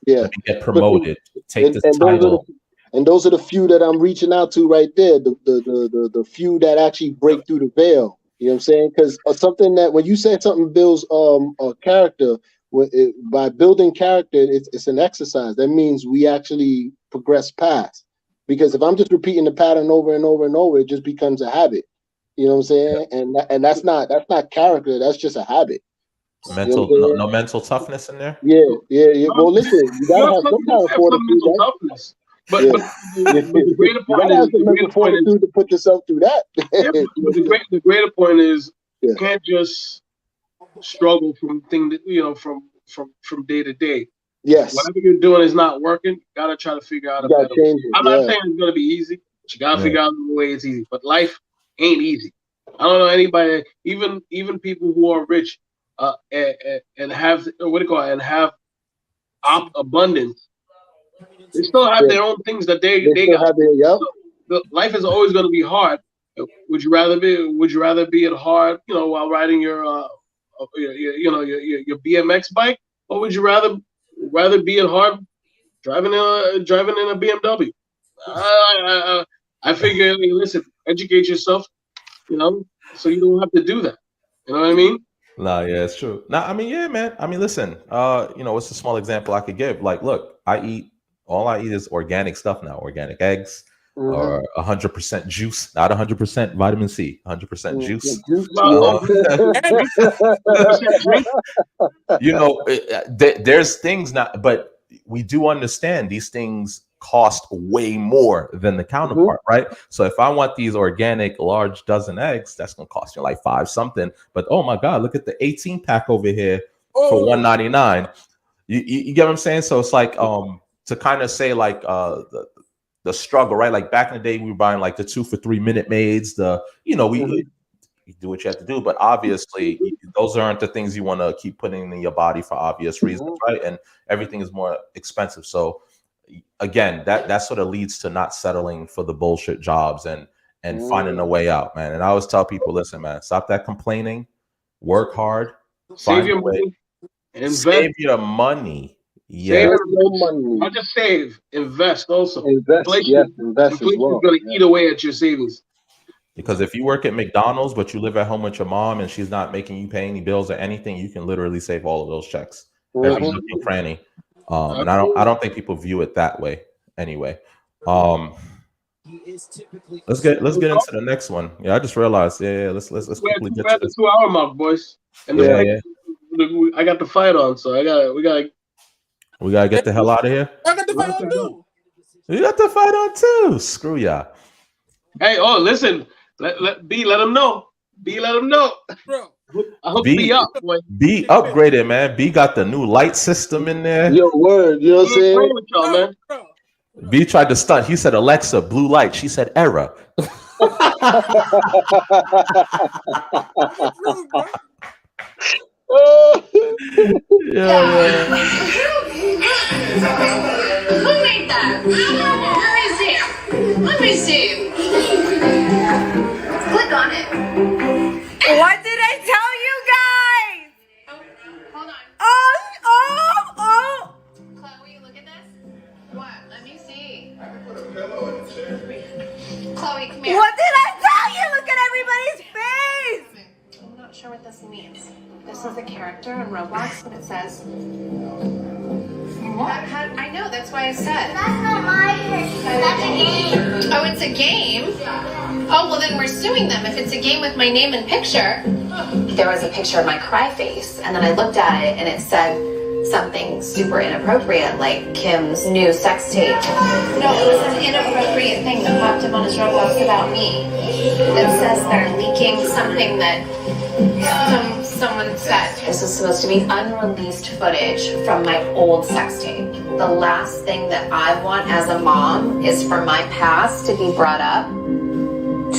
let me get promoted, take this title. And those are the few that I'm reaching out to right there. The few that actually break through the veil. You know what I'm saying? Because something that when you say something builds a character, by building character, it's an exercise. That means we actually progress past. Because if I'm just repeating the pattern over and over and over, it just becomes a habit. You know what I'm saying? Yeah. And that's not character. That's just a habit. No mental toughness in there. Yeah. Well, listen, you gotta have some kind of fortitude. Toughness. But the greater point is to put yourself through that. The greater point is you can't just struggle from from day to day. Yes. Whatever you're doing is not working. You gotta try to figure out a better way. I'm not saying it's gonna be easy, but you gotta figure out the way it's easy. But life ain't easy. I don't know anybody, even people who are rich, and have and have abundance. They still have their own things that they got. Life is always going to be hard. Would you rather be at hard, while riding your BMX bike, or would you rather be at hard driving in a BMW? I figure, listen, educate yourself, so you don't have to do that. You know what I mean? Nah, yeah, it's true. Nah, I mean, yeah, man. I mean, listen, what's a small example I could give? Like, look, all I eat is organic stuff now, organic eggs, or 100% juice, not 100% vitamin C, 100% juice. There's things not, but we do understand these things cost way more than the counterpart, right? So if I want these organic large dozen eggs, that's gonna cost you like $5 something. But oh my God, look at the 18 pack over here for $1.99. You get what I'm saying? So it's like to kind of say like the struggle, right? Like back in the day, we were buying like the 2 for $3 Minute Maids. We do what you have to do, but obviously those aren't the things you want to keep putting in your body for obvious reasons, right? And everything is more expensive. So again, that sort of leads to not settling for the bullshit jobs and finding a way out, man. And I always tell people, listen, man, stop that complaining, work hard, save your money, save your money. Yeah, not just save, invest also. Invest as well. Is going to eat away at your savings. Because if you work at McDonald's, but you live at home with your mom and she's not making you pay any bills or anything, you can literally save all of those checks. Every nook and cranny. And I don't think people view it that way anyway. Let's get into the next one. Yeah, I just realized. Yeah, let's quickly get to the 2 hour mark, boys. And I got the fight on, so we gotta get the hell out of here. I got the fight on too. You got the fight on too. Screw ya. Hey, listen. Let them know. B, let them know. Bro. I hope B up, boy. B upgraded, man. B got the new light system in there. Yo, word. You know what I'm saying? With y'all, man. B tried to stunt. He said, Alexa, blue light. She said, error. Yeah. Who made that? Let me see. Click on it. What did I tell you guys? Hold on. Oh. Chloe, look at this. What? Let me see. I can put a pillow in the chair. Chloe, come here. What did I tell you? Look at everybody's face. I'm not sure what this means. This is a character in Roblox, and it says... What? I know, that's why I said. That's not my person. That's a game. Oh, it's a game? Oh, well then we're suing them if it's a game with my name and picture. There was a picture of my cry face, and then I looked at it, and it said something super inappropriate, like Kim's new sex tape. No, it was an inappropriate thing that popped up on his Roblox about me. It says they're leaking something that... Someone said this is supposed to be unreleased footage from my old sex tape. The last thing that I want as a mom is for my past to be brought up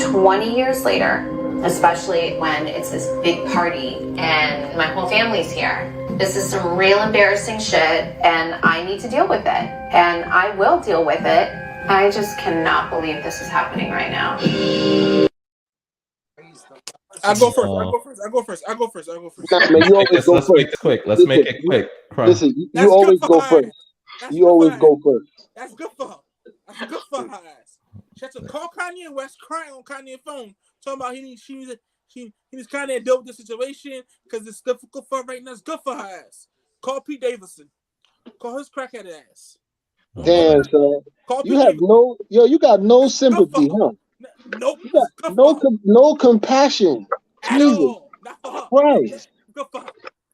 20 years later, especially when it's this big party and my whole family's here. This is some real embarrassing shit and I need to deal with it. And I will deal with it. I just cannot believe this is happening right now. I go first. Nah, man, you always go Let's first. make it quick. Let's make it quick. Listen, you always go first. You always go first. That's good for her. That's good for her ass. She has to call Kanye West, crying on Kanye's phone, talking about he needs Kanye to deal with the situation because it's difficult for her right now. It's good for her ass. Call Pete Davidson. Call his crackhead ass. Damn, son. You have you got no sympathy, huh? Nope. You got no compassion. Jesus Christ. Good for her.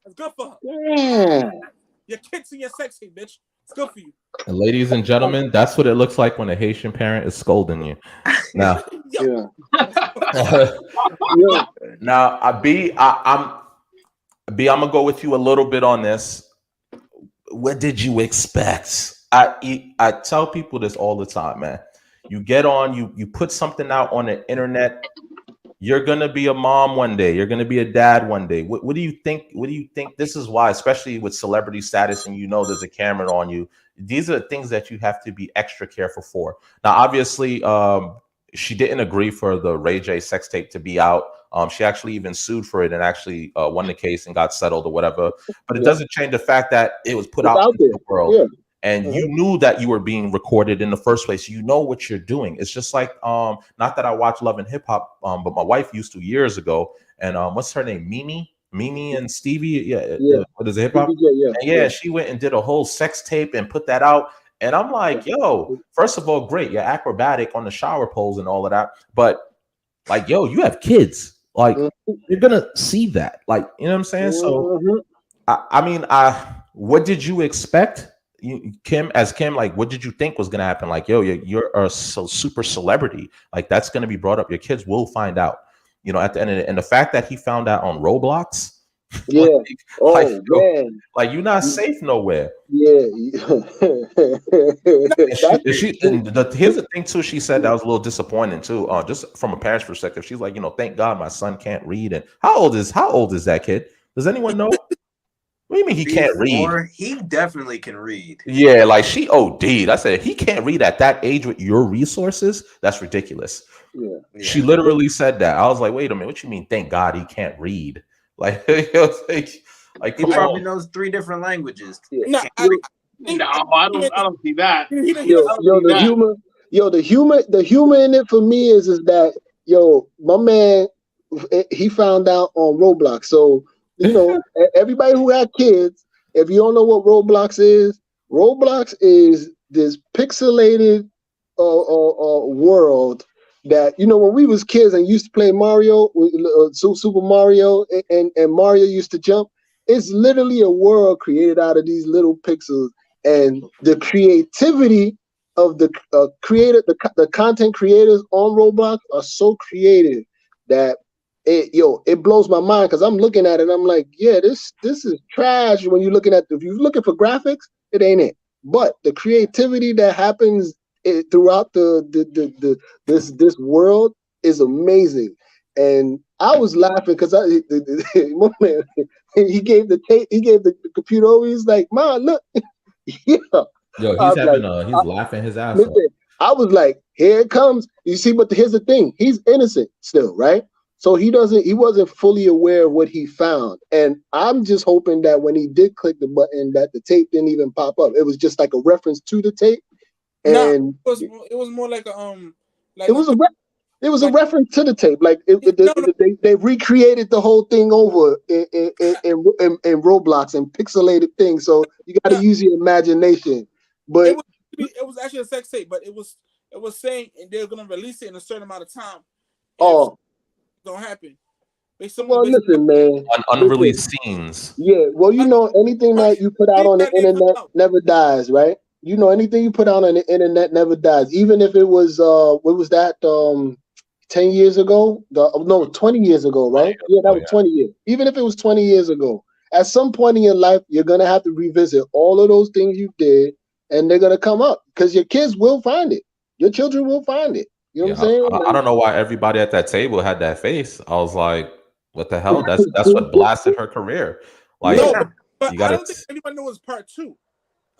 It's good for her. Yeah. Your kids and your sex tape, bitch. It's good for you. And ladies and gentlemen, that's what it looks like when a Haitian parent is scolding you. Now, now, I'm gonna go with you a little bit on this. What did you expect? I tell people this all the time, man. You get on, you put something out on the internet. You're gonna be a mom one day. You're gonna be a dad one day. What do you think? What do you think? This is why, especially with celebrity status, and there's a camera on you. These are things that you have to be extra careful for. Now, obviously, she didn't agree for the Ray J sex tape to be out. She actually even sued for it and actually won the case and got settled or whatever. But it doesn't change the fact that it was put out into the world. Yeah. And you knew that you were being recorded in the first place. You know what you're doing. It's just like, not that I watch Love and Hip Hop, but my wife used to years ago. And what's her name? Mimi and Stevie. What is it? Hip Hop? Yeah, she went and did a whole sex tape and put that out. And I'm like, yo, first of all, great. You're acrobatic on the shower poles and all of that. But like, yo, you have kids. Like, you're going to see that. Like, you know what I'm saying? So, what did you expect? Kim, like, what did you think was gonna happen? Like, yo, you're a super celebrity. Like, that's gonna be brought up. Your kids will find out. At the end of it. And the fact that he found out on Roblox, like you're not safe nowhere. Yeah. Here's the thing too. She said that was a little disappointing too. Just from a parent's perspective, she's like, thank God my son can't read. And how old is that kid? Does anyone know? What do you mean he can't read? He definitely can read. Yeah, like she OD'd. I said, he can't read at that age with your resources? That's ridiculous. Yeah. She literally said that. I was like, wait a minute, what you mean? Thank God he can't read. Like, he probably knows 3 different languages. No, I don't see that. The humor in it for me is that my man, he found out on Roblox. So everybody who had kids, if you don't know what Roblox is this pixelated world that when we was kids and used to play Mario, Super Mario, and Mario used to jump. It's literally a world created out of these little pixels, and the creativity of the the content creators on Roblox are so creative that it blows my mind, because I'm looking at it and I'm like, yeah, this is trash. When you're looking at, if you're looking for graphics, it ain't it. But the creativity that happens throughout this world is amazing. And I was laughing because my man, he gave the computer over. He's like, "Man, look." Yo, he's laughing his ass off. I was like, here it comes. You see, but here's the thing. He's innocent still, right? So he wasn't fully aware of what he found. And I'm just hoping that when he did click the button, that the tape didn't even pop up. It was just like a reference to the tape. And it was more like a it was a reference to the tape. Like they recreated the whole thing over in Roblox and pixelated things. So you got to use your imagination. But it was actually a sex tape, but it was saying they're gonna release it in a certain amount of time. Don't happen. Listen, man. Unreleased scenes. Yeah. Well, anything that you put out on the internet never dies, right? Anything you put out on the internet never dies. Even if it was what was that 10 years ago, 20 years ago, right? Yeah, that was 20 years. Even if it was 20 years ago, at some point in your life, you're going to have to revisit all of those things you did, and they're going to come up because your kids will find it. Your children will find it. You know what I'm saying? I don't know why everybody at that table had that face. I was like, what the hell? That's what blasted her career. Like, no, but you gotta. I don't think anybody knew it was part 2.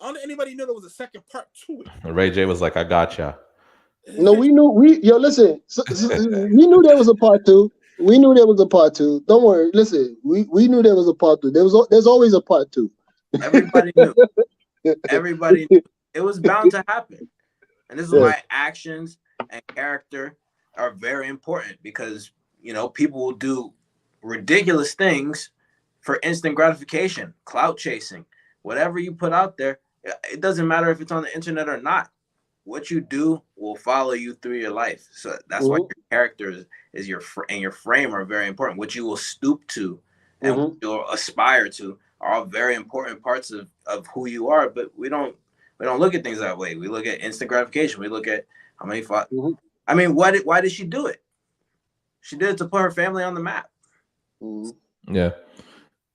I don't think anybody knew there was a second part to it. Ray J was like, I gotcha. No, we knew. Listen. We knew there was a part 2. We knew there was a part 2. Don't worry. Listen, we knew there was a part 2. There's always a part 2. Everybody knew. Everybody knew. It was bound to happen. And this is why actions and character are very important, because, you know, people will do ridiculous things for instant gratification, clout chasing, whatever you put out there. It doesn't matter if it's on the internet or not. What you do will follow you through your life. So that's why your character is your and your frame are very important. What you will stoop to and what you'll aspire to are all very important parts of who you are. But we don't look at things that way. We look at instant gratification. We look at how many I mean, why did she do it? She did it to put her family on the map. Yeah.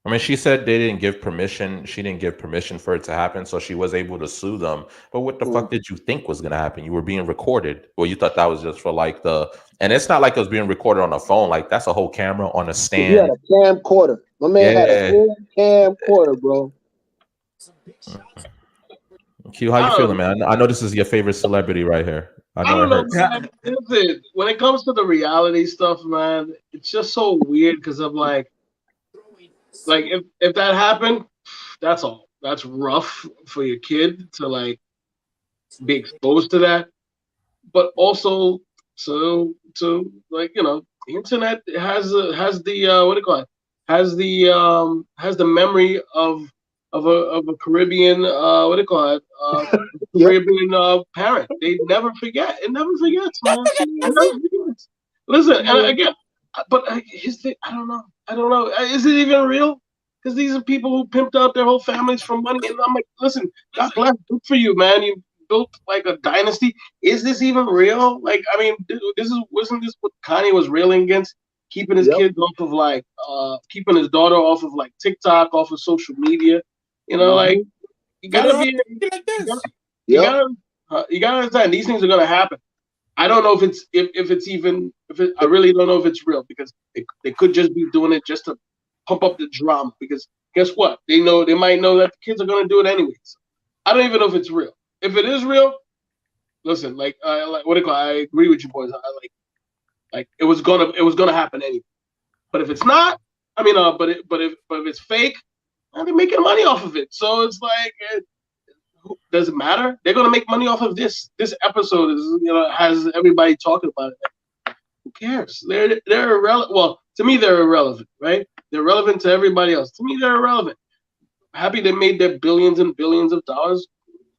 I mean, she said they didn't give permission. She didn't give permission for it to happen, so she was able to sue them. But what the fuck did you think was going to happen? You were being recorded. Well, you thought that was just for like and it's not like it was being recorded on a phone. Like, that's a whole camera on a stand. He had a camcorder. My man had a whole camcorder, bro. Q, how you feeling, man? I know this is your favorite celebrity right here. I know it hurts. Man. Listen, when it comes to the reality stuff, man, it's just so weird because I'm like if that happened, that's all. That's rough for your kid to like be exposed to that. But also, so like, you know, the internet has the what do you call it? Has the memory of a Caribbean what do you call it? Caribbean parent. They never forget. It never forgets, man. It never forgets. Listen, and again, but his thing, I don't know. Is it even real? Because these are people who pimped out their whole families for money. And I'm like, listen, God bless, good for you, man. You built like a dynasty. Is this even real? Like, I mean, wasn't this what Kanye was railing against? Keeping his kids off of like, keeping his daughter off of like TikTok, off of social media. You know, like, you gotta be like this. You gotta understand these things are gonna happen. I don't know I really don't know if it's real, because they could just be doing it just to pump up the drama, because guess what? They might know that the kids are going to do it anyways. I don't even know if it's real. If it is real, listen, what do you call it? I agree with you boys. Like it was gonna happen anyway. But if it's not, I mean, but if it's fake, they're making money off of it. So it's like, does it matter? They're gonna make money off of this. This episode has everybody talking about it. Like, who cares? They're irrelevant. Well, to me, they're irrelevant, right? They're relevant to everybody else. To me, they're irrelevant. Happy they made their billions and billions of dollars.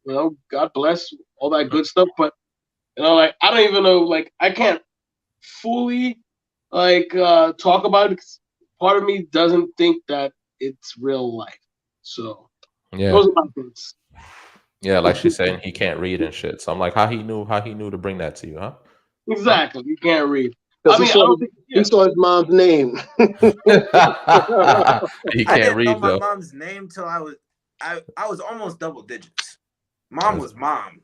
You know, God bless, all that good stuff. But, you know, like, I don't even know, like, I can't fully, like, talk about it, because part of me doesn't think that it's real life. So, those are my things. Yeah, like she's saying, he can't read and shit. So I'm like, how he knew to bring that to you, huh? Exactly. You can't read. I mean, he saw his mom's name. He can't read, know my though. mom's name till I was almost double digits. Mom was mom.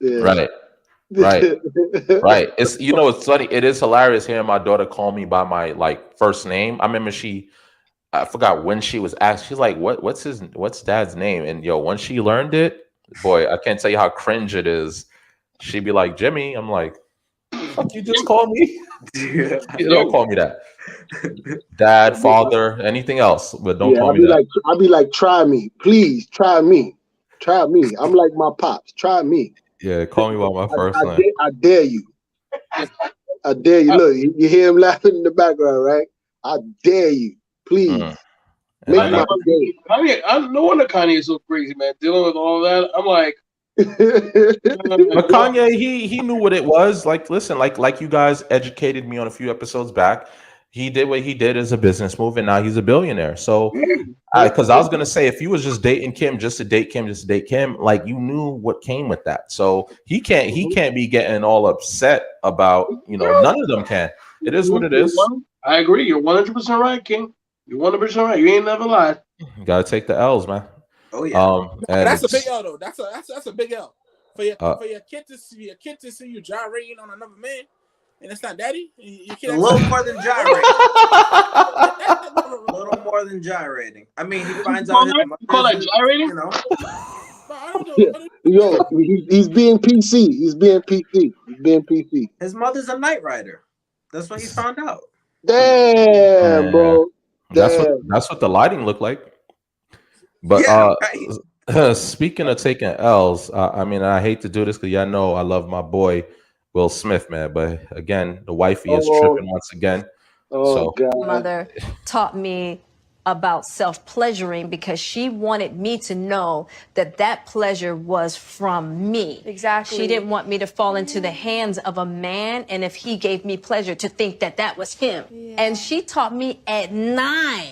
Yeah. Right. It's, you know, it's funny. It is hilarious hearing my daughter call me by my like first name. I remember I forgot when she was asked. She's like, "What's dad's name?" And yo, when she learned it, boy, I can't tell you how cringe it is. She'd be like, "Jimmy." I'm like, "Fuck, you just call me." You don't call me that. Dad, father, anything else, but don't call me that. I'll be like, try me, please, try me. I'm like my pops. Try me. Yeah, call me by my first name. I dare you. I dare you. Look, you hear him laughing in the background, right? I dare you, please. Make my day. No wonder Kanye is so crazy, man. Dealing with all that, I'm like. But Kanye, he knew what it was. Like, listen, like you guys educated me on a few episodes back. he did what he did as a business move, and now he's a billionaire. So, because I was gonna say, if you was just dating Kim, just to date Kim, like you knew what came with that. So he can't be getting all upset about, none of them can. It is what it is. I agree. You're 100% right, King. You're 100% right. You ain't never lied. You gotta take the L's, man. Oh yeah. And that's a big L though. That's a big L for your kid to see you gyrating on another man, and it's not daddy. Your kid a little more than gyrating. A little more than gyrating. I mean, he finds out his mother. Call that gyrating? Yo, he's being PC. He's being PC. His mother's a night rider. That's what he found out. Damn, bro. That's what the lighting looked like. But speaking of taking L's, I mean, I hate to do this because y'all know I love my boy Will Smith, man. But again, the wifey is tripping once again. God. Mother taught me about self-pleasuring because she wanted me to know that pleasure was from me. Exactly. She didn't want me to fall into the hands of a man, and if he gave me pleasure, to think that was him. Yeah. And she taught me at 9.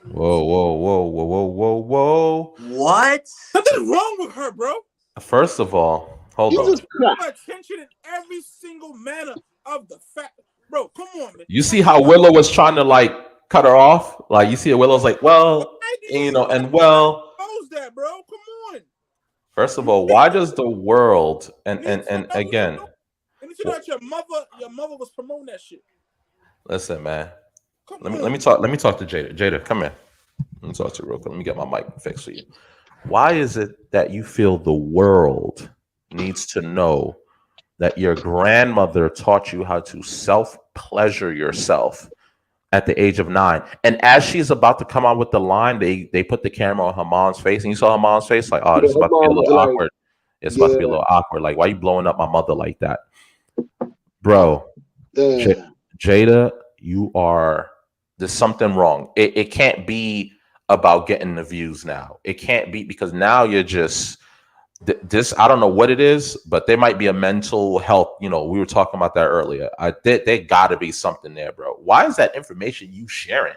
Whoa. What? Something's wrong with her, bro. First of all, hold on. Attention in every single manner of the fact. Bro, come on, man. You see how Willow was trying to like cut her off? Like you see Willow's like, well, and well. How's that, bro? Come on. First of all, why does the world and again? And you know that your mother was promoting that shit. Listen, man. Let me talk to Jada. Jada, come here. Let me talk to you real quick. Let me get my mic fixed for you. Why is it that you feel the world needs to know that your grandmother taught you how to self-pleasure yourself at the age of 9? And as she's about to come out with the line, they put the camera on her mom's face, and you saw her mom's face, like, oh, this is about to be a little awkward. It's about to be a little awkward. Like, why are you blowing up my mother like that? Bro, Jada, there's something wrong. It can't be about getting the views now. It can't be, because now you're just this. I don't know what it is, but there might be a mental health. We were talking about that earlier. There got to be something there, bro. Why is that information you sharing?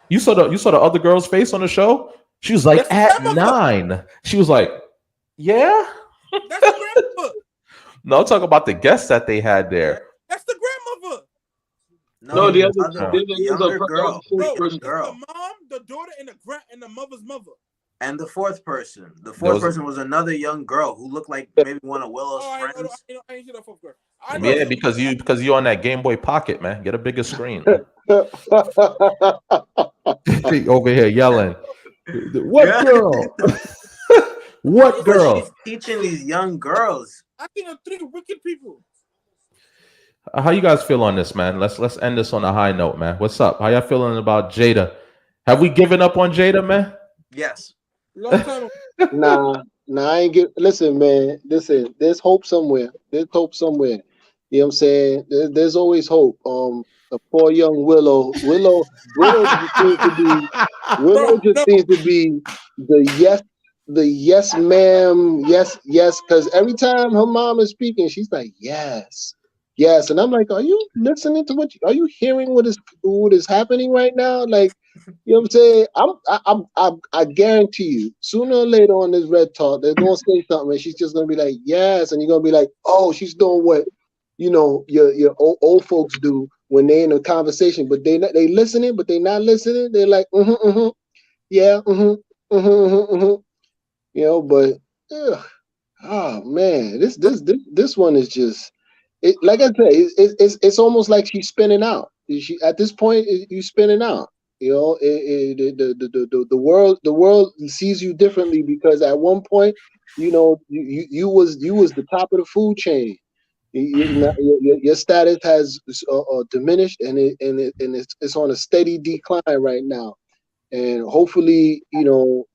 You saw the other girl's face on the show. She was like, at 9. She was like, yeah. That's the grandmother. No, talk about the guests that they had there. That's the grandmother. No, the younger girl. The mom, the daughter, and the mother's mother. And the fourth person. The fourth person was another young girl who looked like maybe one of Willow's friends. I ain't see that fourth girl. Yeah, because you're on that Game Boy Pocket, man. Get a bigger screen. Over here yelling. What girl? What girl? She's teaching these young girls. I think of 3 wicked people. How you guys feel on this, man? Let's end this on a high note, man. What's up? How y'all feeling about Jada? Have we given up on Jada, man? Yes. Long time. Nah, I ain't get. Listen, man. Listen, there's hope somewhere. There's hope somewhere. You know what I'm saying? There's always hope. The poor young Willow just seems to be the yes, ma'am, yes, because every time her mom is speaking, she's like, yes, and I'm like, are you listening to are you hearing what is happening right now? Like, you know what I'm saying? I guarantee you, sooner or later on this Red Talk, they're gonna say something, and she's just gonna be like, yes, and you're gonna be like, oh, she's doing what your old folks do when they in a conversation, but they listening, but they not listening. They're like, yeah, but oh man, this one is just like I said, it's almost like she's spinning out. She at this point you spinning out. The world sees you differently because at one point, you was the top of the food chain. Your status has diminished, and it's on a steady decline right now. And hopefully, your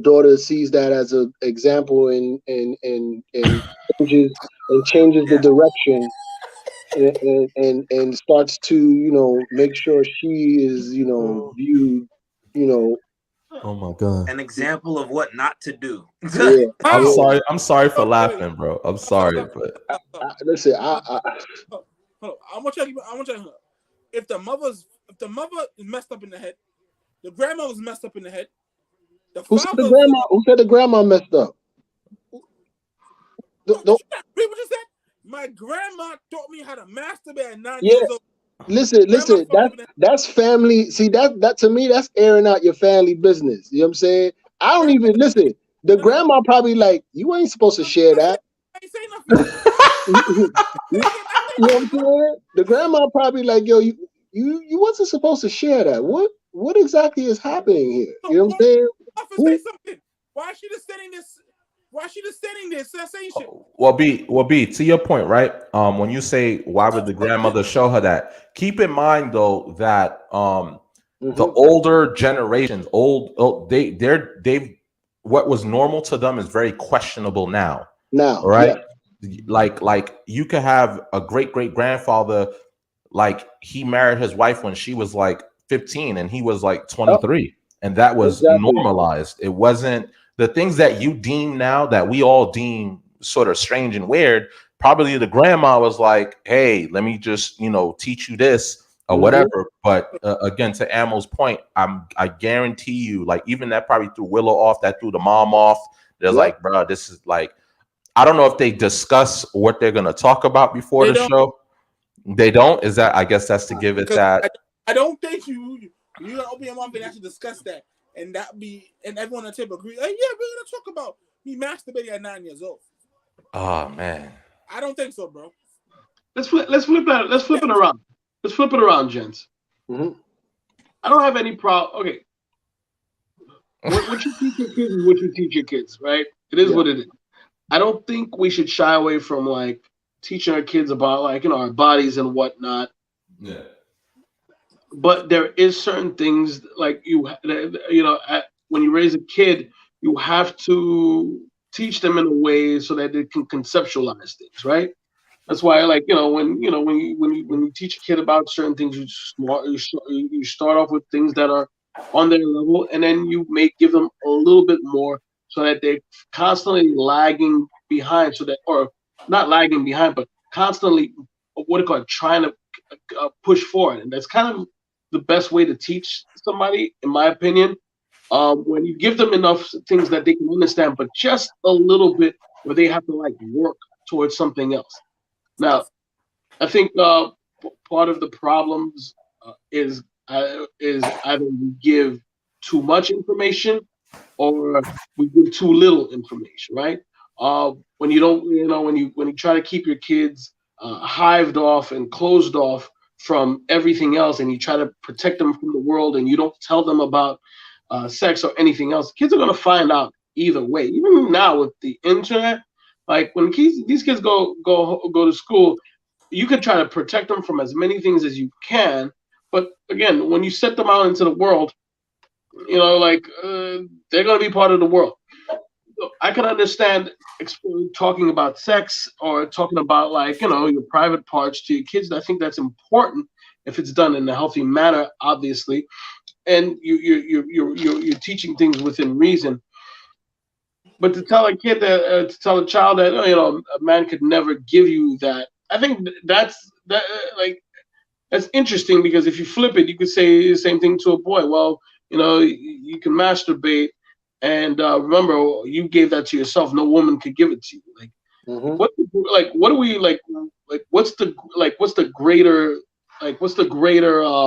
daughter sees that as an example and changes the direction and starts to make sure she is viewed Oh my god. An example of what not to do. Yeah, I'm yeah. sorry. I'm sorry for laughing, bro. I'm sorry, but Listen, Hold on. I want you to if the mother is messed up in the head, the grandma was messed up in the head. Who said the grandma? Who said the grandma messed up? Read what you said. My grandma taught me how to masturbate at 9 years old. Listen. That's family. See, that to me, that's airing out your family business. You know what I'm saying? I don't even listen. The grandma probably like, you ain't supposed to share that. I ain't say nothing. You know what I'm saying? The grandma probably like, yo, you wasn't supposed to share that. What exactly is happening here? You know what I'm saying? Say something. Why is she just sending this? Why is she just sending this sensation? Well, B, to your point, right? When you say why would the grandmother show her that, keep in mind though that the older generations, they've what was normal to them is very questionable now. Right? Yeah. Like you could have a great grandfather, like he married his wife when she was like 15 and he was like 23, and that was normalized. It wasn't the things that you deem now that we all deem sort of strange and weird. Probably the grandma was like, hey, let me just, teach you this or whatever. But again, to Amel's point, I guarantee you, like even that probably threw Willow off, that threw the mom off. They're like, bro, this is like, I don't know if they discuss what they're going to talk about before the show. They don't? Is that, I guess that's to give it that. I don't think you gonna open your mouth and actually discuss that, and everyone on the table agree. Like, yeah, we're gonna talk about me masturbating at 9 years old. Oh man, I don't think so, bro. Let's flip it. Let's flip it around. Let's flip it around, gents. I don't have any problem. Okay, what you teach your kids is what you teach your kids, right? It is what it is. I don't think we should shy away from like teaching our kids about like our bodies and whatnot. Yeah. But there is certain things like when you raise a kid, you have to teach them in a way so that they can conceptualize things, right? That's why, like when you teach a kid about certain things, you start off with things that are on their level, and then you may give them a little bit more so that they're constantly lagging behind, or not lagging behind, but constantly trying to push forward, and that's kind of the best way to teach somebody, in my opinion. When you give them enough things that they can understand, but just a little bit where they have to like work towards something else. Now, I think part of the problems is either we give too much information or we give too little information, right? When you don't, when you try to keep your kids hived off and closed off from everything else, and you try to protect them from the world, and you don't tell them about sex or anything else, kids are going to find out either way. Even now with the internet, like when these kids go to school, you can try to protect them from as many things as you can. But again, when you set them out into the world, they're going to be part of the world. I can understand talking about sex or talking about your private parts to your kids. I think that's important if it's done in a healthy manner, obviously, and you're teaching things within reason. But to tell a kid to tell a child that a man could never give you that, I think that's interesting, because if you flip it, you could say the same thing to a boy. Well, you can masturbate. And remember, you gave that to yourself. No woman could give it to you. Like, what's the greater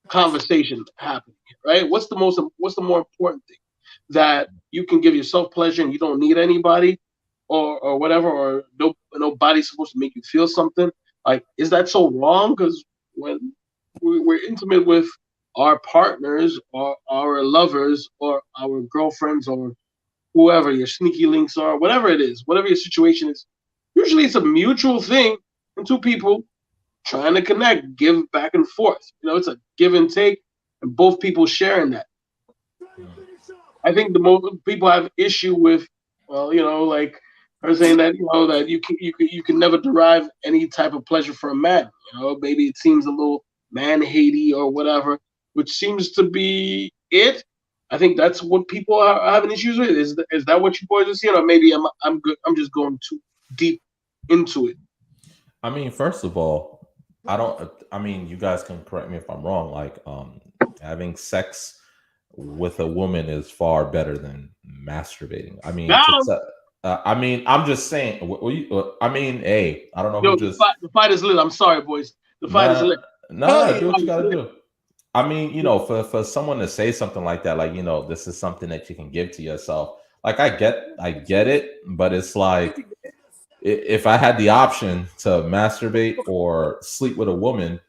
conversation happening, right? What's the more important thing? That you can give yourself pleasure and you don't need anybody, or whatever, or nobody's supposed to make you feel something. Like, is that so wrong? Because when we're intimate with our partners or our lovers or our girlfriends or whoever your sneaky links are, whatever it is, whatever your situation is, usually it's a mutual thing, and two people trying to connect, give back and forth. It's a give and take, and both people sharing that. I think the most people have issue with, like her saying that, that you can never derive any type of pleasure from a man. Maybe it seems a little man-hatey or whatever, which seems to be it. I think that's what people are having issues with. Is that what you boys are seeing, or maybe I'm good? I'm just going too deep into it. I mean, first of all, I mean, you guys can correct me if I'm wrong. Like, having sex with a woman is far better than masturbating. I mean, I mean, I'm just saying. I mean, hey, I don't know who just. The fight is lit. I'm sorry, boys. The fight is lit. Nah, do what you gotta do. I mean, you know, for someone to say something like that, like, you know, this is something that you can give to yourself. Like, I get it, but it's like, if I had the option to masturbate or sleep with a woman,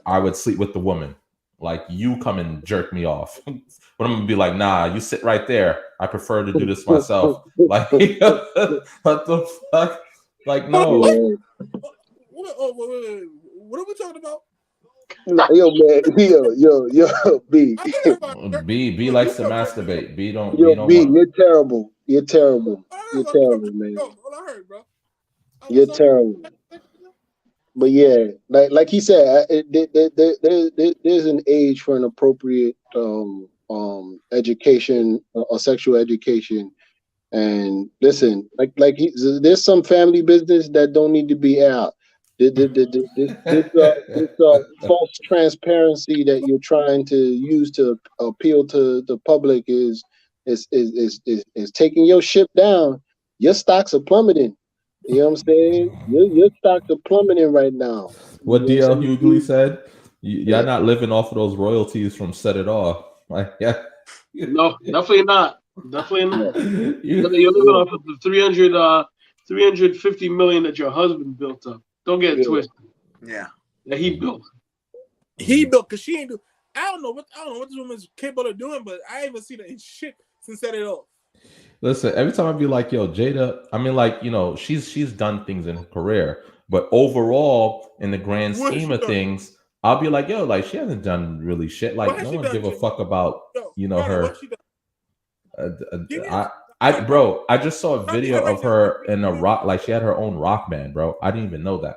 I would sleep with the woman. Like, you come and jerk me off. But I'm gonna be like, nah, you sit right there. I prefer to do this myself. Like, what the fuck? Like, no. What are we talking about? Nah, yo, man, yo, B. B likes to masturbate. B don't. You're terrible. You're terrible. You're terrible, man. You're terrible. But yeah, like he said, there's an age for an appropriate education or sexual education. And listen, there's some family business that don't need to be out. This false transparency that you're trying to use to appeal to the public is taking your ship down. Your stocks are plummeting. You know what I'm saying? Your stocks are plummeting right now. What DL Hughley said, y'all not living off of those royalties from Set It Off. Like, yeah. No, definitely not. Definitely not. You're living off of the 350 million that your husband built up. Don't get it twisted. Yeah. That he built. He built, because she ain't do. I don't know what this woman's capable of doing, but I ain't even seen it in shit since Set It Off. Listen, every time I be like, yo, Jada, I mean, like, you know, she's done things in her career, but overall, in the grand scheme of things, I'll be like, yo, like, she hasn't done really shit. Like, no one give a fuck about, you know, her. I just saw a video of her in a rock, like, she had her own rock band, bro. I didn't even know that.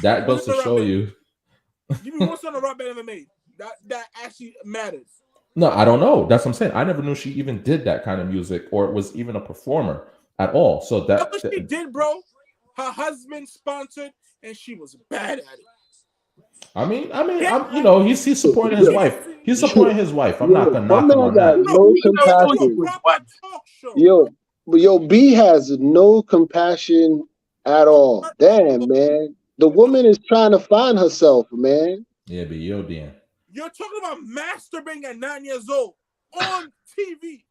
That goes to show you. Give me one song a rock band ever made that actually matters. No, I don't know. That's what I'm saying. I never knew she even did that kind of music or was even a performer at all. So that's what she did, bro. Her husband sponsored, and she was bad at it. I mean, you know, he's supporting his wife. He's supporting his wife. I'm not gonna knock him on that. No compassion. Yo, B has no compassion at all. Damn, man. The woman is trying to find herself, man. Yeah, but yo, Dan. You're talking about masturbating at 9 years old on TV.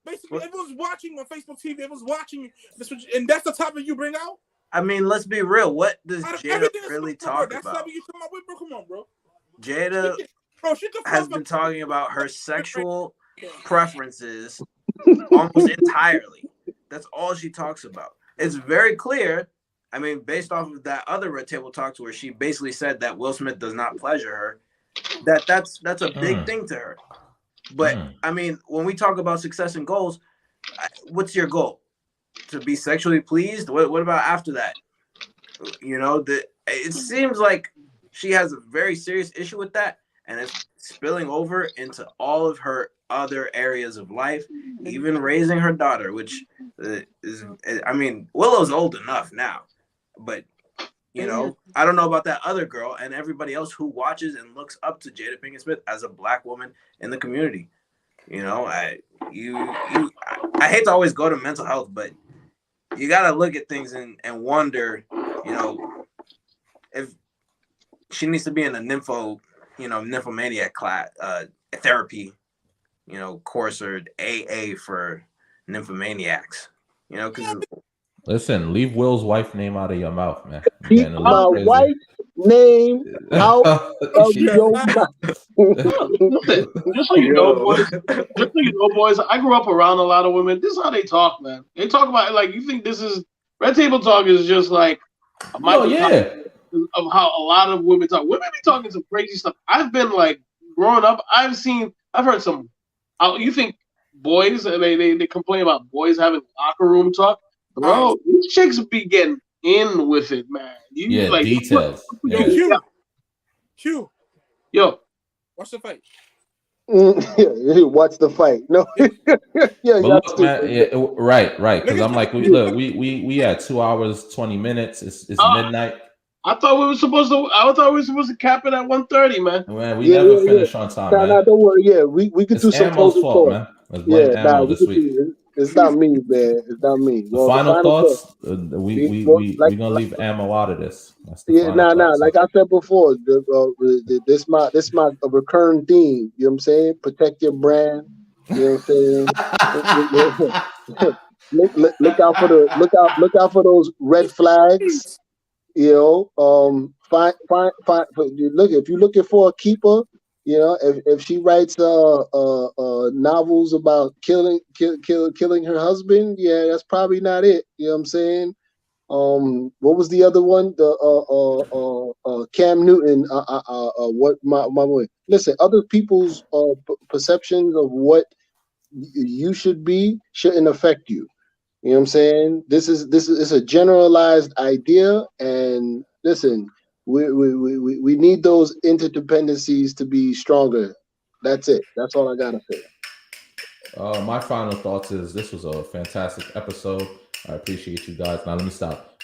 Basically, everyone's watching on Facebook TV. Everyone's watching this, and that's the topic you bring out. I mean, let's be real. What does Jada really talk that's about? That's you talking about. Wait, bro, come on, bro. Jada has been talking about her sexual preferences almost entirely. That's all she talks about. It's very clear. I mean, based off of that other Red Table Talks where she basically said that Will Smith does not pleasure her, that's a big thing to her. But I mean, when we talk about success and goals, what's your goal? To be sexually pleased? What about after that? You know, it seems like she has a very serious issue with that, and it's spilling over into all of her other areas of life, even raising her daughter, which is, I mean, Willow's old enough now, but you know, I don't know about that other girl and everybody else who watches and looks up to Jada Pinkett Smith as a Black woman in the community. You know, I hate to always go to mental health, but you got to look at things and wonder, you know, if she needs to be in a nymphomaniac class, therapy, you know, course, or AA for nymphomaniacs, you know, because listen, leave Will's wife name out of your mouth, man. Keep my wife's name out of your mouth. Just so you know, boys, I grew up around a lot of women. This is how they talk, man. They talk about it like you think this is Red Table Talk is just like a microcosm of how a lot of women talk. Women be talking some crazy stuff. I've been like growing up. I've heard some. You think boys? They complain about boys having locker room talk. Bro, these chicks be getting in with it, man. Details. Q. Yo. Watch the fight. Watch the fight. No, yeah, But y'all look, man, stupid. right. Because I'm like, we had 2 hours 20 minutes. It's midnight. I thought we were supposed to cap it at 1:30, man. Man, we never finish on time, man. Nah, don't worry. Yeah, we could do It's some Ammo's closing fault, thoughts. man. Let's blame Yeah, Ammo we this could week. do. It's not me, man. It's not me. The Well, the final thought. thoughts. We're gonna leave Ammo out of this. That's the Yeah, final thoughts. like I said before, this my a recurring theme. You know what I'm saying? Protect your brand. You know what I'm saying? look out for those red flags. You know, find. Look, if you're looking for a keeper, you know, if she writes novels about killing her husband, yeah, that's probably not it. You know what I'm saying? What was the other one? The Cam Newton. What my way? Listen, other people's perceptions of what you should be shouldn't affect you. You know what I'm saying? This is a generalized idea, and listen, we need those interdependencies to be stronger. That's it. That's all I gotta say. My final thoughts is this was a fantastic episode. I appreciate you guys. Now let me stop.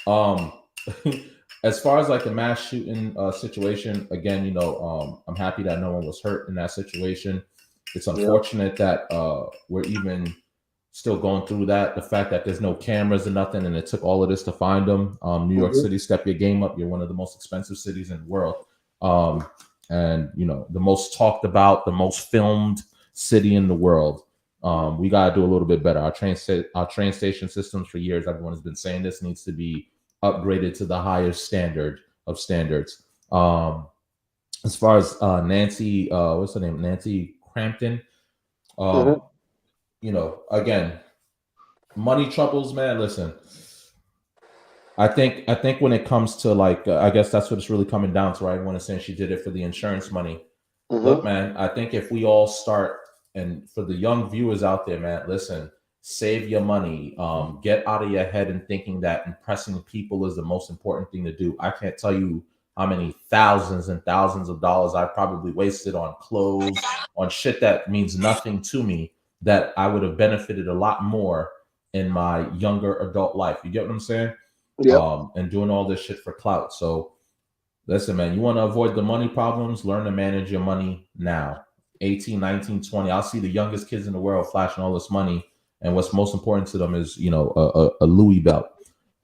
As far as like the mass shooting situation, again, you know, I'm happy that no one was hurt in that situation. It's unfortunate that we're even still going through that. The fact that there's no cameras or nothing, and it took all of this to find them. New York City, step your game up. You're one of the most expensive cities in the world, and you know, the most talked about, the most filmed city in the world. We got to do a little bit better. Our train station systems, for years, everyone has been saying this needs to be upgraded to the highest standard of standards. As far as Nancy, what's her name? Nancy Crampton. You know, again, money troubles, man. Listen, I think when it comes to like, I guess that's what it's really coming down to, right? Everyone is saying she did it for the insurance money. Look, man, I think if we all start, and for the young viewers out there, man, listen, save your money. Get out of your head and thinking that impressing people is the most important thing to do. I can't tell you how many thousands and thousands of dollars I probably wasted on clothes, on shit that means nothing to me, that I would have benefited a lot more in my younger adult life. You get what I'm saying? Yeah. And doing all this shit for clout. So listen, man, you want to avoid the money problems, learn to manage your money now. 18, 19, 20. I'll see the youngest kids in the world flashing all this money, and what's most important to them is, you know, a Louis belt.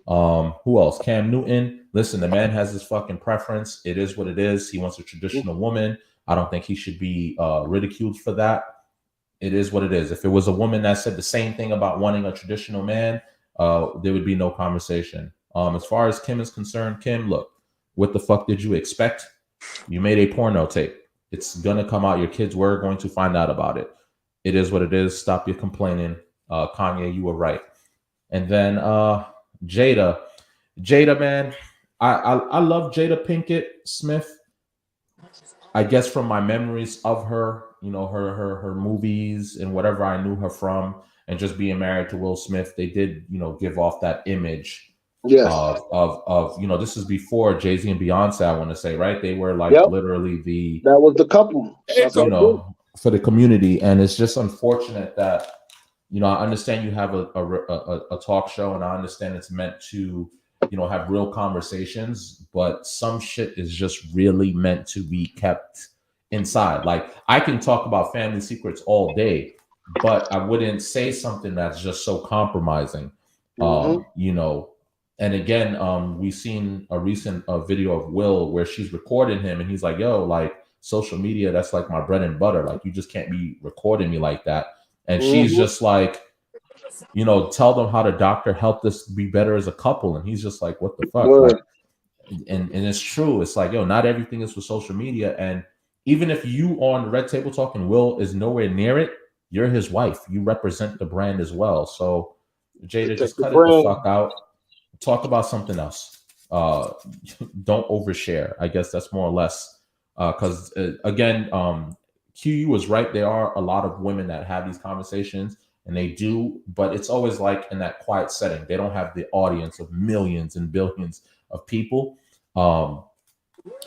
Who else? Cam Newton. Listen, the man has his fucking preference. It is what it is. He wants a traditional woman. I don't think he should be ridiculed for that. It is what it is. If it was a woman that said the same thing about wanting a traditional man, there would be no conversation. As far as Kim is concerned, Kim, look, what the fuck did you expect? You made a porno tape. It's gonna come out. Your kids were going to find out about it. It is what it is. Stop your complaining. Kanye, you were right. And then Jada, man, I love Jada Pinkett Smith. I guess from my memories of her, you know, her movies and whatever I knew her from, and just being married to Will Smith, they did, you know, give off that image. Yes. Of you know, this is before Jay-Z and Beyonce, I want to say, right? They were like literally that was the couple, you know, for the community. And it's just unfortunate that, you know, I understand you have a talk show, and I understand it's meant to, you know, have real conversations, but some shit is just really meant to be kept inside. Like, I can talk about family secrets all day, but I wouldn't say something that's just so compromising. You know, and again, we've seen a recent video of Will where she's recording him, and he's like, yo, like, social media, that's like my bread and butter. Like, you just can't be recording me like that. And she's just like, you know, tell them how the doctor helped us be better as a couple. And he's just like, what the fuck? Like, and it's true. It's like, yo, not everything is for social media. And even if you on Red Table Talk and Will is nowhere near it, you're his wife. You represent the brand as well. So Jada, just cut it the fuck out. Talk about something else. Don't overshare. I guess that's more or less because again, QU was right. There are a lot of women that have these conversations, and they do, but it's always like in that quiet setting. They don't have the audience of millions and billions of people.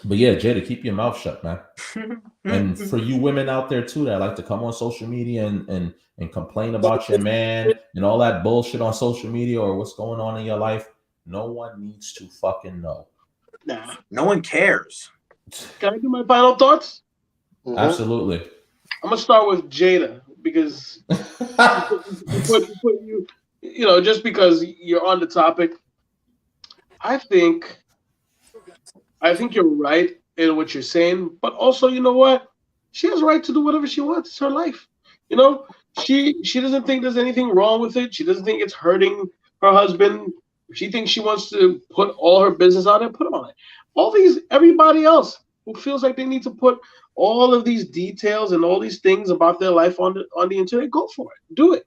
But yeah, Jada, keep your mouth shut, man. And for you women out there too that like to come on social media and complain about your man and all that bullshit on social media or what's going on in your life, no one needs to fucking know. Nah, no one cares. Can I do my final thoughts? Absolutely. I'm gonna start with Jada because you know, just because you're on the topic. I think you're right in what you're saying, but also, you know what? She has a right to do whatever she wants. It's her life. You know, she doesn't think there's anything wrong with it. She doesn't think it's hurting her husband. If she thinks she wants to put all her business out there, put it on it. Everybody else who feels like they need to put all of these details and all these things about their life on the internet, go for it. Do it.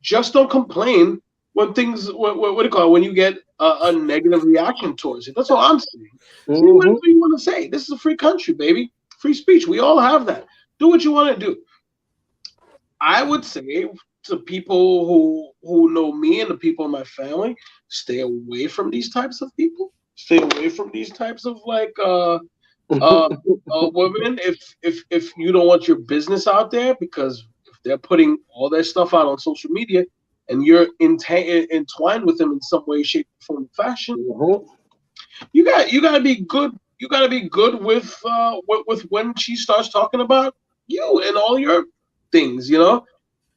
Just don't complain when things what do you call it, when you get a negative reaction towards it. That's all I'm saying. Say whatever you want to say. This is a free country, baby. Free speech. We all have that. Do what you want to do. I would say to people who know me and the people in my family, stay away from these types of people. Stay away from these types of like women if you don't want your business out there, because if they're putting all their stuff out on social media and you're entwined with them in some way, shape, form, fashion, you got to be good. You got to be good with when she starts talking about you and all your things. You know,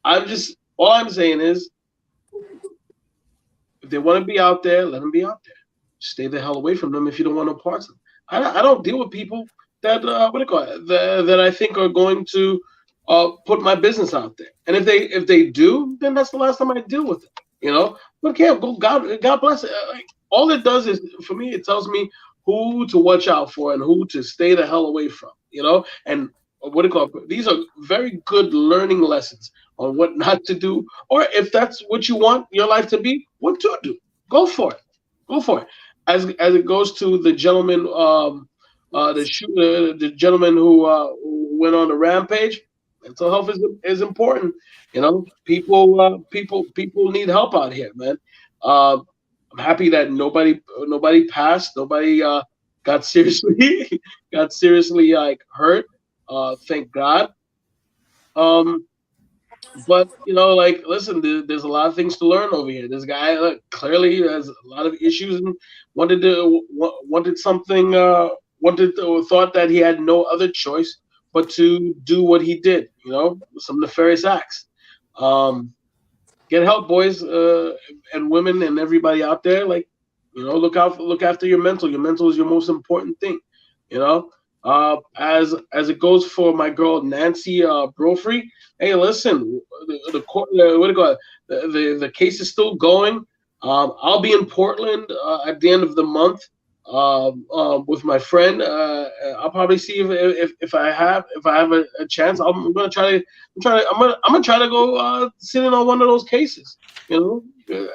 all I'm saying is, if they want to be out there, let them be out there. Stay the hell away from them if you don't want no parts of them. I don't deal with people that that I think are going to put my business out there. And if they do, then that's the last time I deal with it. You know, but God bless it. All it does is, for me, it tells me who to watch out for and who to stay the hell away from. You know, and these are very good learning lessons on what not to do, or if that's what you want your life to be, what to do. Go for it. As it goes to the gentleman, the gentleman who went on the rampage, mental health is important. You know, people need help out here, man. I'm happy that nobody passed, nobody got seriously like hurt. Thank God. But you know, like, listen, there's a lot of things to learn over here. This guy clearly has a lot of issues and wanted something, thought that he had no other choice but to do what he did. You know, some nefarious acts. Get help, boys and women and everybody out there. Like, you know, look after your mental. Your mental is your most important thing. You know. As it goes for my girl Nancy Brophy, hey, listen, the court, what do you call it? The case is still going. I'll be in Portland at the end of the month with my friend. I'll probably see if I have a chance. I'm gonna try to go sit in on one of those cases. You know,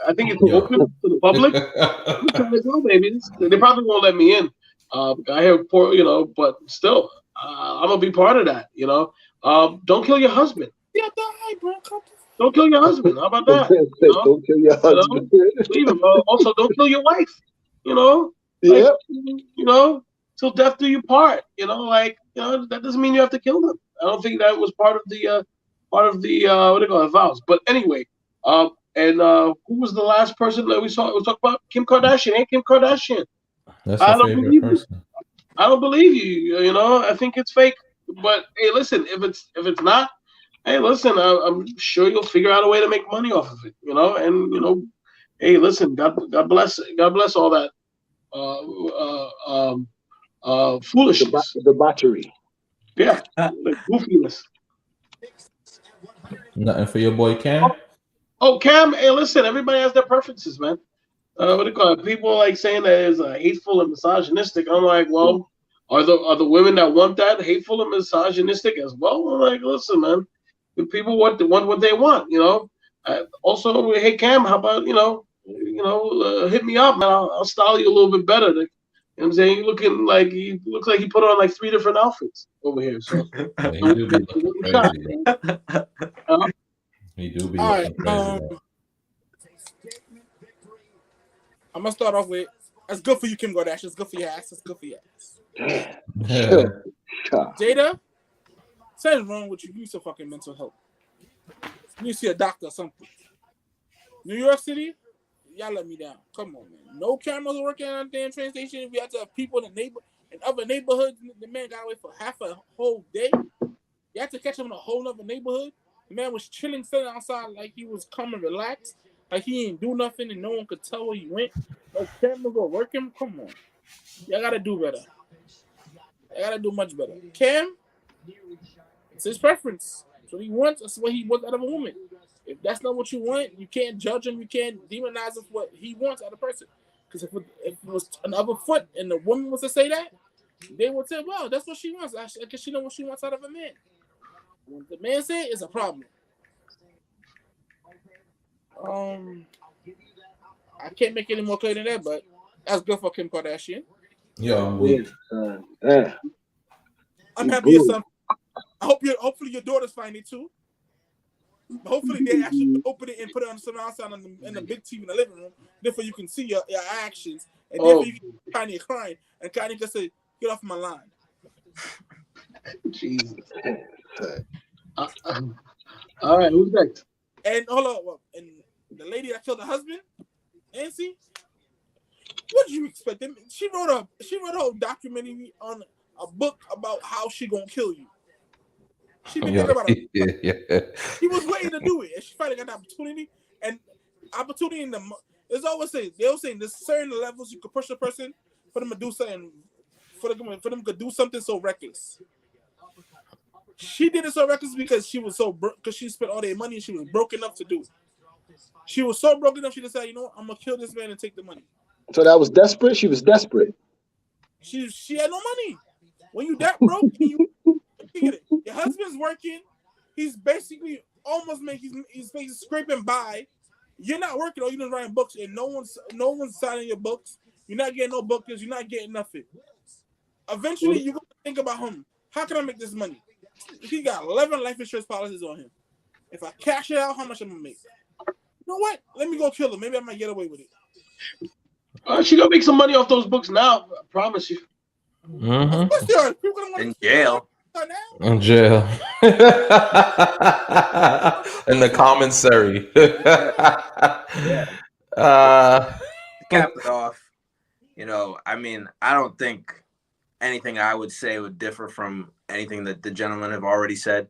I think it's open to the public. I'm trying to go, baby. They probably won't let me in. I have poor, you know, but still, I'm gonna be part of that. You know, don't kill your husband. Don't kill your husband. How about that? You know? Don't kill your husband. Leave him. Also, don't kill your wife. You know, yeah. You know, till death do you part. You know, like, you know, that doesn't mean you have to kill them. I don't think that was part of the what do you call it, vows. But anyway, and who was the last person that we talked about? Kim Kardashian. Hey, Kim Kardashian. That's your favorite person. I don't believe you. You know, I think it's fake. But hey, listen, if it's not, hey, listen, I'm sure you'll figure out a way to make money off of it. You know, and you know, hey, listen, God bless all that foolishness, debauchery. Yeah, like goofiness. Nothing for your boy Cam. Oh, Cam, hey, listen, everybody has their preferences, man. What do you call it? People like saying that is hateful and misogynistic. I'm like, well, are the women that want that hateful and misogynistic as well? I'm like, listen, man, if people want what they want, you know. Also, hey Cam, how about hit me up, man. I'll style you a little bit better. You know what I'm saying? He looks like he put on like 3 different outfits over here. So he do be looking crazy, bro. He do be looking crazy, bro. I'm gonna start off with That's good for you, Kim Kardashian. It's good for your ass. It's good for your ass. Jada, something's wrong with you. You need some fucking mental help. You need to see a doctor or something. New York City, y'all let me down. Come on, man. No cameras working on the damn train station. We had to have people in other neighborhoods. The man got away for half a whole day. You had to catch him in a whole other neighborhood. The man was chilling, sitting outside like he was calm and relaxed, like he ain't do nothing and no one could tell where he went. No cameras were working. Come on. Y'all gotta do better. Y'all gotta do much better. Cam, it's his preference. That's what he wants. That's what he wants out of a woman. If that's not what you want, you can't judge him. You can't demonize him for what he wants out of a person. Because if it was another foot and the woman was to say that, they would say, well, that's what she wants. I guess she knows what she wants out of a man. When the man said it's a problem. I can't make any more clear than that, but that's good for Kim Kardashian. Yeah, I'm weak. I'm happy your son. Hopefully your daughters find it too. Hopefully they actually open it and put it on surround sound in the big TV in the living room. Therefore you can see your actions, and therefore you can see Kanye crying, and Kanye can say, "Get off my line." Jesus. All right, who's next? And hold on, and the lady that killed her husband, Nancy. What did you expect? She wrote a whole documentary on a book about how she gonna kill you. She been thinking about it. She was waiting to do it, and she finally got the opportunity. And opportunity in there's always say they'll say there's certain levels you could push a person for them to do something, for them to do something so reckless. She did it so reckless because she was so because she spent all their money and she was broke enough to do it. She was so broke enough she decided, you know what, I'm gonna kill this man and take the money. So that was desperate. She was desperate. She had no money. When you that broke, and your husband's working, he's basically almost he's basically scraping by. You're not working, or you're just writing books, and no one's signing your books. You're not getting no bookers. You're not getting nothing. Eventually, you're gonna think about him. How can I make this money? He got 11 life insurance policies on him. If I cash it out, how much I'm gonna make? You know what? Let me go kill him. Maybe I might get away with it. She gonna make some money off those books now. I promise you. In jail. In jail. In the commissary. Cap it off. I mean, I don't think anything I would say would differ from anything that the gentlemen have already said.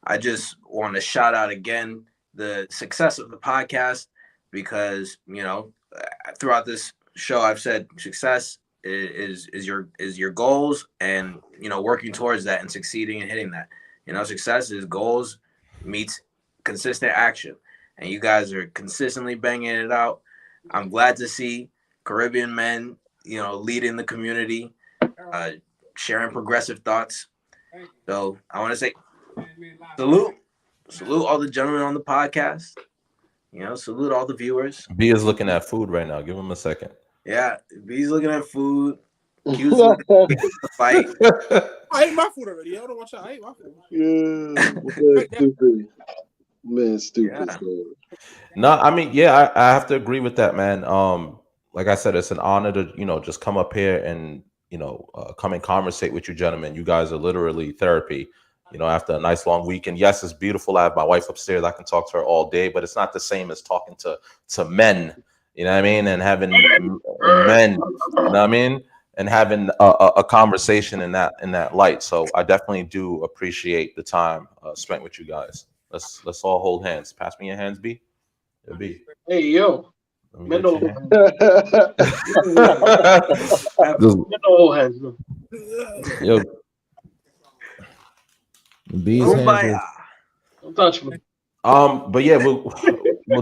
I just want to shout out again the success of the podcast because, throughout this show, I've said success is your goals and, working towards that and succeeding and hitting that. Success is goals meets consistent action. And you guys are consistently banging it out. I'm glad to see Caribbean men, leading the community, sharing progressive thoughts. So I want to say salute all the gentlemen on the podcast. Salute all the viewers. B is looking at food right now. Give him a second. Yeah, B's looking at food. Q's looking at the fight. I ate my food already. I don't watch out. I ate my food. Yeah, stupid. Man, stupid. Yeah. No, I mean, yeah, I have to agree with that, man. Like I said, it's an honor to, just come up here and, come and conversate with you gentlemen. You guys are literally therapy, after a nice long weekend. Yes, it's beautiful. I have my wife upstairs. I can talk to her all day, but it's not the same as talking to men, you know what I mean? And having men, you know what I mean? And having a conversation in that light. So I definitely do appreciate the time spent with you guys. Let's all hold hands. Pass me your hands, B. Yeah, B. Hey, yo. Mental hands. Yo. B's hands. Don't touch me. But yeah, we'll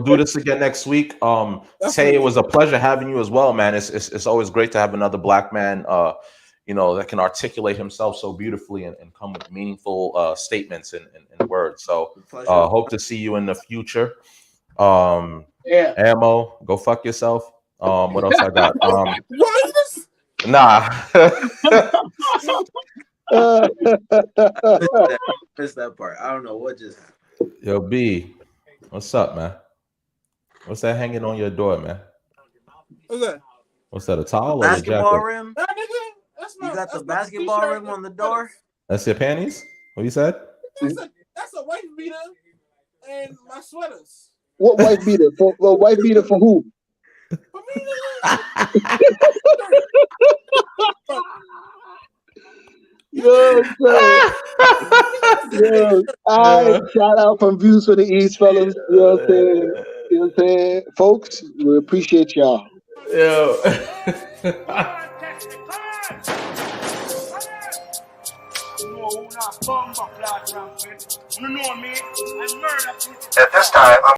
do this again next week. Tay, it was a pleasure having you as well, man. It's always great to have another black man, that can articulate himself so beautifully and come with meaningful statements and words. So hope to see you in the future. Yeah. Ammo, go fuck yourself. What else I got? Nah. Missed that part. I don't know what just happened. Yo, B, what's up, man? What's that hanging on your door, man? What's that? What's that? A towel or a Basketball jacket? rim? Nah, nigga, that's You not. got the That's not basketball t-shirt rim and on the door? That's your panties? What you said? That's a wife beater and my sweaters. What wife beater? For wife beater for who? For me, Yo, sir. Yo, all right, shout out from Views for the East, fellas. You know what I'm saying? You know what I'm saying? Folks, we appreciate y'all. Yo. At this time, I'm